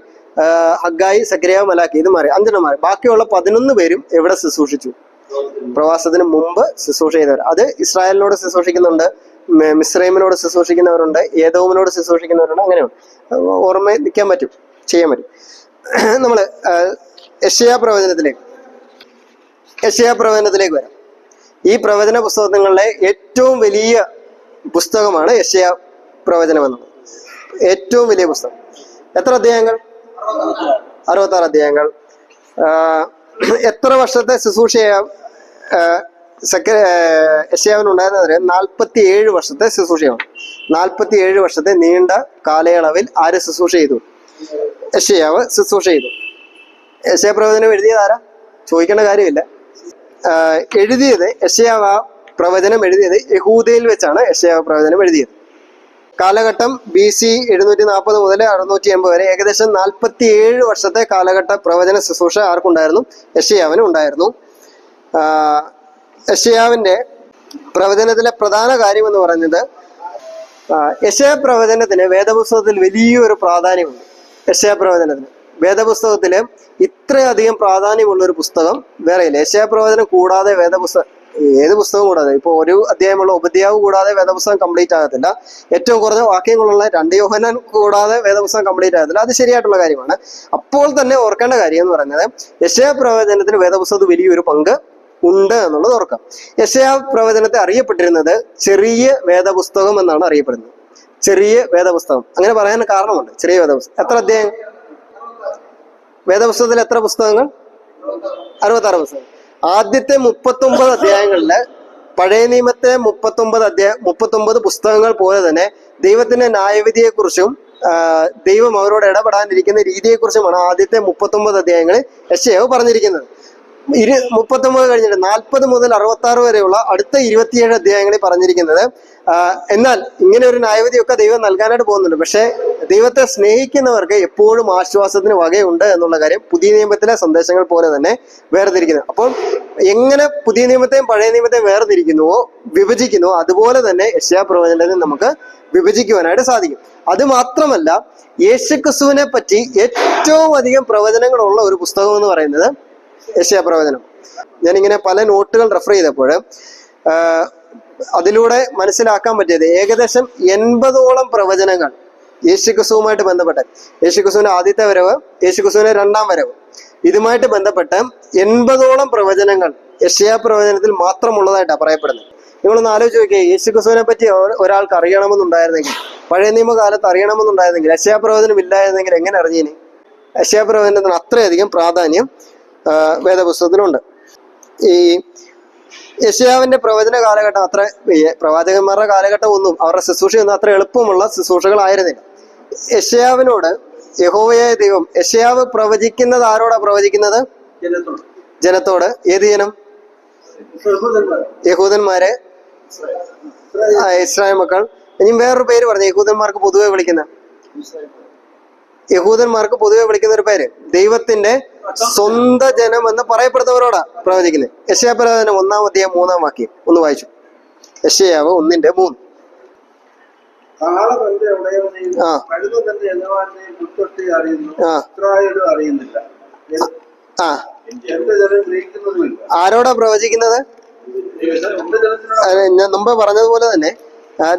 ഹഗ്ഗായി, സെക്കര്യാവ്, മലാക്കി, ഇത് മാറി. 5 എണ്ണം മാറി. ബാക്കിയുള്ള 11 പേരും എവിടെ ശുശ്രൂഷിച്ചു? പ്രവാസത്തിന് മുമ്പ് ശുശ്രൂഷ ചെയ്തവർ. അത് ഇസ്രായേലിനോട് ശുശ്രൂഷിക്കുന്നുണ്ട്, മിസ്രൈമിനോട് ശുശ്രൂഷിക്കുന്നവരുണ്ട്, ഏദോമിനോട് ശുശ്രൂഷിക്കുന്നവരുണ്ട്. അങ്ങനെയുണ്ട്. ഓർമ്മ നിൽക്കാൻ പറ്റും, ചെയ്യാൻ പറ്റും. നമ്മള് യെശയ്യാ പ്രവചനത്തിലേക്ക് വരാം. ഈ പ്രവചന പുസ്തകങ്ങളിലെ ഏറ്റവും വലിയ പുസ്തകമാണ് യെശയ്യാ പ്രവചനം എന്നുള്ളത്. ഏറ്റവും വലിയ പുസ്തകം. എത്ര അധ്യായങ്ങൾ? 66 അധ്യായങ്ങൾ. എത്ര വർഷത്തെ ശുശ്രൂഷയാ യെശയ്യാവിന് ഉണ്ടായിരുന്നത്? 47 വർഷത്തെ ശുശ്രൂഷയാണ്. 47 വർഷത്തെ നീണ്ട കാലയളവിൽ ആര് ശുശ്രൂഷ ചെയ്തു? യെശയ്യാവ് ശുശ്രൂഷ ചെയ്തു. യെശയ്യാ പ്രവചനം എഴുതിയത് ആരാ? ചോദിക്കേണ്ട കാര്യമില്ല. യെശയ്യാവ് ആ പ്രവചനം എഴുതിയത് യഹൂദയിൽ വെച്ചാണ്. യെശയ്യാവ് പ്രവചനം എഴുതിയത് കാലഘട്ടം BC 740 മുതൽ 680 വരെ. ഏകദേശം 47 വർഷത്തെ കാലഘട്ട പ്രവചന ശുശ്രൂഷ ആർക്കുണ്ടായിരുന്നു? യെശയ്യാവിനും ഉണ്ടായിരുന്നു. യെശയ്യാവിന്റെ പ്രവചനത്തിലെ പ്രധാന കാര്യം എന്ന് പറയുന്നത്, യെശയ്യാ പ്രവചനത്തിന് വേദപുസ്തകത്തിൽ വലിയൊരു പ്രാധാന്യമുണ്ട്. യെശയ്യാ പ്രവചനത്തിന് വേദപുസ്തകത്തില് ഇത്രയധികം പ്രാധാന്യമുള്ള ഒരു പുസ്തകം വേറെയില്ല. യെശയ്യാ പ്രവചനം കൂടാതെ ഏത് പുസ്തകം കൂടാതെ, ഇപ്പൊ ഒരു അധ്യായമുള്ള ഉപദ്യാവ് കൂടാതെ വേദപുസ്തകം കംപ്ലീറ്റ് ആകത്തില്ല. ഏറ്റവും കുറഞ്ഞ വാക്യങ്ങളുള്ള 2 യോഹന്നാൻ കൂടാതെ വേദപുസ്തകം കംപ്ലീറ്റ് ആകത്തില്ല. അത് ശരിയായിട്ടുള്ള കാര്യമാണ്. അപ്പോൾ തന്നെ ഓർക്കേണ്ട കാര്യം എന്ന് പറയുന്നത്, യെശയ്യാ പ്രവചനത്തിന് വേദപുസ്തകത്തിൽ വലിയൊരു പങ്ക് ഉണ്ട് എന്നുള്ളത് ഓർക്കാം. യെശയ്യാ പ്രവചനത്തെ അറിയപ്പെട്ടിരുന്നത് ചെറിയ വേദപുസ്തകം എന്നാണ് അറിയപ്പെടുന്നത്. ചെറിയ വേദപുസ്തകം അങ്ങനെ പറയാൻ കാരണമുണ്ട്. ചെറിയ വേദപുസ്തകം. എത്ര അധ്യായം? വേദപുസ്തകത്തിൽ എത്ര പുസ്തകങ്ങൾ? 66 പുസ്തകം. ആദ്യത്തെ 39 അധ്യായങ്ങളില് പഴയ നിയമത്തെ 39 പുസ്തകങ്ങൾ പോലെ തന്നെ ദൈവത്തിന്റെ ന്യായവിധിയെക്കുറിച്ചും ദൈവം അവരോട് ഇടപെടാനിരിക്കുന്ന രീതിയെക്കുറിച്ചുമാണ് ആദ്യത്തെ 39 അധ്യായങ്ങളിൽ യെശയ്യാവ് പറഞ്ഞിരിക്കുന്നത്. 39 കഴിഞ്ഞിട്ട് 40 മുതൽ 66 വരെയുള്ള അടുത്ത 27 അധ്യായങ്ങളിൽ പറഞ്ഞിരിക്കുന്നത്, എന്നാൽ ഇങ്ങനെ ഒരു ന്യായവിധിയൊക്കെ ദൈവം നൽകാനായിട്ട് പോകുന്നുണ്ട്, പക്ഷെ ദൈവത്തെ സ്നേഹിക്കുന്നവർക്ക് എപ്പോഴും ആശ്വാസത്തിന് വകയുണ്ട് എന്നുള്ള കാര്യം പുതിയ നിയമത്തിലെ സന്ദേശങ്ങൾ പോലെ തന്നെ വേർതിരിക്കുന്നത്. അപ്പോൾ എങ്ങനെ പുതിയ നിയമത്തെയും പഴയ നിയമത്തെയും വേർതിരിക്കുന്നുവോ, വിഭജിക്കുന്നുവോ, അതുപോലെ തന്നെ യെശയ്യാ പ്രവചനത്തിൽ നമുക്ക് വിഭജിക്കുവാനായിട്ട് സാധിക്കും. അത് മാത്രമല്ല, യേശുക്രിസ്തുവിനെ പറ്റി ഏറ്റവും അധികം പ്രവചനങ്ങളുള്ള ഒരു പുസ്തകം എന്ന് പറയുന്നത് യെശയ്യാ പ്രവചനം. ഞാനിങ്ങനെ പല നോട്ടുകൾ റെഫർ ചെയ്തപ്പോൾ അതിലൂടെ മനസ്സിലാക്കാൻ പറ്റിയത് ഏകദേശം 80ഓളം പ്രവചനങ്ങൾ യേശുക്രിസ്തുവുമായിട്ട് ബന്ധപ്പെട്ട്, യേശുക്രിസ്തുവിന്റെ ആദ്യത്തെ വരവ്, യേശുക്രിസ്തുവിന്റെ 2ാം വരവ്, ഇതുമായിട്ട് ബന്ധപ്പെട്ട് 80ഓളം പ്രവചനങ്ങൾ യെശയ്യാ പ്രവചനത്തിൽ മാത്രമുള്ളതായിട്ടാണ് പറയപ്പെടുന്നത്. നിങ്ങളൊന്ന് ആലോചിച്ച് നോക്കിയേ, യേശുക്രിസ്തുവിനെ പറ്റി ഒരാൾക്ക് അറിയണമെന്നുണ്ടായിരുന്നെങ്കിൽ, പഴയ നിയമകാലത്ത് അറിയണമെന്നുണ്ടായിരുന്നെങ്കിൽ, യെശയ്യാ പ്രവചനം ഇല്ലായിരുന്നെങ്കിൽ എങ്ങനെ അറിഞ്ഞേനെ? യെശയ്യാ പ്രവചനത്തിന് അത്രയധികം പ്രാധാന്യം വേദപുസ്തകത്തിലുണ്ട്. ഈ യെശയ്യാവിന്റെ പ്രവചന കാലഘട്ടം അത്ര പ്രവാചകന്മാരുടെ കാലഘട്ടം ഒന്നും അവരുടെ ശുശ്രൂഷയൊന്നും അത്ര എളുപ്പമുള്ള ശുശ്രൂഷകളായിരുന്നില്ല. യെശയ്യാവിനോട് യഹോവയായ ദൈവം, യെശയ്യാവ് പ്രവചിക്കുന്നത് ആരോടാ പ്രവചിക്കുന്നത്? ജനത്തോട്. ഏത് ജനം? യഹൂദന്മാരെ, ഇസ്രായേൽ മക്കൾ. ഇനി വേറൊരു പേര് പറഞ്ഞു യഹൂദന്മാർക്ക് പൊതുവെ വിളിക്കുന്ന ഒരു പേര്, ദൈവത്തിന്റെ സ്വന്തം ജനം എന്ന് പറയപ്പെടുന്നവരോടാ പ്രവചിക്കുന്നത്. യെശയ്യാ പ്രവചനം 1-ാം അധ്യായം 3-ാം വാക്യം ഒന്ന് വായിച്ചു. യെശയ്യാവ് 1:3. ആരോടാ പ്രവചിക്കുന്നത്? ഞാൻ മുമ്പ് പറഞ്ഞതുപോലെ തന്നെ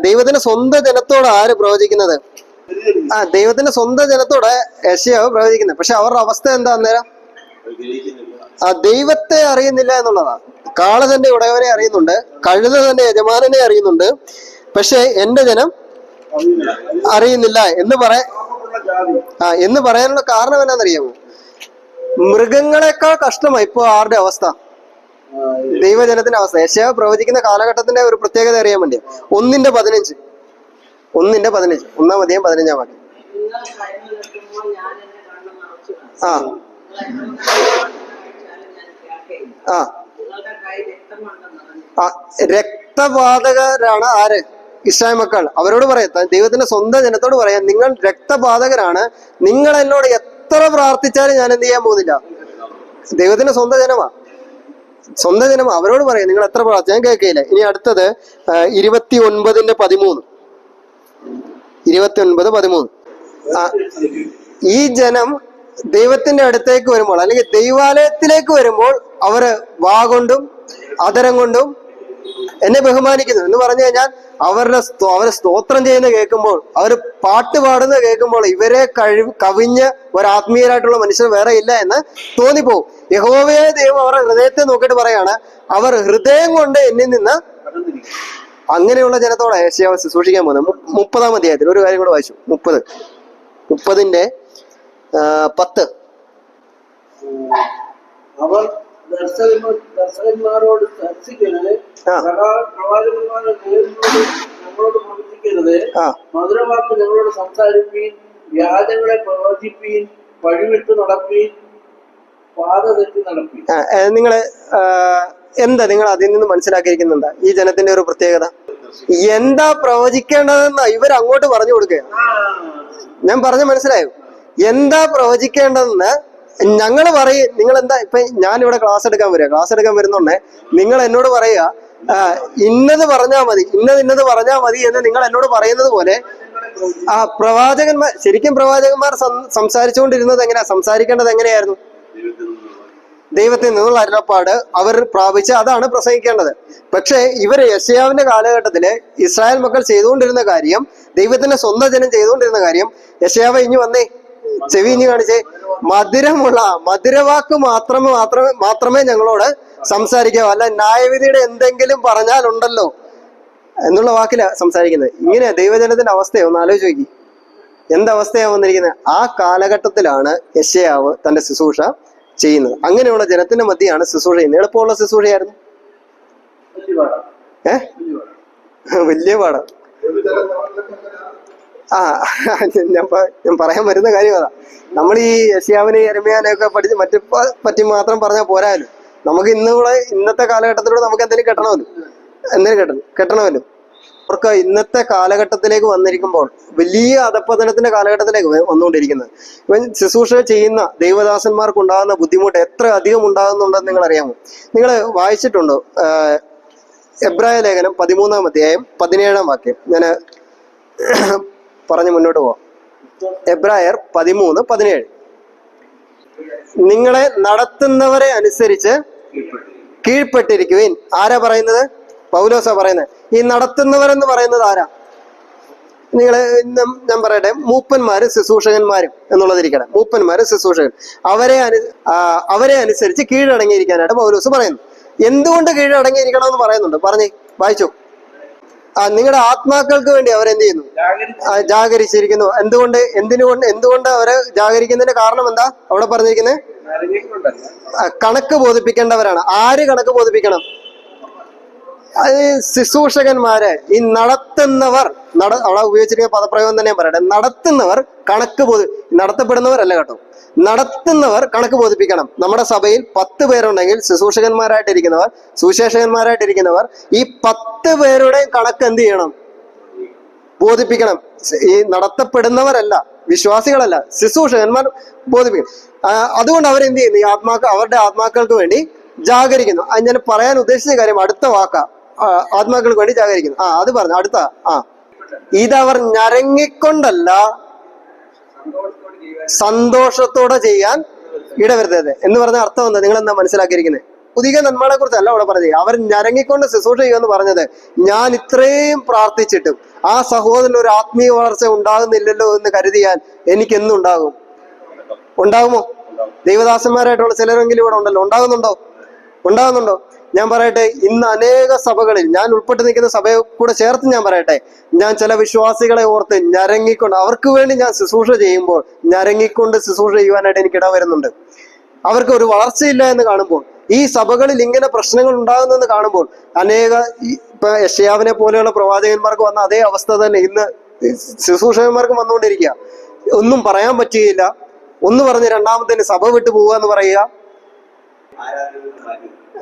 ദൈവത്തിന്റെ സ്വന്തം ജനത്തോട് ആര് പ്രവചിക്കുന്നത്? ദൈവത്തിന്റെ സ്വന്തം ജനത്തോട് യെശയ്യാവ് പ്രവചിക്കുന്നത്. പക്ഷെ അവരുടെ അവസ്ഥ എന്താ അന്നേരം? ദൈവത്തെ അറിയുന്നില്ല എന്നുള്ളതാ. കാള തന്റെ ഉടയവനെ അറിയുന്നുണ്ട്, കഴുത തന്റെ യജമാനനെ അറിയുന്നുണ്ട്, പക്ഷെ എന്റെ ജനം അറിയുന്നില്ല എന്ന് പറയാനുള്ള കാരണം എന്നാന്നറിയാമോ? മൃഗങ്ങളെക്കാൾ കഷ്ടമായി ഇപ്പൊ ആരുടെ അവസ്ഥ? ദൈവജനത്തിന്റെ അവസ്ഥ. യെശയ്യാവ് പ്രവചിക്കുന്ന കാലഘട്ടത്തിന്റെ ഒരു പ്രത്യേകത അറിയാൻ വേണ്ടി 1:15 1-ാം അധ്യായം 15-ാം വാക്യം. രക്തപാതകരാണ് ആര്? ഇസ്രായേൽ മക്കൾ. അവരോട് പറയാം, ദൈവത്തിന്റെ സ്വന്തം ജനത്തോട് പറയാം, നിങ്ങൾ രക്തപാതകരാണ്, നിങ്ങൾ എന്നോട് എത്ര പ്രാർത്ഥിച്ചാലും ഞാൻ എന്ത് ചെയ്യാൻ പോകുന്നില്ല. ദൈവത്തിന്റെ സ്വന്തം ജനമാ. അവരോട് പറയാം, നിങ്ങൾ എത്ര പ്രാർത്ഥിച്ചാലും കേൾക്കില്ല. ഇനി അടുത്തത് 29:13. ഈ ജനം ദൈവത്തിന്റെ അടുത്തേക്ക് വരുമ്പോൾ, അല്ലെങ്കിൽ ദൈവാലയത്തിലേക്ക് വരുമ്പോൾ, അവര് വാ കൊണ്ടും അധരം കൊണ്ടും എന്നെ ബഹുമാനിക്കുന്നു എന്ന് പറഞ്ഞു കഴിഞ്ഞാൽ അവരെ സ്തോത്രം ചെയ്യുന്ന കേൾക്കുമ്പോൾ, അവർ പാട്ട് പാടുന്ന കേൾക്കുമ്പോൾ ഇവരെ കവിഞ്ഞ് ഒരാത്മീയരായിട്ടുള്ള മനുഷ്യർ വേറെ ഇല്ല എന്ന് തോന്നിപ്പോവും. യഹോവയായ ദൈവം അവരുടെ ഹൃദയത്തെ നോക്കിയിട്ട് പറയാണ്, അവർ ഹൃദയം കൊണ്ട് എന്നിൽ നിന്ന്. അങ്ങനെയുള്ള ജനത്തോടെ യെശയ്യാവ് ശുശ്രൂഷിക്കാൻ പോകുന്നത്. 30-ാം അധ്യായത്തിൽ ഒരു കാര്യം കൂടെ വായിച്ചു. 30:10. അവർ ദർശകന്മാരോട് ചർച്ചിക്കരുത്, പ്രവാചകന്മാരുടെ ഞങ്ങളോട് പ്രവർത്തിക്കരുത്, മധുരവാക്ക് ഞങ്ങളോട് സംസാരിപ്പീൻ, വ്യാജങ്ങളെ പ്രവചിപ്പീൻ, വഴിവിട്ട് നടപ്പീൻ, പാത തെറ്റി നടപ്പീൻ. നിങ്ങൾ അതിൽ നിന്ന് മനസ്സിലാക്കിയിരിക്കുന്നുണ്ടാ? ഈ ജനത്തിന്റെ ഒരു പ്രത്യേകത എന്താ പ്രവചിക്കേണ്ടതെന്ന് ഇവർ അങ്ങോട്ട് പറഞ്ഞു കൊടുക്കുക. ഞാൻ പറഞ്ഞ മനസ്സിലായോ? എന്താ പ്രവചിക്കേണ്ടതെന്ന് ഞങ്ങള് പറയും. നിങ്ങൾ എന്താ ഇപ്പൊ ഞാനിവിടെ ക്ലാസ് എടുക്കാൻ വരുന്നുണ്ടേ, നിങ്ങൾ എന്നോട് പറയുക ഇന്നത് പറഞ്ഞാൽ മതി, ഇന്നത് പറഞ്ഞാൽ മതി എന്ന് നിങ്ങൾ എന്നോട് പറയുന്നത് പോലെ ശരിക്കും പ്രവാചകന്മാർ സംസാരിച്ചുകൊണ്ടിരുന്നത് എങ്ങനെയാ? സംസാരിക്കേണ്ടത് എങ്ങനെയായിരുന്നു? ദൈവത്തിൽ നിന്നുള്ള അരുളപ്പാട് അവർ പ്രാപിച്ച് അതാണ് പ്രസംഗിക്കേണ്ടത്. പക്ഷെ ഇവര് യെശയ്യാവിന്റെ കാലഘട്ടത്തില് ഇസ്രായേൽ മക്കൾ ചെയ്തുകൊണ്ടിരുന്ന കാര്യം, ദൈവത്തിന്റെ സ്വന്തം ജനം ചെയ്തുകൊണ്ടിരുന്ന കാര്യം, യെശയ്യാവ് ഇഞ്ഞു വന്നേ, ചെവി ഇഞ്ഞു കാണിച്ചേ, മധുരവാക്ക് മാത്രമേ ഞങ്ങളോട് സംസാരിക്കാവൂ, അല്ല ന്യായവിധിയുടെ എന്തെങ്കിലും പറഞ്ഞാലുണ്ടല്ലോ എന്നുള്ള വാക്കില സംസാരിക്കുന്നത്. ഇങ്ങനെയാ ദൈവജനത്തിന്റെ അവസ്ഥയെ ഒന്ന് ആലോചിച്ച് നോക്കി. എന്തവസ്ഥയാ വന്നിരിക്കുന്നത്? ആ കാലഘട്ടത്തിലാണ് യെശയ്യാവ് തന്റെ ശുശ്രൂഷ ചെയ്യുന്നത്. അങ്ങനെയുള്ള ജനത്തിന്റെ മധ്യയാണ് ശുശ്രൂഷ ചെയ്യുന്നത്. എളുപ്പമുള്ള ശുശ്രൂഷയായിരുന്നു? വലിയ പാടാ. ഞാൻ പറയാൻ വരുന്ന കാര്യം അതാ. നമ്മൾ ഈ യെശയ്യാവിനെ യെരമ്യാനെയൊക്കെ പഠിച്ച് പറ്റി മാത്രം പറഞ്ഞാൽ പോരാല്ലോ. നമുക്ക് ഇന്നത്തെ കാലഘട്ടത്തിലൂടെ നമുക്ക് എന്തെങ്കിലും കെട്ടണമല്ലോ. അവർക്ക് ഇന്നത്തെ കാലഘട്ടത്തിലേക്ക് വന്നിരിക്കുമ്പോൾ വലിയ അധപ്പതനത്തിന്റെ കാലഘട്ടത്തിലേക്ക് വന്നുകൊണ്ടിരിക്കുന്നത്. ഇവൻ ശുശ്രൂഷ ചെയ്യുന്ന ദൈവദാസന്മാർക്ക് ഉണ്ടാകുന്ന ബുദ്ധിമുട്ട് എത്ര അധികം ഉണ്ടാകുന്നുണ്ടെന്ന് നിങ്ങൾ അറിയാമോ? നിങ്ങൾ വായിച്ചിട്ടുണ്ടോ? എബ്രായ ലേഖനം 13-ാം അധ്യായം 17-ാം വാക്യം ഞാൻ പറഞ്ഞു മുന്നോട്ട് പോവാം. എബ്രായർ 13:17. നിങ്ങളെ നടത്തുന്നവരെ അനുസരിച്ച് കീഴ്പ്പെട്ടിരിക്കുവിൻ. ആരാ പറയുന്നത്? പൗലോസാ പറയുന്നത്. ഈ നടത്തുന്നവരെന്ന് പറയുന്നത് ആരാ? ഞാൻ പറയട്ടെ, മൂപ്പന്മാരും ശുശ്രൂഷകന്മാരും എന്നുള്ളതിരിക്കട്ടെ. മൂപ്പന്മാരും ശുശ്രൂഷകൻ അവരെ അനുസരിച്ച് കീഴടങ്ങിയിരിക്കാനായിട്ട് പൗലോസ് പറയുന്നു. എന്തുകൊണ്ട് കീഴടങ്ങിയിരിക്കണമെന്ന് പറയുന്നുണ്ട്. വായിച്ചു. നിങ്ങളുടെ ആത്മാക്കൾക്ക് വേണ്ടി അവരെന്ത് ചെയ്യുന്നു? ജാഗരിച്ചിരിക്കുന്നു. എന്തുകൊണ്ട് അവരെ ജാഗരിക്കുന്നതിന്റെ കാരണം എന്താ അവിടെ പറഞ്ഞിരിക്കുന്നത്? കണക്ക് ബോധിപ്പിക്കേണ്ടവരാണ്. ആര് കണക്ക് ബോധിപ്പിക്കണം? അത് ശുശ്രൂഷകന്മാര് ഈ നടത്തുന്നവർ അവിടെ ഉപയോഗിച്ചിരിക്കുന്ന പദപ്രയോഗം തന്നെ പറയട്ടെ. നടത്തുന്നവർ കണക്ക് നടത്തപ്പെടുന്നവരല്ല കേട്ടോ, നടത്തുന്നവർ കണക്ക് ബോധിപ്പിക്കണം. നമ്മുടെ സഭയിൽ 10 പേരുണ്ടെങ്കിൽ ശുശ്രൂഷകന്മാരായിട്ടിരിക്കുന്നവർ, സുവിശേഷകന്മാരായിട്ടിരിക്കുന്നവർ, ഈ 10 പേരുടെ കണക്ക് എന്ത് ചെയ്യണം? ബോധിപ്പിക്കണം. ഈ നടത്തപ്പെടുന്നവരല്ല, വിശ്വാസികളല്ല, ശുശ്രൂഷകന്മാർ ബോധിപ്പിക്കണം. അതുകൊണ്ട് അവരെന്ത് ചെയ്യുന്നു? ഈ അവരുടെ ആത്മാക്കൾക്ക് വേണ്ടി ജാഗരിക്കുന്നു. അത് ഞാൻ പറയാൻ ഉദ്ദേശിച്ച കാര്യം അടുത്ത വാക്കാ, ആത്മാക്കൾക്ക് വേണ്ടി ജാഗരിക്കുന്നു. അത് പറഞ്ഞു അടുത്ത. ഇതവർ ഞരങ്ങിക്കൊണ്ടല്ല സന്തോഷത്തോടെ ചെയ്യാൻ ഇടവരുത്തരുത് എന്ന് പറഞ്ഞ അർത്ഥം എന്താ? നിങ്ങൾ എന്താ മനസ്സിലാക്കിയിരിക്കുന്നത്? പുതിയ നന്മകളെ കുറിച്ചല്ല അവിടെ പറഞ്ഞത്. അവർ ഞരങ്ങിക്കൊണ്ട് ശുശ്രൂഷ ചെയ്യുമെന്ന് പറഞ്ഞത്, ഞാൻ ഇത്രയും പ്രാർത്ഥിച്ചിട്ടും ആ സഹോദരൻ ഒരു ആത്മീയ വളർച്ച ഉണ്ടാകുന്നില്ലല്ലോ എന്ന് കരുതിയാൽ എനിക്ക് എന്നുണ്ടാകും? ഉണ്ടാകുമോ? ദൈവദാസന്മാരായിട്ടുള്ള ചിലരെങ്കിലും ഇവിടെ ഉണ്ടല്ലോ, ഉണ്ടാകുന്നുണ്ടോ? ഞാൻ പറയട്ടെ, ഇന്ന് അനേക സഭകളിൽ, ഞാൻ ഉൾപ്പെട്ട് നിൽക്കുന്ന സഭയെ കൂടെ ചേർത്ത് ഞാൻ പറയട്ടെ, ഞാൻ ചില വിശ്വാസികളെ ഓർത്ത് ഞരങ്ങിക്കൊണ്ട്, അവർക്ക് വേണ്ടി ഞാൻ ശുശ്രൂഷ ചെയ്യുമ്പോൾ ഞരങ്ങിക്കൊണ്ട് ശുശ്രൂഷ ചെയ്യുവാനായിട്ട് എനിക്ക് ഇടവരുന്നുണ്ട്. അവർക്ക് ഒരു വളർച്ചയില്ല എന്ന് കാണുമ്പോൾ, ഈ സഭകളിൽ ഇങ്ങനെ പ്രശ്നങ്ങൾ ഉണ്ടാകുന്നെന്ന് കാണുമ്പോൾ, അനേക ഇപ്പൊ യെശയ്യാവിനെ പോലെയുള്ള പ്രവാചകന്മാർക്ക് വന്ന അതേ അവസ്ഥ തന്നെ ഇന്ന് ശുശ്രൂഷകന്മാർക്ക് വന്നുകൊണ്ടിരിക്കുക. ഒന്നും പറയാൻ പറ്റുകയില്ല, ഒന്ന് പറഞ്ഞ് രണ്ടാമത്തേന് സഭ വിട്ടു പോവുക എന്ന് പറയുക.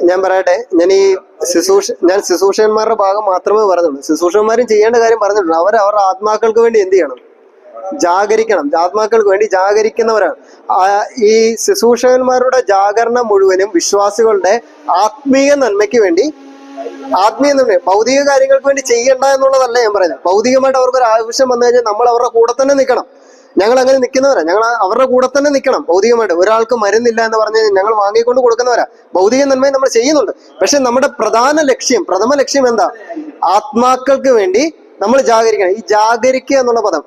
ഞാൻ പറയട്ടെ, ഞാൻ ശുശ്രൂഷകന്മാരുടെ ഭാഗം മാത്രമേ പറഞ്ഞുള്ളൂ. ശുശ്രൂഷകന്മാരും ചെയ്യേണ്ട കാര്യം പറഞ്ഞിട്ടുണ്ട്. അവരുടെ ആത്മാക്കൾക്ക് വേണ്ടി എന്ത് ചെയ്യണം? ജാഗരിക്കണം. ആത്മാക്കൾക്ക് വേണ്ടി ജാഗരിക്കുന്നവരാണ്. ഈ ശുശ്രൂഷകന്മാരുടെ ജാഗരണം മുഴുവനും വിശ്വാസികളുടെ ആത്മീയ നന്മയ്ക്ക് വേണ്ടി, ഭൗതിക കാര്യങ്ങൾക്ക് വേണ്ടി ചെയ്യണ്ട എന്നുള്ളതല്ല ഞാൻ പറയുന്നത്. ഭൗതികമായിട്ട് അവർക്കൊരു ആവശ്യം വന്നു കഴിഞ്ഞാൽ നമ്മൾ അവരുടെ കൂടെ തന്നെ നിൽക്കണം. ഞങ്ങൾ അങ്ങനെ നിൽക്കുന്നവരാ, ഞങ്ങൾ അവരുടെ കൂടെ തന്നെ നിൽക്കണം ഭൗതികമായിട്ട്. ഒരാൾക്ക് മരുന്നില്ല എന്ന് പറഞ്ഞു കഴിഞ്ഞാൽ ഞങ്ങൾ വാങ്ങിക്കൊണ്ട് കൊടുക്കുന്നവരാ. ഭൗതിക നന്മയും നമ്മൾ ചെയ്യുന്നുണ്ട്. പക്ഷെ നമ്മുടെ പ്രഥമ ലക്ഷ്യം എന്താ? ആത്മാക്കൾക്ക് വേണ്ടി നമ്മൾ ജാഗരിക്കണം. ഈ ജാഗരിക്കുക എന്നുള്ള പദം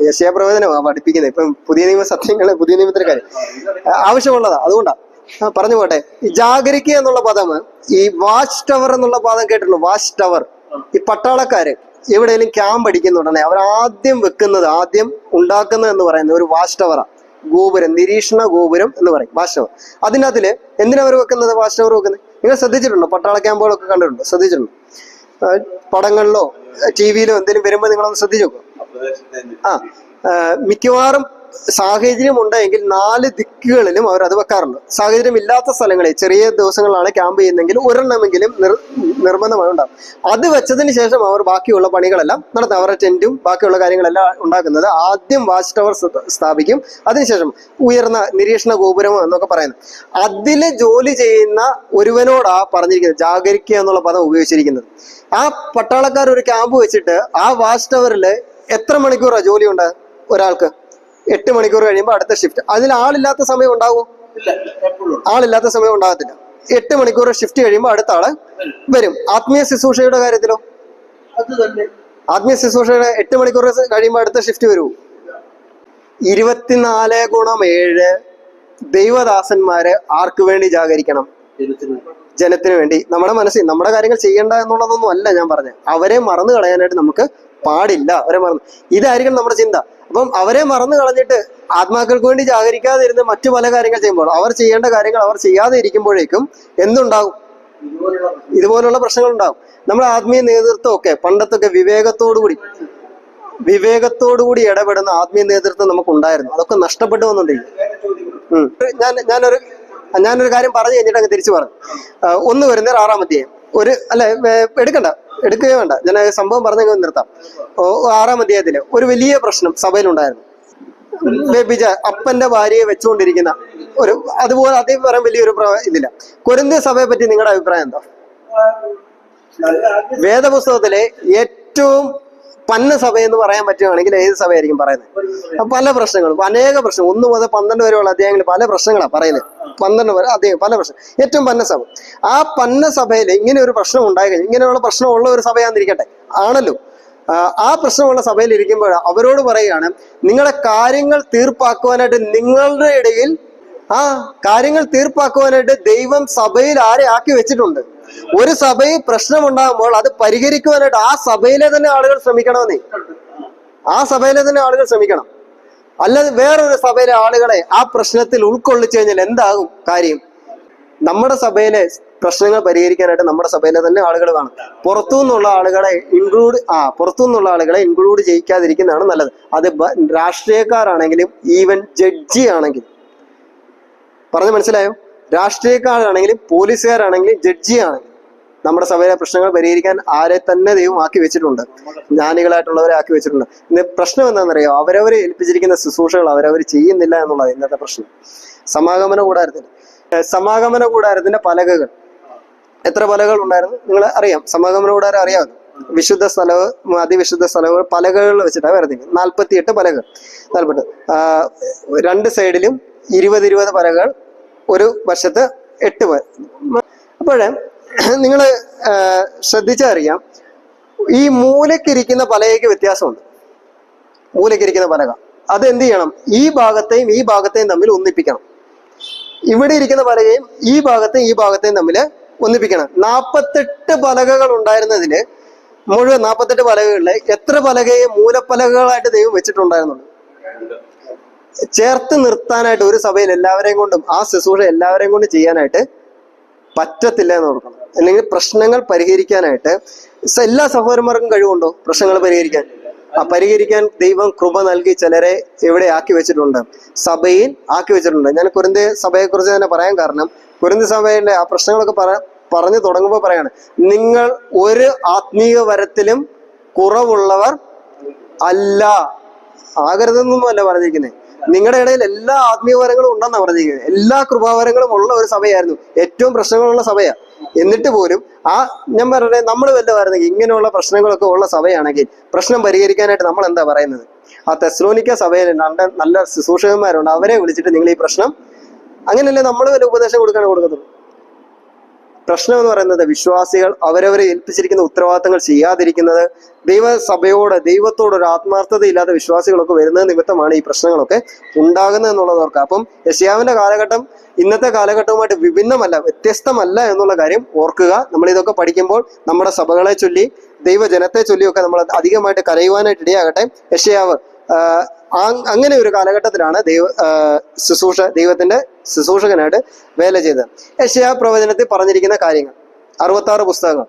യെശയ്യാ പ്രവചനമാണ് പഠിപ്പിക്കുന്നത്. ഇപ്പം പുതിയ നിയമ സത്യങ്ങള്, പുതിയ നിയമത്തിലെ കാര്യം ആവശ്യമുള്ളതാ. അതുകൊണ്ടാ പറഞ്ഞു പോട്ടെ. ഈ ജാഗരിക്കുക എന്നുള്ള പദം, ഈ വാച്ച് ടവർ എന്നുള്ള പദം കേട്ടിട്ടുള്ളൂ. വാച്ച് ടവർ, ഈ പട്ടാളക്കാര് എവിടെയെങ്കിലും ക്യാമ്പ് അടിക്കുന്നുണ്ടെന്നെ അവർ ആദ്യം ഉണ്ടാക്കുന്നത് എന്ന് പറയുന്നത് ഒരു വാച്ച് ടവറാ. ഗോപുരം, നിരീക്ഷണ ഗോപുരം എന്ന് പറയും വാച്ച് ടവർ. അതിനകത്തില് എന്തിനാ അവർ വെക്കുന്നത്? വാച്ച് ടവർ വെക്കുന്നത് നിങ്ങൾ ശ്രദ്ധിച്ചിട്ടുണ്ടോ? പട്ടാള ക്യാമ്പുകളൊക്കെ കണ്ടിട്ടുണ്ടോ? ശ്രദ്ധിച്ചിട്ടുണ്ടോ? പടങ്ങളിലോ TV-യിലോ എന്തെങ്കിലും വരുമ്പോൾ നിങ്ങളൊന്ന് ശ്രദ്ധിച്ചു നോക്കുക. മിക്കവാറും സാഹചര്യം ഉണ്ടെങ്കിൽ 4 ദിക്കുകളിലും അവർ അത് വെക്കാറുണ്ട്. സാഹചര്യം ഇല്ലാത്ത സ്ഥലങ്ങളിൽ, ചെറിയ ദിവസങ്ങളിലാണ് ക്യാമ്പ് ചെയ്യുന്നെങ്കിൽ ഒരെണ്ണമെങ്കിലും നിർബന്ധമായി ഉണ്ടാകും. അത് വെച്ചതിന് ശേഷം അവർ ബാക്കിയുള്ള പണികളെല്ലാം നടത്തും. അവരുടെ ടെന്റും ബാക്കിയുള്ള കാര്യങ്ങളെല്ലാം ഉണ്ടാക്കുന്നത് ആദ്യം വാച്ച് ടവർ സ്ഥാപിക്കും. അതിനുശേഷം ഉയർന്ന നിരീക്ഷണ ഗോപുരം എന്നൊക്കെ പറയുന്നത്. അതില് ജോലി ചെയ്യുന്ന ഒരുവനോടാ പറഞ്ഞിരിക്കുന്നത് ജാഗരിക്കുക എന്നുള്ള പദം ഉപയോഗിച്ചിരിക്കുന്നത്. ആ പട്ടാളക്കാർ ഒരു ക്യാമ്പ് വെച്ചിട്ട് ആ വാച്ച് ടവറിൽ എത്ര മണിക്കൂറാ ജോലി ഉണ്ട് ഒരാൾക്ക്? 8 മണിക്കൂർ കഴിയുമ്പോൾ അടുത്ത ഷിഫ്റ്റ്. അതിൽ ആളില്ലാത്ത സമയം ഉണ്ടാകുമോ? ആളില്ലാത്ത സമയം ഉണ്ടാകത്തില്ല. 8 മണിക്കൂർ ഷിഫ്റ്റ് കഴിയുമ്പോൾ അടുത്ത ആള് വരും. ആത്മീയ ശുശ്രൂഷയുടെ കാര്യത്തിലോ? ആത്മീയ ശുശ്രൂഷയുടെ 8 മണിക്കൂർ കഴിയുമ്പോൾ അടുത്ത ഷിഫ്റ്റ് വരൂ. 24x7 ദൈവദാസന്മാര് ആർക്ക് വേണ്ടി ജാഗരിക്കണം? ജനത്തിന് വേണ്ടി. നമ്മുടെ മനസ്സിൽ നമ്മുടെ കാര്യങ്ങൾ ചെയ്യണ്ട എന്നുള്ളതൊന്നും അല്ല ഞാൻ പറഞ്ഞത്. അവരെ മറന്നു കളയാനായിട്ട് നമുക്ക് പാടില്ല. ഇതായിരിക്കണം നമ്മുടെ ചിന്ത. അപ്പം അവരെ മറന്നു കളഞ്ഞിട്ട് ആത്മാക്കൾക്ക് വേണ്ടി ജാഗരിക്കാതിരുന്ന് മറ്റു പല കാര്യങ്ങൾ ചെയ്യുമ്പോൾ, അവർ ചെയ്യേണ്ട കാര്യങ്ങൾ അവർ ചെയ്യാതെ ഇരിക്കുമ്പോഴേക്കും എന്തുണ്ടാകും? ഇതുപോലുള്ള പ്രശ്നങ്ങൾ ഉണ്ടാകും. നമ്മുടെ ആത്മീയ നേതൃത്വം ഒക്കെ പണ്ടത്തൊക്കെ വിവേകത്തോടുകൂടി ഇടപെടുന്ന ആത്മീയ നേതൃത്വം നമുക്ക് ഉണ്ടായിരുന്നു. അതൊക്കെ നഷ്ടപ്പെട്ടു വന്നുകൊണ്ടിരിക്കും. ഞാനൊരു കാര്യം പറഞ്ഞു കഴിഞ്ഞിട്ട് അങ്ങ് തിരിച്ചു പറഞ്ഞു. 1 കൊരിന്ത്യർ 6-ാം അധ്യായം, എടുക്കുകയോ വേണ്ട, ഞാൻ സംഭവം പറഞ്ഞെങ്കിൽ നിർത്താം. 6-ാം അധ്യായത്തില് ഒരു വലിയ പ്രശ്നം സഭയിലുണ്ടായിരുന്നു. അപ്പന്റെ ഭാര്യയെ വെച്ചുകൊണ്ടിരിക്കുന്ന അതുപോലെ അതേ പറയാൻ വലിയൊരു ഇതില്ല. കൊരിന്ത്യ സഭയെ പറ്റി നിങ്ങളുടെ അഭിപ്രായം എന്താ? വേദപുസ്തകത്തിലെ ഏറ്റവും പന്ന സഭ എന്ന് പറയാൻ പറ്റുകയാണെങ്കിൽ ഏത് സഭയായിരിക്കും പറയുന്നത്? പല പ്രശ്നങ്ങളും, അനേക പ്രശ്നം, 1 മുതൽ 12 വരെയുള്ള അധ്യായങ്ങളിൽ പല പ്രശ്നങ്ങളാണ് പറയുന്നത്. 12 വരെ അദ്ദേഹം പല പ്രശ്നം. ഏറ്റവും പന്ന സഭ. ആ പന്ന സഭയിൽ ഇങ്ങനെ ഒരു പ്രശ്നം ഉണ്ടായി കഴിഞ്ഞു. ഇങ്ങനെയുള്ള പ്രശ്നമുള്ള ഒരു സഭയാന്നിരിക്കട്ടെ, ആണല്ലോ. ആ പ്രശ്നമുള്ള സഭയിൽ ഇരിക്കുമ്പോൾ അവരോട് പറയുകയാണ്, നിങ്ങളുടെ കാര്യങ്ങൾ തീർപ്പാക്കുവാനായിട്ട് നിങ്ങളുടെ ഇടയിൽ കാര്യങ്ങൾ തീർപ്പാക്കുവാനായിട്ട് ദൈവം സഭയിൽ ആരെ ആക്കി വെച്ചിട്ടുണ്ട്. ഒരു സഭയിൽ പ്രശ്നമുണ്ടാകുമ്പോൾ അത് പരിഹരിക്കുവാനായിട്ട് ആ സഭയിലെ തന്നെ ആളുകൾ ശ്രമിക്കണം. അല്ലാതെ വേറൊരു സഭയിലെ ആളുകളെ ആ പ്രശ്നത്തിൽ ഉൾക്കൊള്ളിച്ചു കഴിഞ്ഞാൽ എന്താകും കാര്യം? നമ്മുടെ സഭയിലെ പ്രശ്നങ്ങൾ പരിഹരിക്കാനായിട്ട് നമ്മുടെ സഭയിലെ തന്നെ ആളുകൾ കാണും. പുറത്തുനിന്നുള്ള ആളുകളെ ഇൻക്ലൂഡ് ചെയ്യിക്കാതിരിക്കുന്നതാണ് നല്ലത്. അത് രാഷ്ട്രീയക്കാരാണെങ്കിലും ഈവൻ ജഡ്ജി ആണെങ്കിലും, പറഞ്ഞു മനസ്സിലായോ? രാഷ്ട്രീയക്കാരാണെങ്കിലും പോലീസുകാരാണെങ്കിലും ജഡ്ജി ആണെങ്കിലും നമ്മുടെ സഭയിലെ പ്രശ്നങ്ങൾ പരിഹരിക്കാൻ ആരെ തന്നെ ദൈവം ആക്കി വെച്ചിട്ടുണ്ട്, ജ്ഞാനികളായിട്ടുള്ളവരെ ആക്കി വെച്ചിട്ടുണ്ട്. ഇന്ന് പ്രശ്നം എന്താണെന്നറിയോ? അവരവരെ ഏൽപ്പിച്ചിരിക്കുന്ന ശുശ്രൂഷകൾ അവരവർ ചെയ്യുന്നില്ല എന്നുള്ളത് ഇന്നത്തെ പ്രശ്നം. സമാഗമന കൂടാരത്തിന്റെ പലകകൾ, എത്ര പലകൾ ഉണ്ടായിരുന്നു നിങ്ങൾ അറിയാം? സമാഗമന കൂടാരം അറിയാമല്ലോ. വിശുദ്ധ സ്ഥലവും അതിവിശുദ്ധ സ്ഥലവും പലകകൾ വെച്ചിട്ടാണ് വരുന്നത്. 48 പലകൾ, 40 രണ്ട് സൈഡിലും 20 പലകൾ, ഒരു വശത്ത് 8 പല. അപ്പോഴേ നിങ്ങൾ ശ്രദ്ധിച്ചറിയാം, ഈ മൂലക്കിരിക്കുന്ന പലകയ്ക്ക് വ്യത്യാസമുണ്ട്. മൂലക്കിരിക്കുന്ന പലക അത് എന്ത് ചെയ്യണം? ഈ ഭാഗത്തെയും ഈ ഭാഗത്തെയും തമ്മിൽ ഒന്നിപ്പിക്കണം. ഇവിടെ ഇരിക്കുന്ന പലകയും ഈ ഭാഗത്തെയും തമ്മിൽ ഒന്നിപ്പിക്കണം. 48 പലകകൾ ഉണ്ടായിരുന്നതില് മുഴുവൻ 48 പലകകളില് എത്ര പലകയെ മൂലപ്പലകകളായിട്ട് ദൈവം വെച്ചിട്ടുണ്ടായിരുന്നുള്ളൂ? ചേർത്ത് നിർത്താനായിട്ട് ഒരു സഭയിൽ എല്ലാവരെയും കൊണ്ടും ആ ശുശ്രൂഷ എല്ലാവരെയും കൊണ്ട് ചെയ്യാനായിട്ട് പറ്റത്തില്ല എന്ന് ഓർക്കണം. അല്ലെങ്കിൽ പ്രശ്നങ്ങൾ പരിഹരിക്കാനായിട്ട് എല്ലാ സഹോദരന്മാർക്കും കഴിവുണ്ടോ പ്രശ്നങ്ങൾ പരിഹരിക്കാൻ ദൈവം കൃപ നൽകി ചിലരെ എവിടെ ആക്കി വെച്ചിട്ടുണ്ട്? സഭയിൽ ആക്കി വെച്ചിട്ടുണ്ട്. ഞാൻ കൊരിന്ത്യ സഭയെ കുറിച്ച് തന്നെ പറയാൻ കാരണം, കൊരിന്ത്യ സഭയിലെ ആ പ്രശ്നങ്ങളൊക്കെ പറഞ്ഞു തുടങ്ങുമ്പോൾ പറയാണ്, നിങ്ങൾ ഒരു ആത്മീയ വരത്തിലും കുറവുള്ളവർ അല്ല ആകരുതെന്നൊന്നും അല്ല പറഞ്ഞിരിക്കുന്നത്. നിങ്ങളുടെ ഇടയിൽ എല്ലാ ആത്മീയ വരങ്ങളും ഉണ്ടെന്നാണ് പറഞ്ഞിരിക്കുന്നത്. എല്ലാ കൃപാവരങ്ങളും ഉള്ള ഒരു സഭയായിരുന്നു. ഏറ്റവും പ്രശ്നങ്ങളുള്ള സഭയാണ്. എന്നിട്ട് പോലും ഞാൻ പറഞ്ഞത്, നമ്മൾ വല്ലതായിരുന്നെങ്കിൽ ഇങ്ങനെയുള്ള പ്രശ്നങ്ങളൊക്കെ ഉള്ള സഭയാണെങ്കിൽ പ്രശ്നം പരിഹരിക്കാനായിട്ട് നമ്മൾ എന്താ പറയുന്നത്? ആ തെസ്സലോനിക്ക സഭയിൽ നല്ല ശുശ്രൂഷകന്മാരുണ്ട്, അവരെ വിളിച്ചിട്ട് നിങ്ങൾ ഈ പ്രശ്നം, അങ്ങനെയല്ലേ നമ്മൾ വല്ല ഉപദേശം കൊടുക്കത്തുള്ളൂ. പ്രശ്നം എന്ന് പറയുന്നത് വിശ്വാസികൾ അവരവരെ ഏൽപ്പിച്ചിരിക്കുന്ന ഉത്തരവാദിത്തങ്ങൾ ചെയ്യാതിരിക്കുന്നത്, ദൈവത്തോട് ഒരു ആത്മാർത്ഥത ഇല്ലാത്ത വിശ്വാസികളൊക്കെ വരുന്നത് നിമിത്തമാണ് ഈ പ്രശ്നങ്ങളൊക്കെ ഉണ്ടാകുന്നത് എന്നുള്ളത് ഓർക്കുക. അപ്പം യെശയ്യാവിന്റെ കാലഘട്ടം ഇന്നത്തെ കാലഘട്ടവുമായിട്ട് വിഭിന്നമല്ല, വ്യത്യസ്തമല്ല എന്നുള്ള കാര്യം ഓർക്കുക. നമ്മൾ ഇതൊക്കെ പഠിക്കുമ്പോൾ നമ്മുടെ സഭകളെ ചൊല്ലി ദൈവജനത്തെ ചൊല്ലിയൊക്കെ നമ്മൾ അധികമായിട്ട് കരയുവാനായിട്ട് ഇടയാകട്ടെ. യെശയ്യാവ് അങ്ങനെ ഒരു കാലഘട്ടത്തിലാണ് ദൈവത്തിന്റെ ശുശ്രൂഷകനായിട്ട് വേല ചെയ്തത്. യെശയ്യാ പ്രവചനത്തിൽ പറഞ്ഞിരിക്കുന്ന കാര്യങ്ങൾ 66 പുസ്തകങ്ങൾ.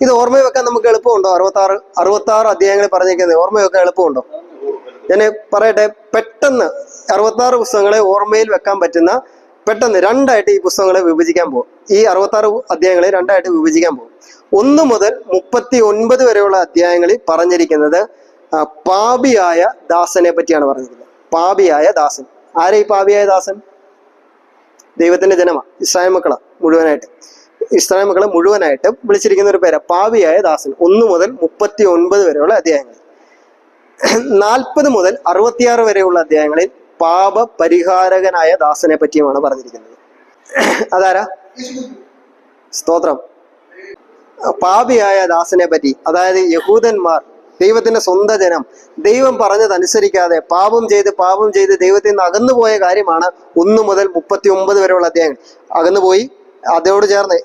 ഇത് ഓർമ്മ വെക്കാൻ നമുക്ക് എളുപ്പമുണ്ടോ? 66 അധ്യായങ്ങളിൽ പറഞ്ഞിരിക്കുന്നത് ഓർമ്മ വെക്കാൻ എളുപ്പമുണ്ടോ? ഞാൻ പറയട്ടെ, പെട്ടെന്ന് 66 പുസ്തകങ്ങളെ ഓർമ്മയിൽ വെക്കാൻ പറ്റുന്ന, പെട്ടെന്ന് രണ്ടായിട്ട് ഈ പുസ്തകങ്ങളെ വിഭജിക്കാൻ പോകും. ഈ 66 അധ്യായങ്ങളെ രണ്ടായിട്ട് വിഭജിക്കാൻ പോകും. 1 മുതൽ 39 വരെയുള്ള അധ്യായങ്ങളിൽ പറഞ്ഞിരിക്കുന്നത് പാപിയായ ദാസനെ പറ്റിയാണ് പറഞ്ഞിരിക്കുന്നത്. പാപിയായ ദാസൻ. ആരെ ഈ പാപിയായ ദാസൻ? ദൈവത്തിന്റെ ജനമാണ്, ഇസ്രായേൽ മക്കളെ മുഴുവനായിട്ട് വിളിച്ചിരിക്കുന്ന ഒരു പേരാ പാപിയായ ദാസൻ. 1 മുതൽ 39 വരെയുള്ള അധ്യായങ്ങൾ. 40 മുതൽ 66 വരെയുള്ള അധ്യായങ്ങളിൽ പാപ പരിഹാരകനായ ദാസനെ പറ്റിയുമാണ് പറഞ്ഞിരിക്കുന്നത്. അതാരാ? സ്തോത്രം. പാപിയായ ദാസനെ പറ്റി, അതായത് യഹൂദന്മാർ, ദൈവത്തിന്റെ സ്വന്തം ജനം, ദൈവം പറഞ്ഞതനുസരിക്കാതെ പാപം ചെയ്ത് ദൈവത്തിൽ നിന്ന് അകന്നുപോയ കാര്യമാണ് 1 മുതൽ 39 വരെയുള്ള അധ്യായങ്ങൾ. അകന്നുപോയി, അതോട് ചേർന്ന്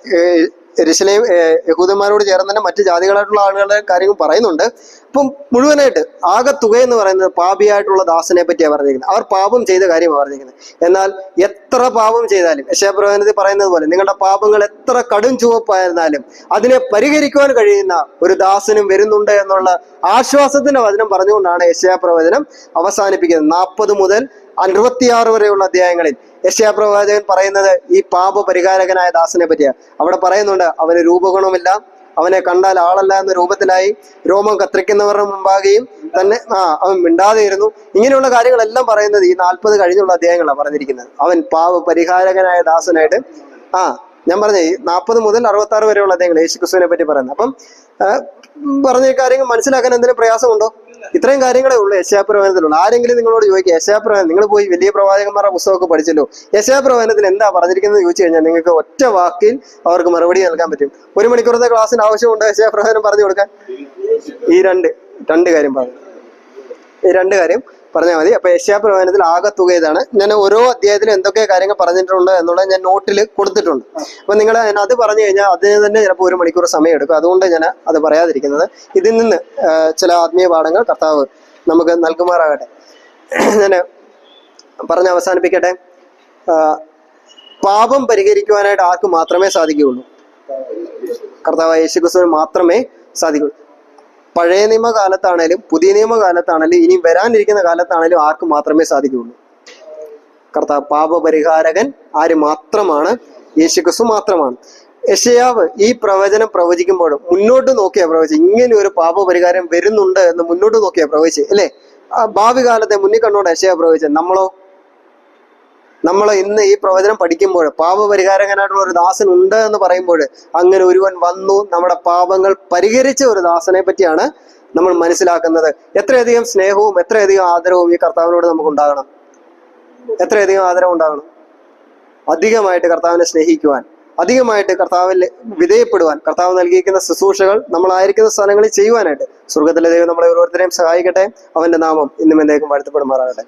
യഹൂദന്മാരോട് ചേർന്ന് തന്നെ മറ്റു ജാതികളായിട്ടുള്ള ആളുകളുടെ കാര്യങ്ങൾ പറയുന്നുണ്ട്. അപ്പം മുഴുവനായിട്ട് ആകെ തുക എന്ന് പറയുന്നത് പാപിയായിട്ടുള്ള ദാസനെ പറ്റിയാണ് പറഞ്ഞിരിക്കുന്നത്. അവർ പാപം ചെയ്ത കാര്യമാണ് പറഞ്ഞിരിക്കുന്നത്. എന്നാൽ എത്ര പാപം ചെയ്താലും, യെശയ്യാപ്രവചനത്തിൽ പറയുന്നത് പോലെ, നിങ്ങളുടെ പാപങ്ങൾ എത്ര കടും ചുവപ്പായിരുന്നാലും അതിനെ പരിഹരിക്കുവാൻ കഴിയുന്ന ഒരു ദാസനും വരുന്നുണ്ട് എന്നുള്ള ആശ്വാസത്തിന്റെ വചനം പറഞ്ഞുകൊണ്ടാണ് യെശയ്യാപ്രവചനം അവസാനിപ്പിക്കുന്നത്. 40 മുതൽ 66 വരെയുള്ള അധ്യായങ്ങളിൽ യെശയ്യാപ്രവാചകൻ പറയുന്നത് ഈ പാപ പരിഹാരകനായ ദാസനെ പറ്റിയാണ്. അവിടെ പറയുന്നുണ്ട്, അവന് രൂപഗുണമില്ല, അവനെ കണ്ടാൽ ആളല്ല എന്ന രൂപത്തിലായി, രോമം കത്തിരിക്കുന്നവരുടെ മുമ്പാകെയും തന്നെ അവൻ മിണ്ടാതെ ഇരുന്നു. ഇങ്ങനെയുള്ള കാര്യങ്ങളെല്ലാം പറയുന്നത് ഈ 40 കഴിഞ്ഞുള്ള അധ്യായങ്ങളാണ് പറഞ്ഞിരിക്കുന്നത്. അവൻ പാപ പരിഹാരകനായ ദാസനായിട്ട് ഞാൻ പറഞ്ഞ ഈ 40 മുതൽ 66 വരെയുള്ള അധ്യായങ്ങൾ യേശുക്രിസ്തുവിനെ പറ്റി പറയുന്നത്. അപ്പം പറഞ്ഞ കാര്യങ്ങൾ മനസ്സിലാക്കാൻ എന്തെങ്കിലും പ്രയാസമുണ്ടോ? ഇത്രയും കാര്യങ്ങളേ ഉള്ളൂ യെശയ്യാപ്രവചനത്തിലുള്ള. ആരെങ്കിലും നിങ്ങളോട് ചോദിക്കുക, യെശയ്യാപ്രവചനം നിങ്ങൾ പോയി വലിയ പ്രവാചകന്മാരുടെ പുസ്തകമൊക്കെ പഠിച്ചല്ലോ, യെശയ്യാപ്രവചനത്തിൽ എന്താ പറഞ്ഞിരിക്കുന്നത് ചോദിച്ചു കഴിഞ്ഞാൽ നിങ്ങൾക്ക് ഒറ്റ വാക്കിൽ അവർക്ക് മറുപടി നൽകാൻ പറ്റും. 1 മണിക്കൂറത്തെ ക്ലാസ്സിന് ആവശ്യമുണ്ട് യെശയ്യാപ്രവചനം പറഞ്ഞു കൊടുക്കാൻ? ഈ രണ്ട് കാര്യം പറഞ്ഞു, ഈ 2 കാര്യം പറഞ്ഞാൽ മതി. അപ്പൊ യെശയ്യാപ്രവചനത്തിൽ ആകെ തുക ഇതാണ്. ഞാൻ ഓരോ അധ്യായത്തിലും എന്തൊക്കെ കാര്യങ്ങൾ പറഞ്ഞിട്ടുണ്ട് എന്നുള്ളത് ഞാൻ നോട്ടിൽ കൊടുത്തിട്ടുണ്ട്. അപ്പൊ നിങ്ങൾ അത് പറഞ്ഞു കഴിഞ്ഞാൽ അതിന് തന്നെ ചിലപ്പോൾ 1 മണിക്കൂർ സമയം എടുക്കും. അതുകൊണ്ട് ഞാൻ അത് പറയാതിരിക്കുന്നത്. ഇതിൽ നിന്ന് ചില ആത്മീയ പാഠങ്ങൾ കർത്താവ് നമുക്ക് നൽകുമാറാകട്ടെ. ഞാൻ പറഞ്ഞ് അവസാനിപ്പിക്കട്ടെ. പാപം പരിഹരിക്കുവാനായിട്ട് ആർക്ക് മാത്രമേ സാധിക്കുകയുള്ളൂ? കർത്താവായ യേശുക്രിസ്തുവിന് മാത്രമേ സാധിക്കുള്ളൂ. പഴയ നിയമകാലത്താണേലും പുതിയ നിയമകാലത്താണേലും ഇനി വരാനിരിക്കുന്ന കാലത്താണേലും ആർക്ക് മാത്രമേ സാധിക്കുകയുള്ളൂ? കർത്താവ് പാപപരിഹാരകൻ ആര് മാത്രമാണ്? യേശുക്രിസ്തു മാത്രമാണ്. യെശയ്യാവ് ഈ പ്രവചനം പ്രവചിക്കുമ്പോൾ മുന്നോട്ട് നോക്കിയാ പ്രവചിച്ചു. ഇങ്ങനെ ഒരു പാപപരിഹാരം വരുന്നുണ്ട് എന്ന് മുന്നോട്ട് നോക്കിയാ പ്രവചിച്ചു അല്ലേ? ആ ഭാവി കാലത്തെ മുന്നിൽ കണ്ടുകൊണ്ട് യെശയ്യാവ് പ്രവചിച്ചത്. നമ്മളോ ഇന്ന് ഈ പ്രവചനം പഠിക്കുമ്പോൾ പാപപരിഹാരകനായിട്ടുള്ള ഒരു ദാസൻ ഉണ്ട് എന്ന് പറയുമ്പോൾ അങ്ങനെ ഒരുവൻ വന്നു നമ്മുടെ പാപങ്ങൾ പരിഹരിച്ച ഒരു ദാസനെ പറ്റിയാണ് നമ്മൾ മനസ്സിലാക്കുന്നത്. എത്രയധികം സ്നേഹവും എത്രയധികം ആദരവും ഈ കർത്താവിനോട് നമുക്ക് ഉണ്ടാകണം. എത്രയധികം ആദരവ് ഉണ്ടാകണം. അധികമായിട്ട് കർത്താവിനെ സ്നേഹിക്കുവാൻ, അധികമായിട്ട് കർത്താവിൽ വിധേയപ്പെടുവാൻ, കർത്താവ് നൽകിയിരിക്കുന്ന ശുശ്രൂഷകൾ നമ്മളായിരിക്കുന്ന സ്ഥലങ്ങളിൽ ചെയ്യുവാനായിട്ട് സ്വർഗ്ഗത്തിലെ ദൈവം നമ്മളെ ഓരോരുത്തരെയും സഹായിക്കട്ടെ. അവന്റെ നാമം ഇന്നും എന്നേക്കും വാഴ്ത്തപ്പെടുമാറാകട്ടെ.